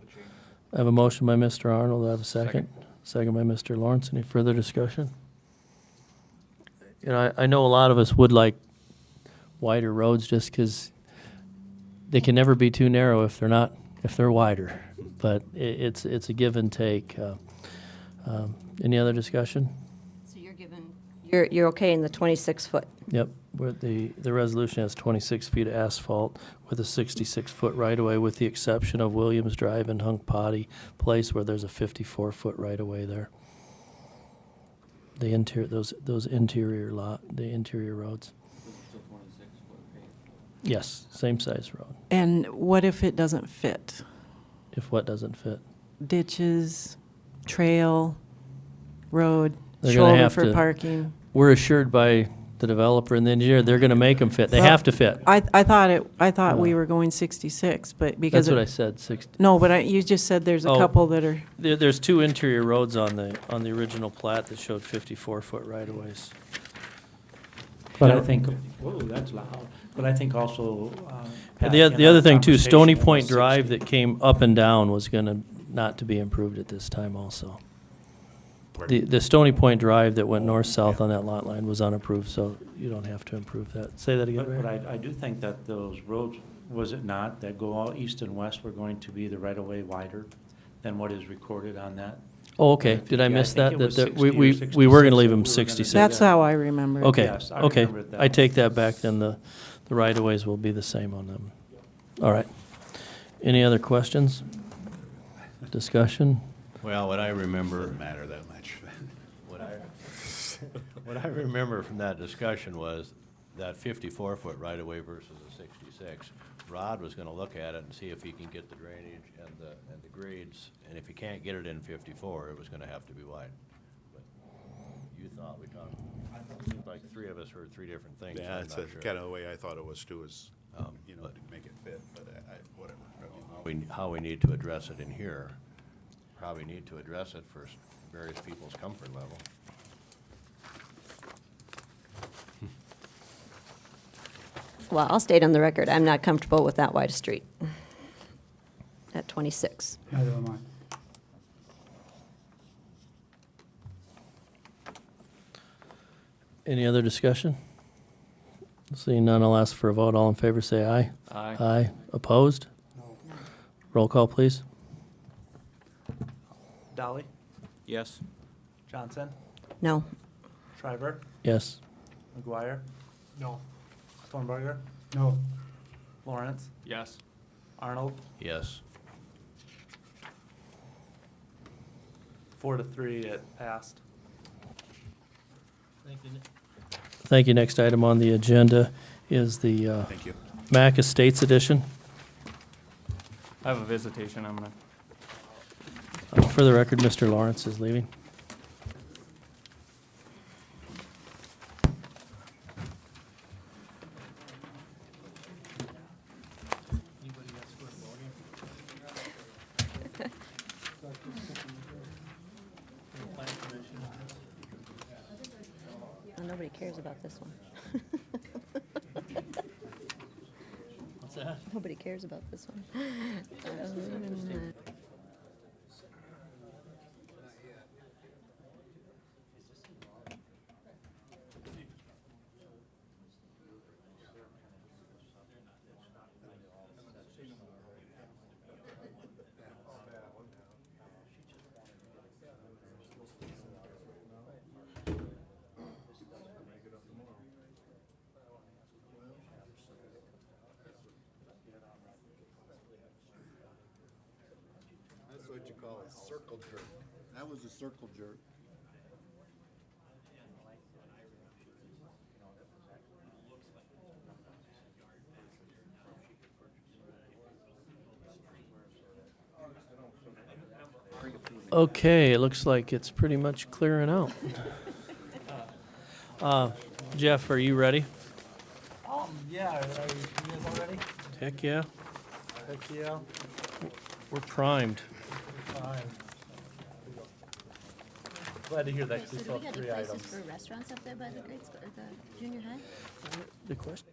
I have a motion by Mr. Arnold, I have a second. Second by Mr. Lawrence. Any further discussion? You know, I know a lot of us would like wider roads just because they can never be too narrow if they're wider. But it's a give and take. Any other discussion? So you're okay in the 26-foot. Yep, where the resolution has 26 feet of asphalt with a 66-foot right-of-way, with the exception of Williams Drive and Hunk Potty Place, where there's a 54-foot right-of-way there. The those interior roads. Yes, same size road. And what if it doesn't fit? If what doesn't fit? Ditches, trail, road, They're gonna shoulder have for to- parking. We're assured by the developer and the engineer, they're gonna make them fit. They Well, have to fit. I thought we were going 66, but because That's what it- I said, 60. No, but you just said there's a Oh, couple that are. There's two interior roads on the original plat that showed 54-foot right-of-ways. But I think, whoa, that's loud. But I think also, Pat, The in other our thing too, conversation, Stony it was Point Drive 60. that came up and down was gonna not to be improved at this time also. The Stony Point Drive that went north-south on that lot line was unapproved, so you don't have to improve that. Say that again, But Ray? I do think that those roads, was it not, that go all east and west were going to be the right-of-way wider than what is recorded on that? Oh, okay. Did I Yeah, miss think that? it That was there- 60 or we were gonna 66 leave that them we were gonna 66. do That's that. how I remember it. Okay, Yes, I okay. remember it that I way. take that back, then the right-of-ways will be the same on them. All right. Any other questions? Discussion? Well, what I remember, Doesn't matter that much. what I remember from that discussion was that 54-foot right-of-way versus a 66. Rod was gonna look at it and see if he can get the drainage and the grades, and if he can't get it in 54, it was gonna have to be wide. But you thought, it seemed like three of us heard three different things. Yeah, I'm that's not sure. kind of the way I thought it was too, is, you know, to make it fit, but whatever. How we need to address it in here, probably need to address it for various people's comfort level. Well, I'll state on the record, I'm not comfortable with that wide a street. At 26. Neither am I. Any other discussion? Seeing none, I'll ask for a vote. All in favor, say aye. Aye. Aye. Opposed? Roll call, please. Dolly, Yes. Johnson, No. Shriver, Yes. McGuire, No. Stormberger, No. Lawrence, Yes. Arnold, Yes. 4-3, it passed. Thank you. Next item on the agenda is the Thank you. Mac Estates Edition. I have a visitation. I'm gonna. For the record, Mr. Lawrence is leaving. nobody cares about this one. What's that? Nobody cares about this one. That's what you call a circle jerk. That was a circle jerk. Okay, it looks like it's pretty much clearing out. Jeff, are you ready? Yeah, are you guys all ready? Heck yeah. Heck yeah. We're primed. Fine. Glad to hear that, 'cause we still have 3 items. for restaurants up there by the grade school, the junior high? The question?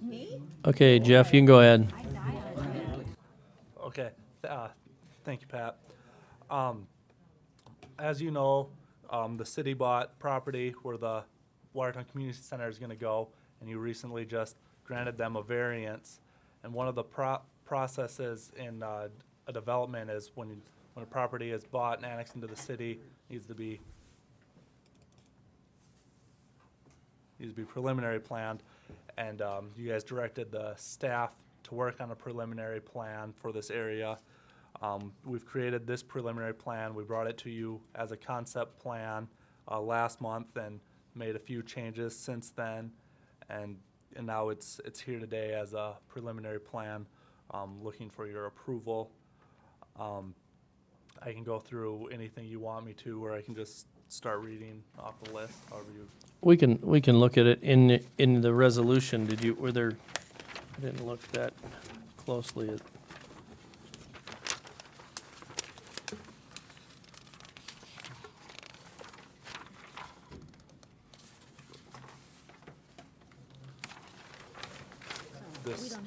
Me? Okay, Jeff, you can go ahead. Okay, thank you, Pat. As you know, the city bought property where the Watertown Community Center is gonna go, and you recently just granted them a variance. And one of the processes in a development is when a property is bought and annexed into the city, needs to be preliminary planned. And you guys directed the staff to work on a preliminary plan for this area. We've created this preliminary plan. We brought it to you as a concept plan last month and made a few changes since then. And now it's here today as a preliminary plan, looking for your approval. I can go through anything you want me to, or I can just start reading off the list, however you. We can look at it in the resolution. Were there, I didn't look that closely at.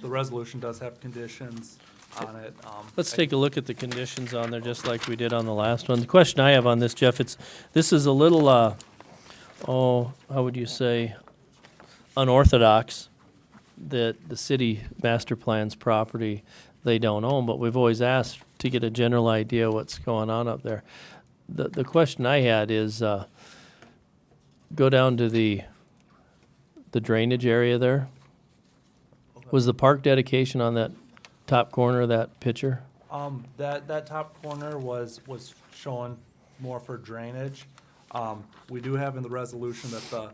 The resolution does have conditions on it. Let's take a look at the conditions on there, just like we did on the last one. The question I have on this, Jeff, this is a little, how would you say, unorthodox that the city master plans property they don't own, but we've always asked to get a general idea what's going on up there. The question I had is, go down to the drainage area there. Was the park dedication on that top corner of that picture? That top corner was shown more for drainage. We do have in the resolution that the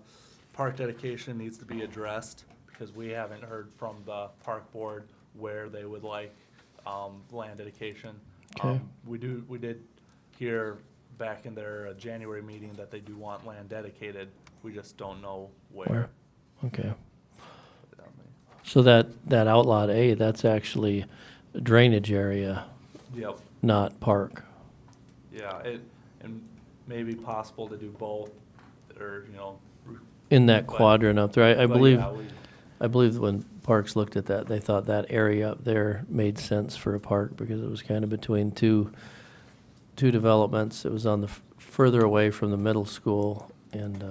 park dedication needs to be addressed because we haven't heard from the park board where they would like land dedication. Okay. We did hear back in their January meeting that they do want land dedicated. We just don't know where. Okay. So that outlot A, that's actually a drainage area, Yep. not park. Yeah, and maybe possible to do both, or, In that But- quadrant up there, I but believe, yeah, I believe when Parks looked at that, they thought that area up there made sense for a park because it was kind of between two two developments. It was on the further away from the middle school, and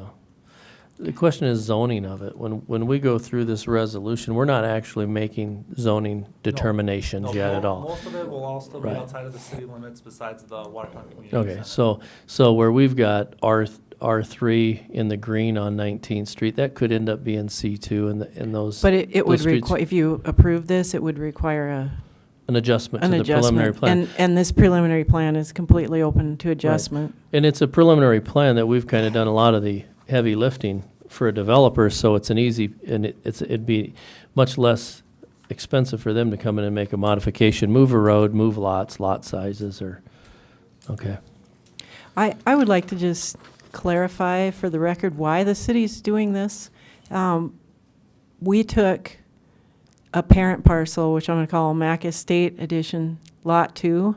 the question is zoning of it. When we go through this resolution, we're not actually making zoning determinations No, yet at all. Most of it will also be Right. outside of the city limits besides the Watertown Community Okay, Center. so where we've got R3 in the green on 19th Street, that could end up being C2 in those. But it those would streets. require, if you approve this, it would require An adjustment an to the preliminary adjustment. plan. And this preliminary plan is completely open to adjustment. And it's a preliminary plan that we've kind of done a lot of the heavy lifting for a developer, so it's an easy, and it'd be much less expensive for them to come in and make a modification, move a road, move lots, lot sizes, or, okay. I would like to just clarify for the record why the city's doing this. We took a parent parcel, which I'm going to call Mac Estate Edition Lot 2,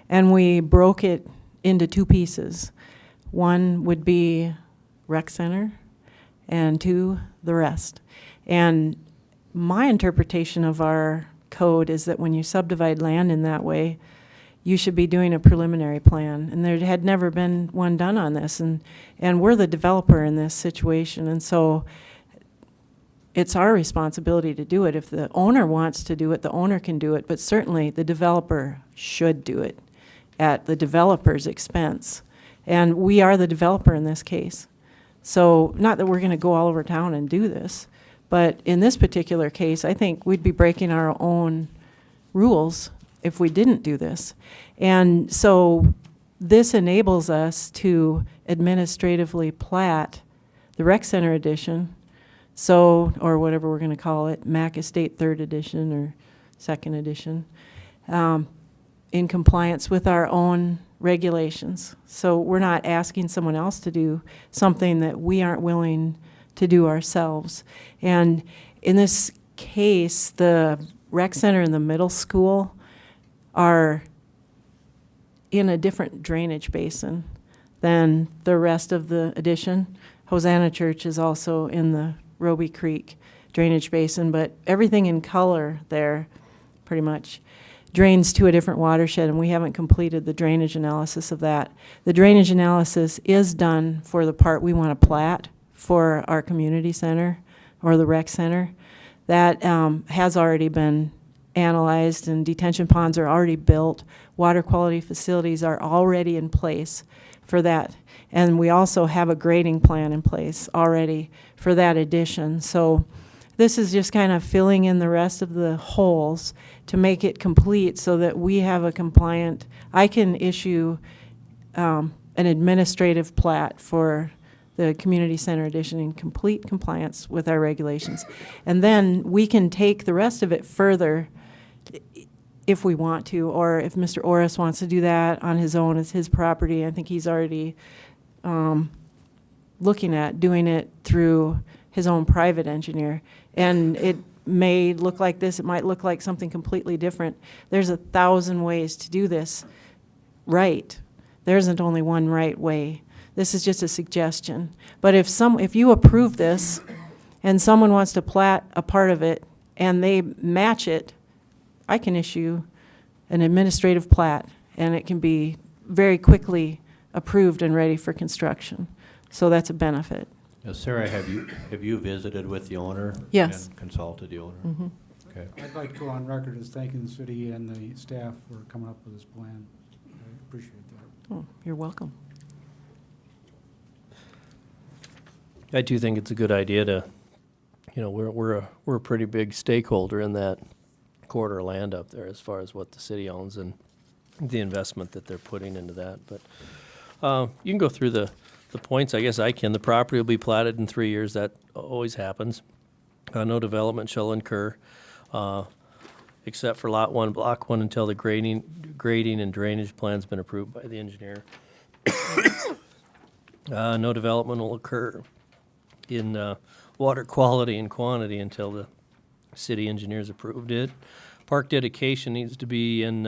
and we broke it into two pieces. One would be rec center, and two, the rest. And my interpretation of our code is that when you subdivide land in that way, you should be doing a preliminary plan. And there had never been one done on this, and we're the developer in this situation. And so it's our responsibility to do it. If the owner wants to do it, the owner can do it, but certainly the developer should do it at the developer's expense. And we are the developer in this case. So not that we're going to go all over town and do this, but in this particular case, I think we'd be breaking our own rules if we didn't do this. And so this enables us to administratively plat the rec center edition, so, or whatever we're going to call it, Mac Estate 3rd edition or 2nd edition, in compliance with our own regulations. So we're not asking someone else to do something that we aren't willing to do ourselves. And in this case, the rec center and the middle school are in a different drainage basin than the rest of the addition. Hosanna Church is also in the Roby Creek drainage basin, but everything in color there pretty much drains to a different watershed, and we haven't completed the drainage analysis of that. The drainage analysis is done for the part we want to plat for our community center or the rec center. That has already been analyzed, and detention ponds are already built. Water quality facilities are already in place for that. And we also have a grading plan in place already for that addition. So this is just kind of filling in the rest of the holes to make it complete so that we have a compliant, I can issue an administrative plat for the community center addition in complete compliance with our regulations. And then we can take the rest of it further if we want to, or if Mr. Orris wants to do that on his own, it's his property. I think he's already looking at doing it through his own private engineer. And it may look like this, it might look like something completely different. There's 1,000 ways to do this right. There isn't only one right way. This is just a suggestion. But if you approve this and someone wants to plat a part of it and they match it, I can issue an administrative plat, and it can be very quickly approved and ready for construction. So that's a benefit. Sarah, have you visited with the owner? Yes. And consulted the owner? Mhm. Okay. I'd like to go on record as thanking the city and the staff for coming up with this plan. I appreciate that. Oh, you're welcome. I do think it's a good idea to, we're a pretty big stakeholder in that quarter land up there as far as what the city owns and the investment that they're putting into that. But you can go through the points. I guess I can. The property will be platted in 3 years. That always happens. No development shall incur, except for Lot 1, Block 1, until the grading and drainage plan's been approved by the engineer. No development will occur in water quality and quantity until the city engineers approved it. Park dedication needs to be in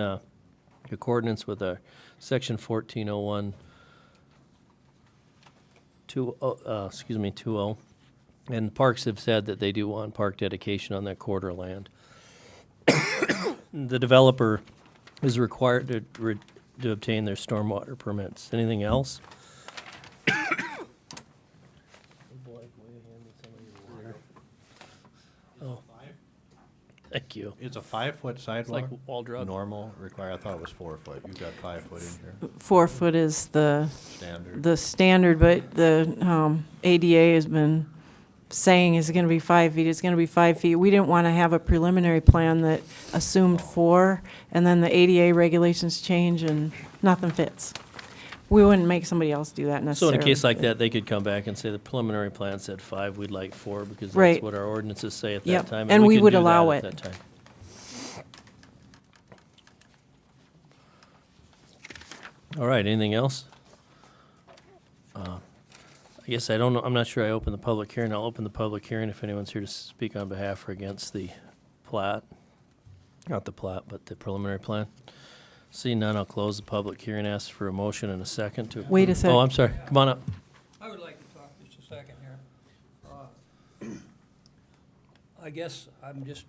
accordance with section 1401 20. And parks have said that they do want park dedication on that quarter land. The developer is required to to obtain their stormwater permits. Anything else? Oh, thank you. It's a 5-foot sidewalk? like wall drug. Normal require, I thought it was 4 foot. You've got 5 foot in here. 4 foot is Standard. the standard, but the ADA has been saying it's going to be 5 feet, it's going to be 5 feet. We didn't want to have a preliminary plan that assumed 4, and then the ADA regulations change and nothing fits. We wouldn't make somebody else do that So necessarily. in a case like that, they could come back and say the preliminary plan said 5, we'd like 4, because that's Right. what our ordinances say at Yep, that time. and we can would do that allow at it. that time. All right, anything else? I guess I don't know, I'm not sure I opened the public hearing. I'll open the public hearing if anyone's here to speak on behalf or against the plat. Not the plat, but the preliminary plan. Seeing none, I'll close the public hearing, ask for a motion and a second to. Wait a sec. Oh, I'm sorry, come on up. I would like to talk just a second here. I guess I'm just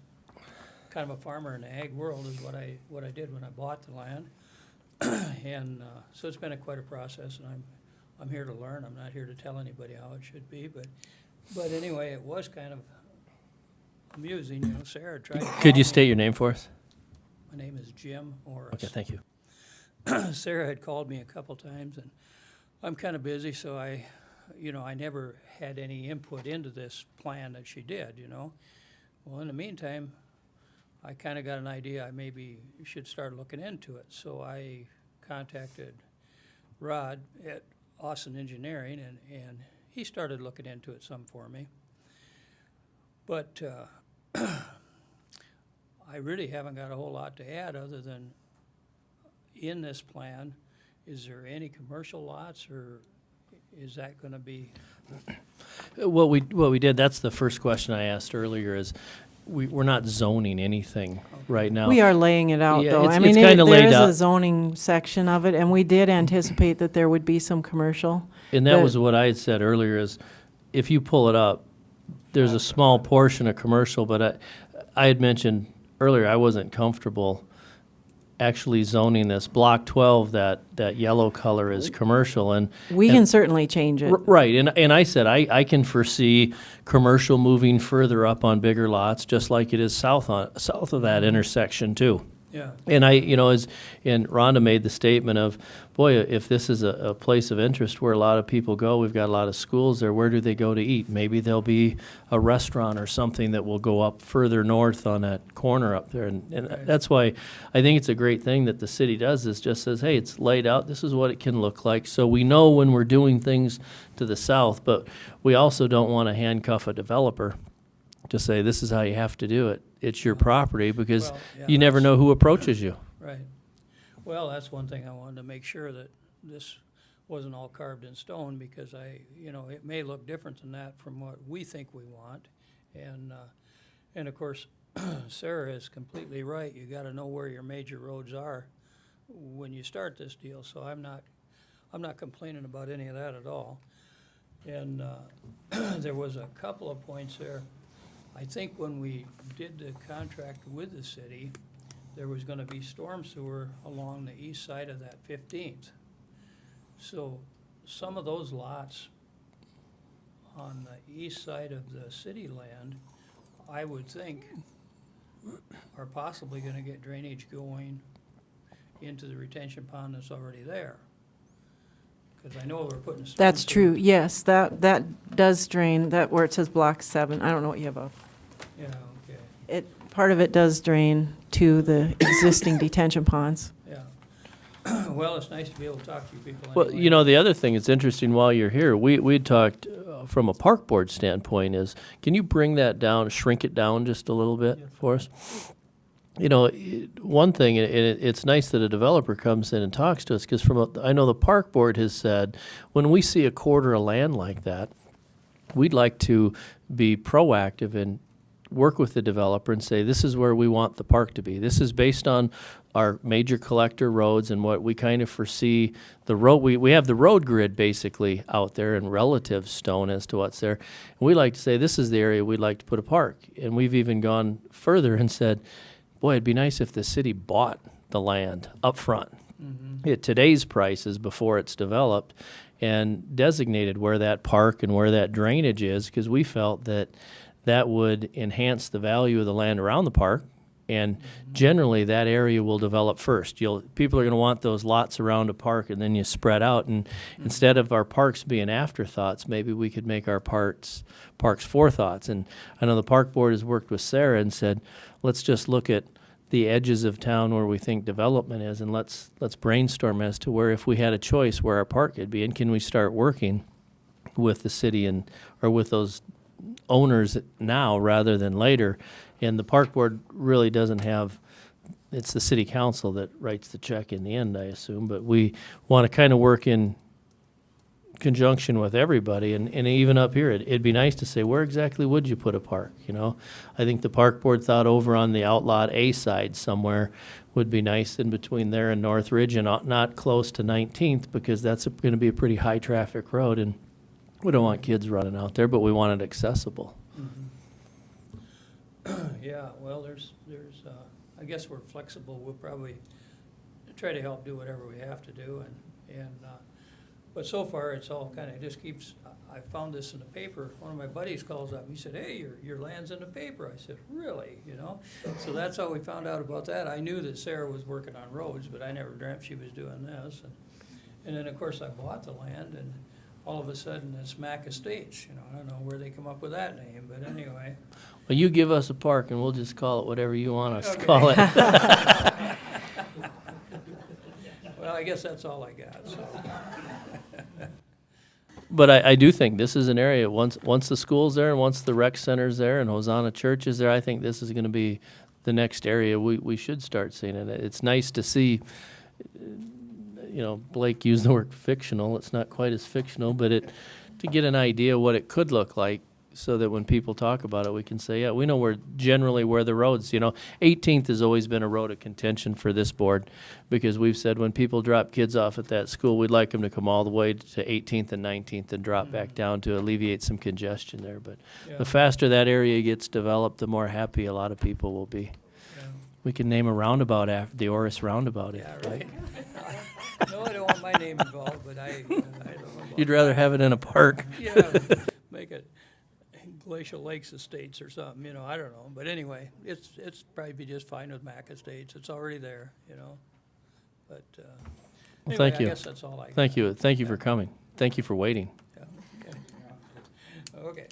kind of a farmer in the ag world is what I did when I bought the land. And so it's been quite a process, and I'm here to learn. I'm not here to tell anybody how it should be, but anyway, it was kind of amusing, you know. Sarah tried to Could you call state me. your name for us? My name is Jim Morris. Okay, thank you. Sarah had called me a couple times, and I'm kind of busy, so I never had any input into this plan that she did, you know. Well, in the meantime, I kind of got an idea I maybe should start looking into it. So I contacted Rod at Austin Engineering, and he started looking into it some for me. But I really haven't got a whole lot to add other than in this plan, is there any commercial lots, or is that going to be? What we did, that's the first question I asked earlier, is we're not zoning anything right now. We are laying it out, Yeah, though. it's- I mean, it's kinda there laid is out. a zoning section of it, and we did anticipate that there would be some commercial. And that but- was what I had said earlier, is if you pull it up, there's a small portion of commercial, but I had mentioned earlier, I wasn't comfortable actually zoning this. Block 12, that yellow color is commercial, and. We and- can certainly change it. Right, and I said, I can foresee commercial moving further up on bigger lots, just like it is south of that intersection too. Yeah. And and Rhonda made the statement of, boy, if this is a place of interest where a lot of people go, we've got a lot of schools there, where do they go to eat? Maybe there'll be a restaurant or something that will go up further north on that corner up there. And that's why I think it's a great thing that the city does, is just says, hey, it's laid out, this is what it can look like. So we know when we're doing things to the south, but we also don't want to handcuff a developer to say, this is how you have to do it. It's your property, because Well, yeah, you never that's- know who approaches you. Right. Well, that's one thing I wanted to make sure that this wasn't all carved in stone, because it may look different than that from what we think we want. And of course, Sarah is completely right. You gotta know where your major roads are when you start this deal. So I'm not complaining about any of that at all. And there was a couple of points there. I think when we did the contract with the city, there was gonna be storm sewer along the east side of that 15th. So some of those lots on the east side of the city land, I would think, are possibly gonna get drainage going into the retention pond that's already there. Because I know we're putting storm That's sewer- true, yes, that does drain, that where it says block 7, I don't know what you have up. Yeah, okay. Part of it does drain to the existing detention ponds. Yeah. Well, it's nice to be able to talk to you people Well, anyway. the other thing that's interesting while you're here, we'd talked from a park board standpoint is, can you bring that down, shrink it down just a little bit for us? One thing, and it's nice that a developer comes in and talks to us, because I know the park board has said, when we see a quarter of land like that, we'd like to be proactive and work with the developer and say, this is where we want the park to be. This is based on our major collector roads and what we kind of foresee the road. We have the road grid basically out there in relative stone as to what's there. And we like to say, this is the area we'd like to put a park. And we've even gone further and said, boy, it'd be nice if the city bought the land up front at today's prices before it's developed, and designated where that park and where that drainage is, because we felt that that would enhance the value of the land around the park. And generally, that area will develop first. People are going to want those lots around a park, and then you spread out. And instead of our parks being afterthoughts, maybe we could make our parks forethoughts. And I know the park board has worked with Sarah and said, let's just look at the edges of town where we think development is, and let's brainstorm as to where, if we had a choice, where our park could be, and can we start working with the city or with those owners now rather than later. And the park board really doesn't have, it's the city council that writes the check in the end, I assume, but we want to kind of work in conjunction with everybody, and even up here, it'd be nice to say, where exactly would you put a park, you know? I think the park board thought over on the Outlot A side somewhere would be nice, in between there and Northridge, and not close to 19th, because that's going to be a pretty high traffic road, and we don't want kids running out there, but we want it accessible. Yeah, well, there's, I guess we're flexible. We'll probably try to help do whatever we have to do, but so far it's all kind of just keeps. I found this in the paper. One of my buddies calls up. He said, "Hey, your land's in the paper." I said, "Really?" You know. So that's how we found out about that. I knew that Sarah was working on roads, but I never dreamt she was doing this. And then of course I bought the land, and all of a sudden it's Mac Estates. You know, I don't know where they come up with that name, but anyway. Well, you give us a park, and we'll just call it whatever you want us to call it. Well, I guess that's all I got. So. But I do think this is an area, once the school's there and once the rec center's there and Hosanna Church is there, I think this is going to be the next area we should start seeing it. It's nice to see, you know, Blake used the word fictional. It's not quite as fictional, but to get an idea what it could look like, so that when people talk about it, we can say, yeah, we know where the roads, you know, 18th has always been a road of contention for this board, because we've said when people drop kids off at that school, we'd like them to come all the way to 18th and 19th and drop back down to alleviate some congestion there. But the faster that area gets developed, the more happy a lot of people will be. Yeah. We can name a roundabout after the Oris Roundabout. Yeah, right. No, I don't want my name involved, but I don't know about You'd rather have it in a park. Yeah, make it Glacial Lakes Estates or something, you know, I don't know. But anyway, it's probably be just fine with Mac Estates. It's already there, you know. But Well, anyway, thank you. I guess that's all I got. Thank you. Thank you for coming. Thank you for waiting. Yeah, okay. Okay.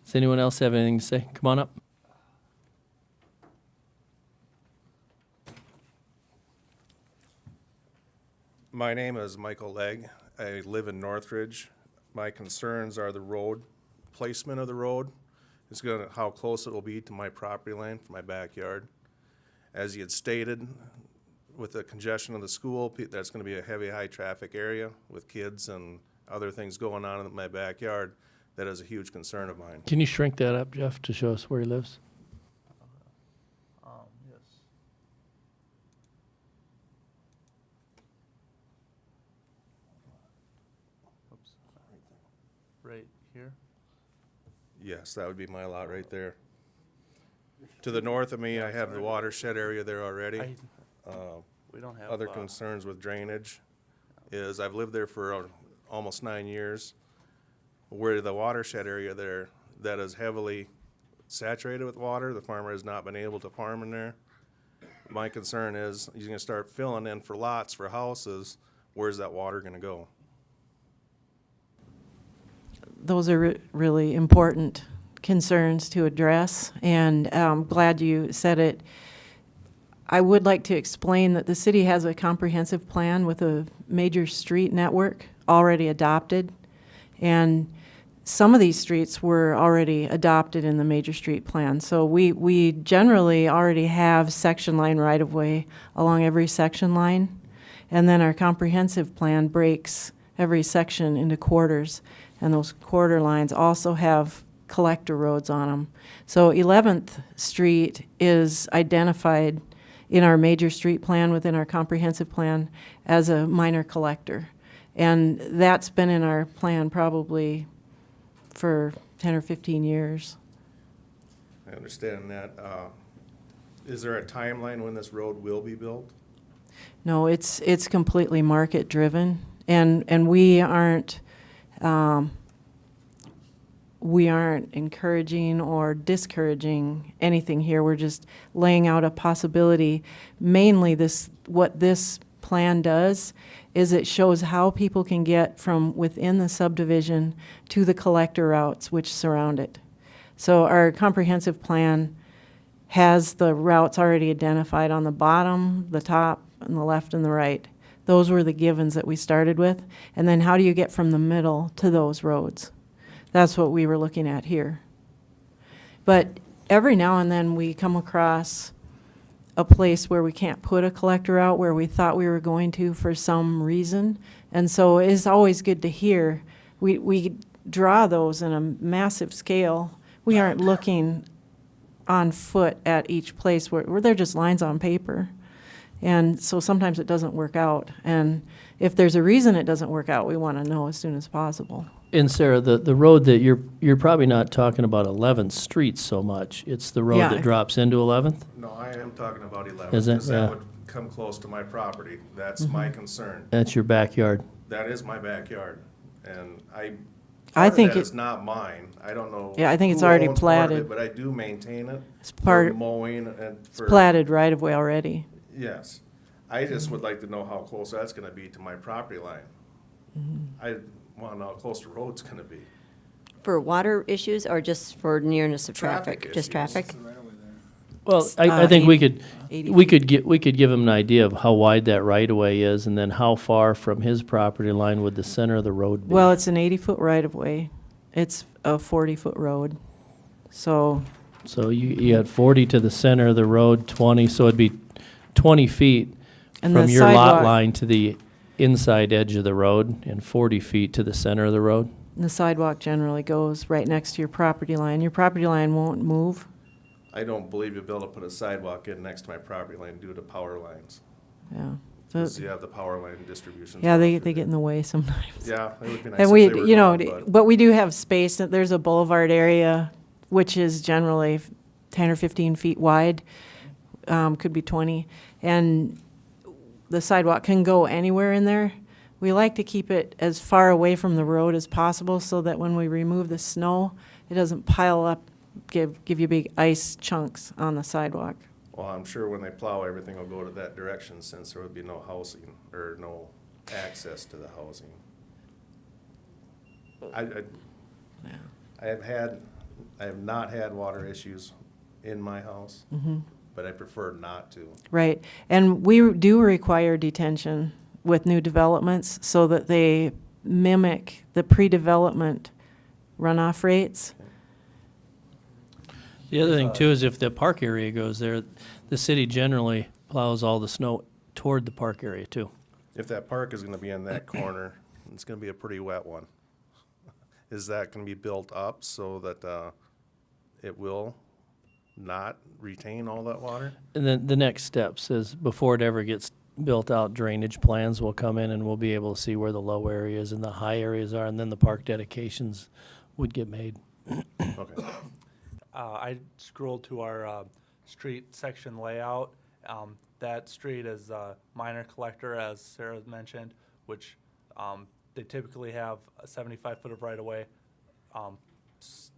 Does anyone else have anything to say? Come on up. My name is Michael Legg. I live in Northridge. My concerns are the road, placement of the road. It's how close it will be to my property line for my backyard. As you had stated, with the congestion of the school, that's going to be a heavy, high-traffic area with kids and other things going on in my backyard. That is a huge concern of mine. Can you shrink that up, Jeff, to show us where he lives? Yes. Oops. Right here? Yes, that would be my lot right there. To the north of me, I have the watershed area there already. We don't have Other concerns with drainage is I've lived there for almost 9 years. Where the watershed area there, that is heavily saturated with water, the farmer has not been able to farm in there. My concern is he's gonna start filling in for lots for houses. Where's that water gonna go? Those are really important concerns to address, and I'm glad you said it. I would like to explain that the city has a comprehensive plan with a major street network already adopted, and some of these streets were already adopted in the major street plan. So we generally already have section line right-of-way along every section line, and then our comprehensive plan breaks every section into quarters, and those quarter lines also have collector roads on them. So 11th Street is identified in our major street plan within our comprehensive plan as a minor collector. And that's been in our plan probably for 10 or 15 years. I understand that. Is there a timeline when this road will be built? No, it's completely market-driven, and we aren't encouraging or discouraging anything here. We're just laying out a possibility. Mainly, what this plan does is it shows how people can get from within the subdivision to the collector routes which surround it. So our comprehensive plan has the routes already identified on the bottom, the top, and the left and the right. Those were the givens that we started with. And then how do you get from the middle to those roads? That's what we were looking at here. But every now and then we come across a place where we can't put a collector out where we thought we were going to for some reason. And so it's always good to hear. We draw those in a massive scale. We aren't looking on foot at each place where they're just lines on paper. And so sometimes it doesn't work out. And if there's a reason it doesn't work out, we want to know as soon as possible. And Sarah, the road that you're probably not talking about 11th Street so much. It's the road Yeah. that drops into 11th? No, I am talking about 11, Is it? because Yeah. that would come close to my property. That's my concern. That's your backyard. That is my backyard, and I part think of that it- is not mine. I don't know. Yeah, I think it's who already owns part of platted. it, But I do maintain it. It's part- for mowing and for. Platted right of way already. Yes. I just would like to know how close that's gonna be to my property line. I want to know how close the road's gonna be. For water issues or just for nearness of traffic? Traffic Just issues. traffic? Well, I think we 80 could give him an idea of how wide that right-of-way is, and then how far from his property line would the center of the road be? Well, it's an 80-foot right-of-way. It's a 40-foot road. So, So you had 40 to the center of the road, 20, so it'd be 20 feet And from the your lot sidewalk- line to the inside edge of the road, and 40 feet to the center of the road. the sidewalk generally goes right next to your property line. Your property line won't move. I don't believe you'll be able to put a sidewalk in next to my property line due to power lines. Yeah. Because you have the power line distribution. Yeah, they get in the way sometimes. Yeah, it would be nice And if we, they were you know, gone, but but we do have space. There's a boulevard area, which is generally 10 or 15 feet wide, could be 20. And the sidewalk can go anywhere in there. We like to keep it as far away from the road as possible so that when we remove the snow, it doesn't pile up, give you big ice chunks on the sidewalk. Well, I'm sure when they plow, everything will go to that direction since there would be no housing or no access to the housing. I have not had water issues in my house, but I prefer not to. Right. And we do require detention with new developments so that they mimic the pre-development runoff rates. The other thing too is if the park area goes there, the city generally plows all the snow toward the park area too. If that park is gonna be in that corner, it's gonna be a pretty wet one. Is that gonna be built up so that, it will not retain all that water? And then the next steps is before it ever gets built out, drainage plans will come in and we'll be able to see where the low areas and the high areas are, and then the park dedications would get made. Okay. I scrolled to our street section layout. That street is a minor collector, as Sarah mentioned, which they typically have a 75-foot of right-of-way.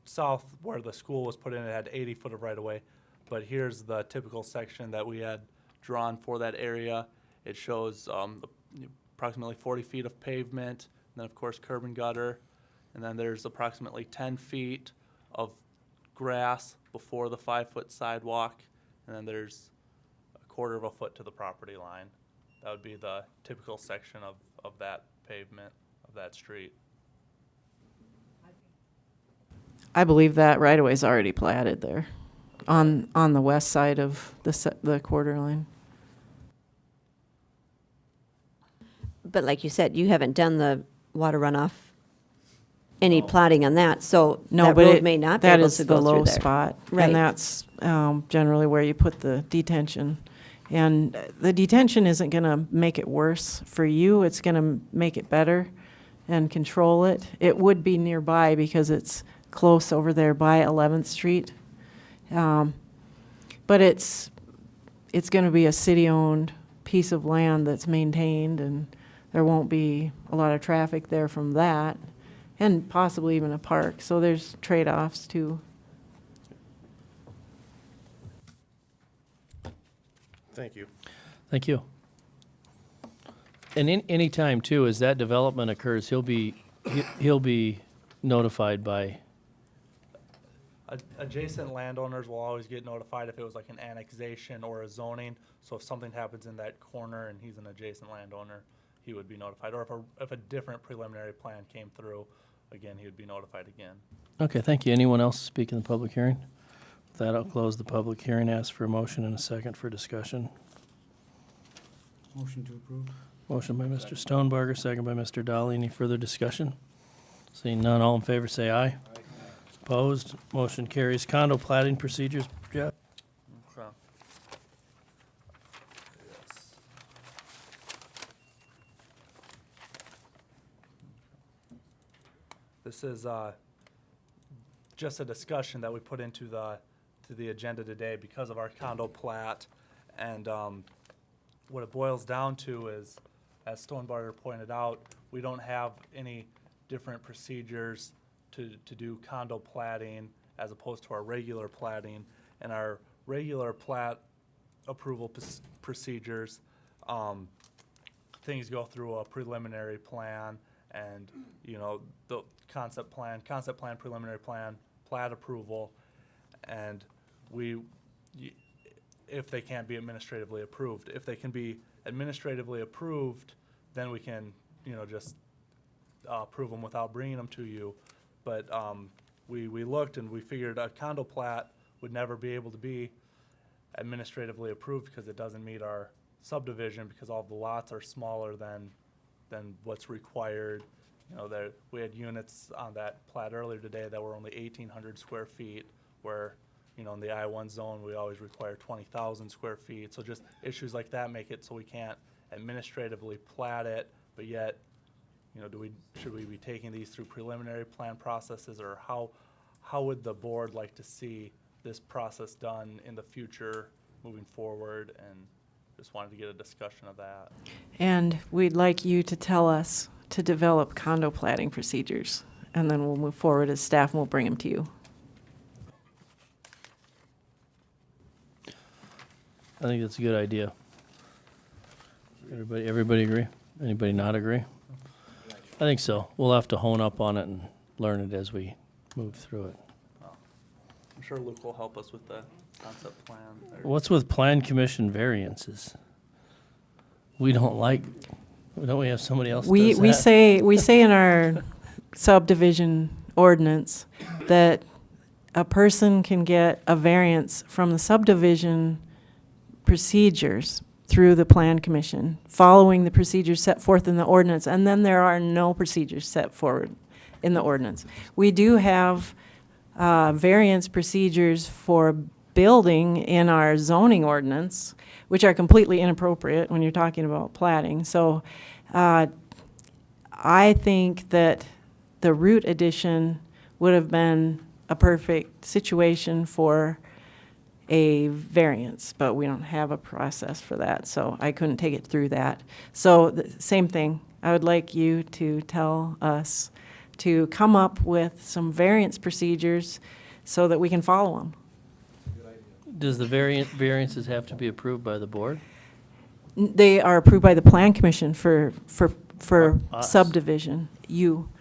South where the school was put in, it had 80-foot of right-of-way. But here's the typical section that we had drawn for that area. It shows approximately 40 feet of pavement, and then of course curb and gutter, and then there's approximately 10 feet of grass before the 5-foot sidewalk, and then there's a quarter of a foot to the property line. That would be the typical section of that pavement, of that street. I believe that right-of-way is already platted there on the west side of the quarter line. But like you said, you haven't done the water runoff, any plotting on that, so No, that but road it- may not be that able is to the go low through there. spot. Right. And that's generally where you put the detention. And the detention isn't going to make it worse for you. It's going to make it better and control it. It would be nearby because it's close over there by 11th Street. But it's going to be a city-owned piece of land that's maintained, and there won't be a lot of traffic there from that, and possibly even a park. So there's trade-offs too. Thank you. Thank you. And any time too, as that development occurs, he'll be notified by, Adjacent landowners will always get notified if it was like an annexation or a zoning. So if something happens in that corner and he's an adjacent landowner, he would be notified. Or if a different preliminary plan came through, again, he would be notified again. okay, thank you. Anyone else speak in the public hearing? With that, I'll close the public hearing, ask for a motion and a second for discussion. Motion to approve. Motion by Mr. Stonebarger, second by Mr. Dolly. Any further discussion? Seeing none, all in favor say aye. Opposed, motion carries. Condo platting procedures, Jeff? Okay. This is just a discussion that we put into the agenda today because of our condo plat. And what it boils down to is, as Stonebarger pointed out, we don't have any different procedures to do condo platting as opposed to our regular platting. And our regular plat approval procedures, things go through a preliminary plan and, you know, the concept plan, preliminary plan, plat approval. And if they can't be administratively approved. If they can be administratively approved, then we can, you know, just approve them without bringing them to you. But we looked and we figured a condo plat would never be able to be administratively approved because it doesn't meet our subdivision because all the lots are smaller than what's required. You know, we had units on that plat earlier today that were only 1,800 square feet, where, you know, in the I-1 zone, we always require 20,000 square feet. So just issues like that make it so we can't administratively plat it, but yet, you know, should we be taking these through preliminary plan processes, or how would the board like to see this process done in the future moving forward? And just wanted to get a discussion of that. And we'd like you to tell us to develop condo platting procedures, and then we'll move forward as staff and we'll bring them to you. I think that's a good idea. Everybody agree? Anybody not agree? I think so. We'll have to hone up on it and learn it as we move through it. I'm sure Luke will help us with the concept plan. What's with plan commission variances? We don't we have somebody else We does that? say in our subdivision ordinance that a person can get a variance from the subdivision procedures through the plan commission, following the procedures set forth in the ordinance, and then there are no procedures set forward in the ordinance. We do have variance procedures for building in our zoning ordinance, which are completely inappropriate when you're talking about platting. So I think that the root addition would have been a perfect situation for a variance, but we don't have a process for that, so I couldn't take it through that. So the same thing, I would like you to tell us to come up with some variance procedures so that we can follow them. Does the variances have to be approved by the board? They are approved by the plan commission for Us. subdivision,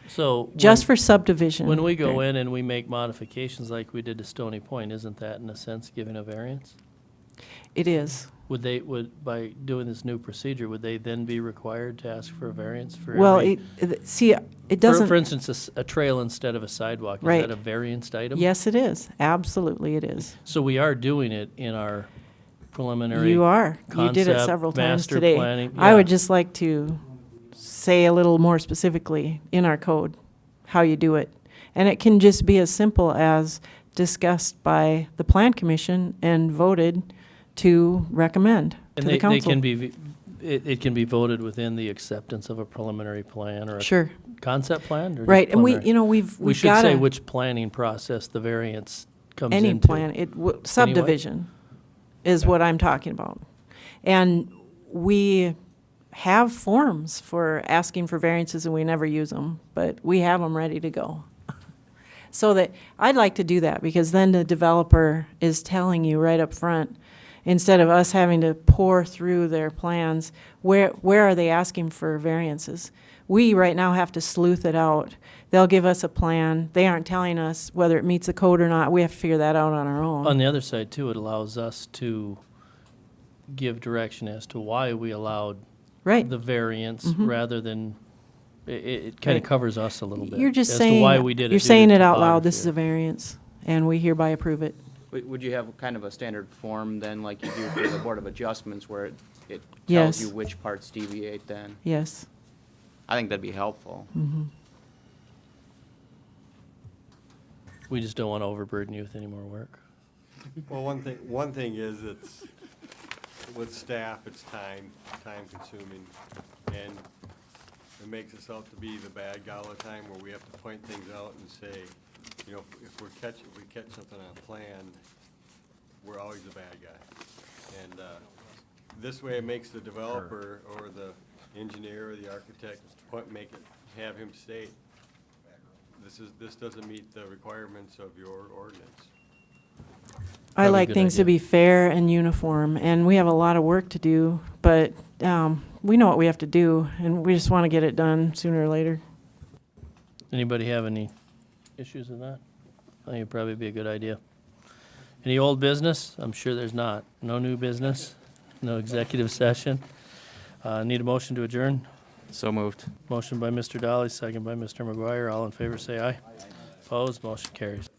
So just for subdivision. when we go in and we make modifications like we did to Stony Point, isn't that in a sense giving a variance? It is. By doing this new procedure, would they then be required to ask for a variance for Well, every? it doesn't. For instance, a trail instead of a sidewalk, is Right. that a variance item? Yes, it is. Absolutely, it is. So we are doing it in our preliminary. You are. You did it concept, several times master today. planning. I Yeah. would just like to say a little more specifically in our code how you do it. And it can just be as simple as discussed by the plan commission and voted to recommend And to they the council. can be, it can be voted within the acceptance of a preliminary plan or a Sure. concept plan? Or just Right, and we, preliminary? you know, we've We should got say which planning process the variance comes into. any plan, subdivision is what I'm talking about. And we have forms for asking for variances and we never use them, but we have them ready to go. So that, I'd like to do that, because then the developer is telling you right up front, instead of us having to pour through their plans, where are they asking for variances? We right now have to sleuth it out. They'll give us a plan. They aren't telling us whether it meets the code or not. We have to figure that out on our own. On the other side too, it allows us to give direction as to why we allowed Right. the variance Mhm. rather than, it kind of Right. covers us a little bit. You're just as saying, to why we did it. you're due to saying it out loud, topography. this is a variance, and we hereby approve it. Would you have kind of a standard form then, like you do for the Board of Adjustments, where it Yes. tells you which parts deviate then? Yes. I think that'd be helpful. Mm-hmm. We just don't want to overburden you with any more work. Well, one thing is it's, with staff, it's time consuming, and it makes us out to be the bad guy all the time, where we have to point things out and say, you know, if we catch something on a plan, we're always the bad guy. And, this way it makes the developer or the engineer or the architect have him state, this doesn't meet the requirements of your ordinance. I Probably a like good things to idea. be fair and uniform, and we have a lot of work to do, but we know what we have to do, and we just want to get it done sooner or later. Anybody have any issues with that? I think it'd probably be a good idea. Any old business? I'm sure there's not. No new business? No executive session? Need a motion to adjourn? So moved. Motion by Mr. Dolly, second by Mr. McGuire. All in favor, say aye. Opposed? Motion carries.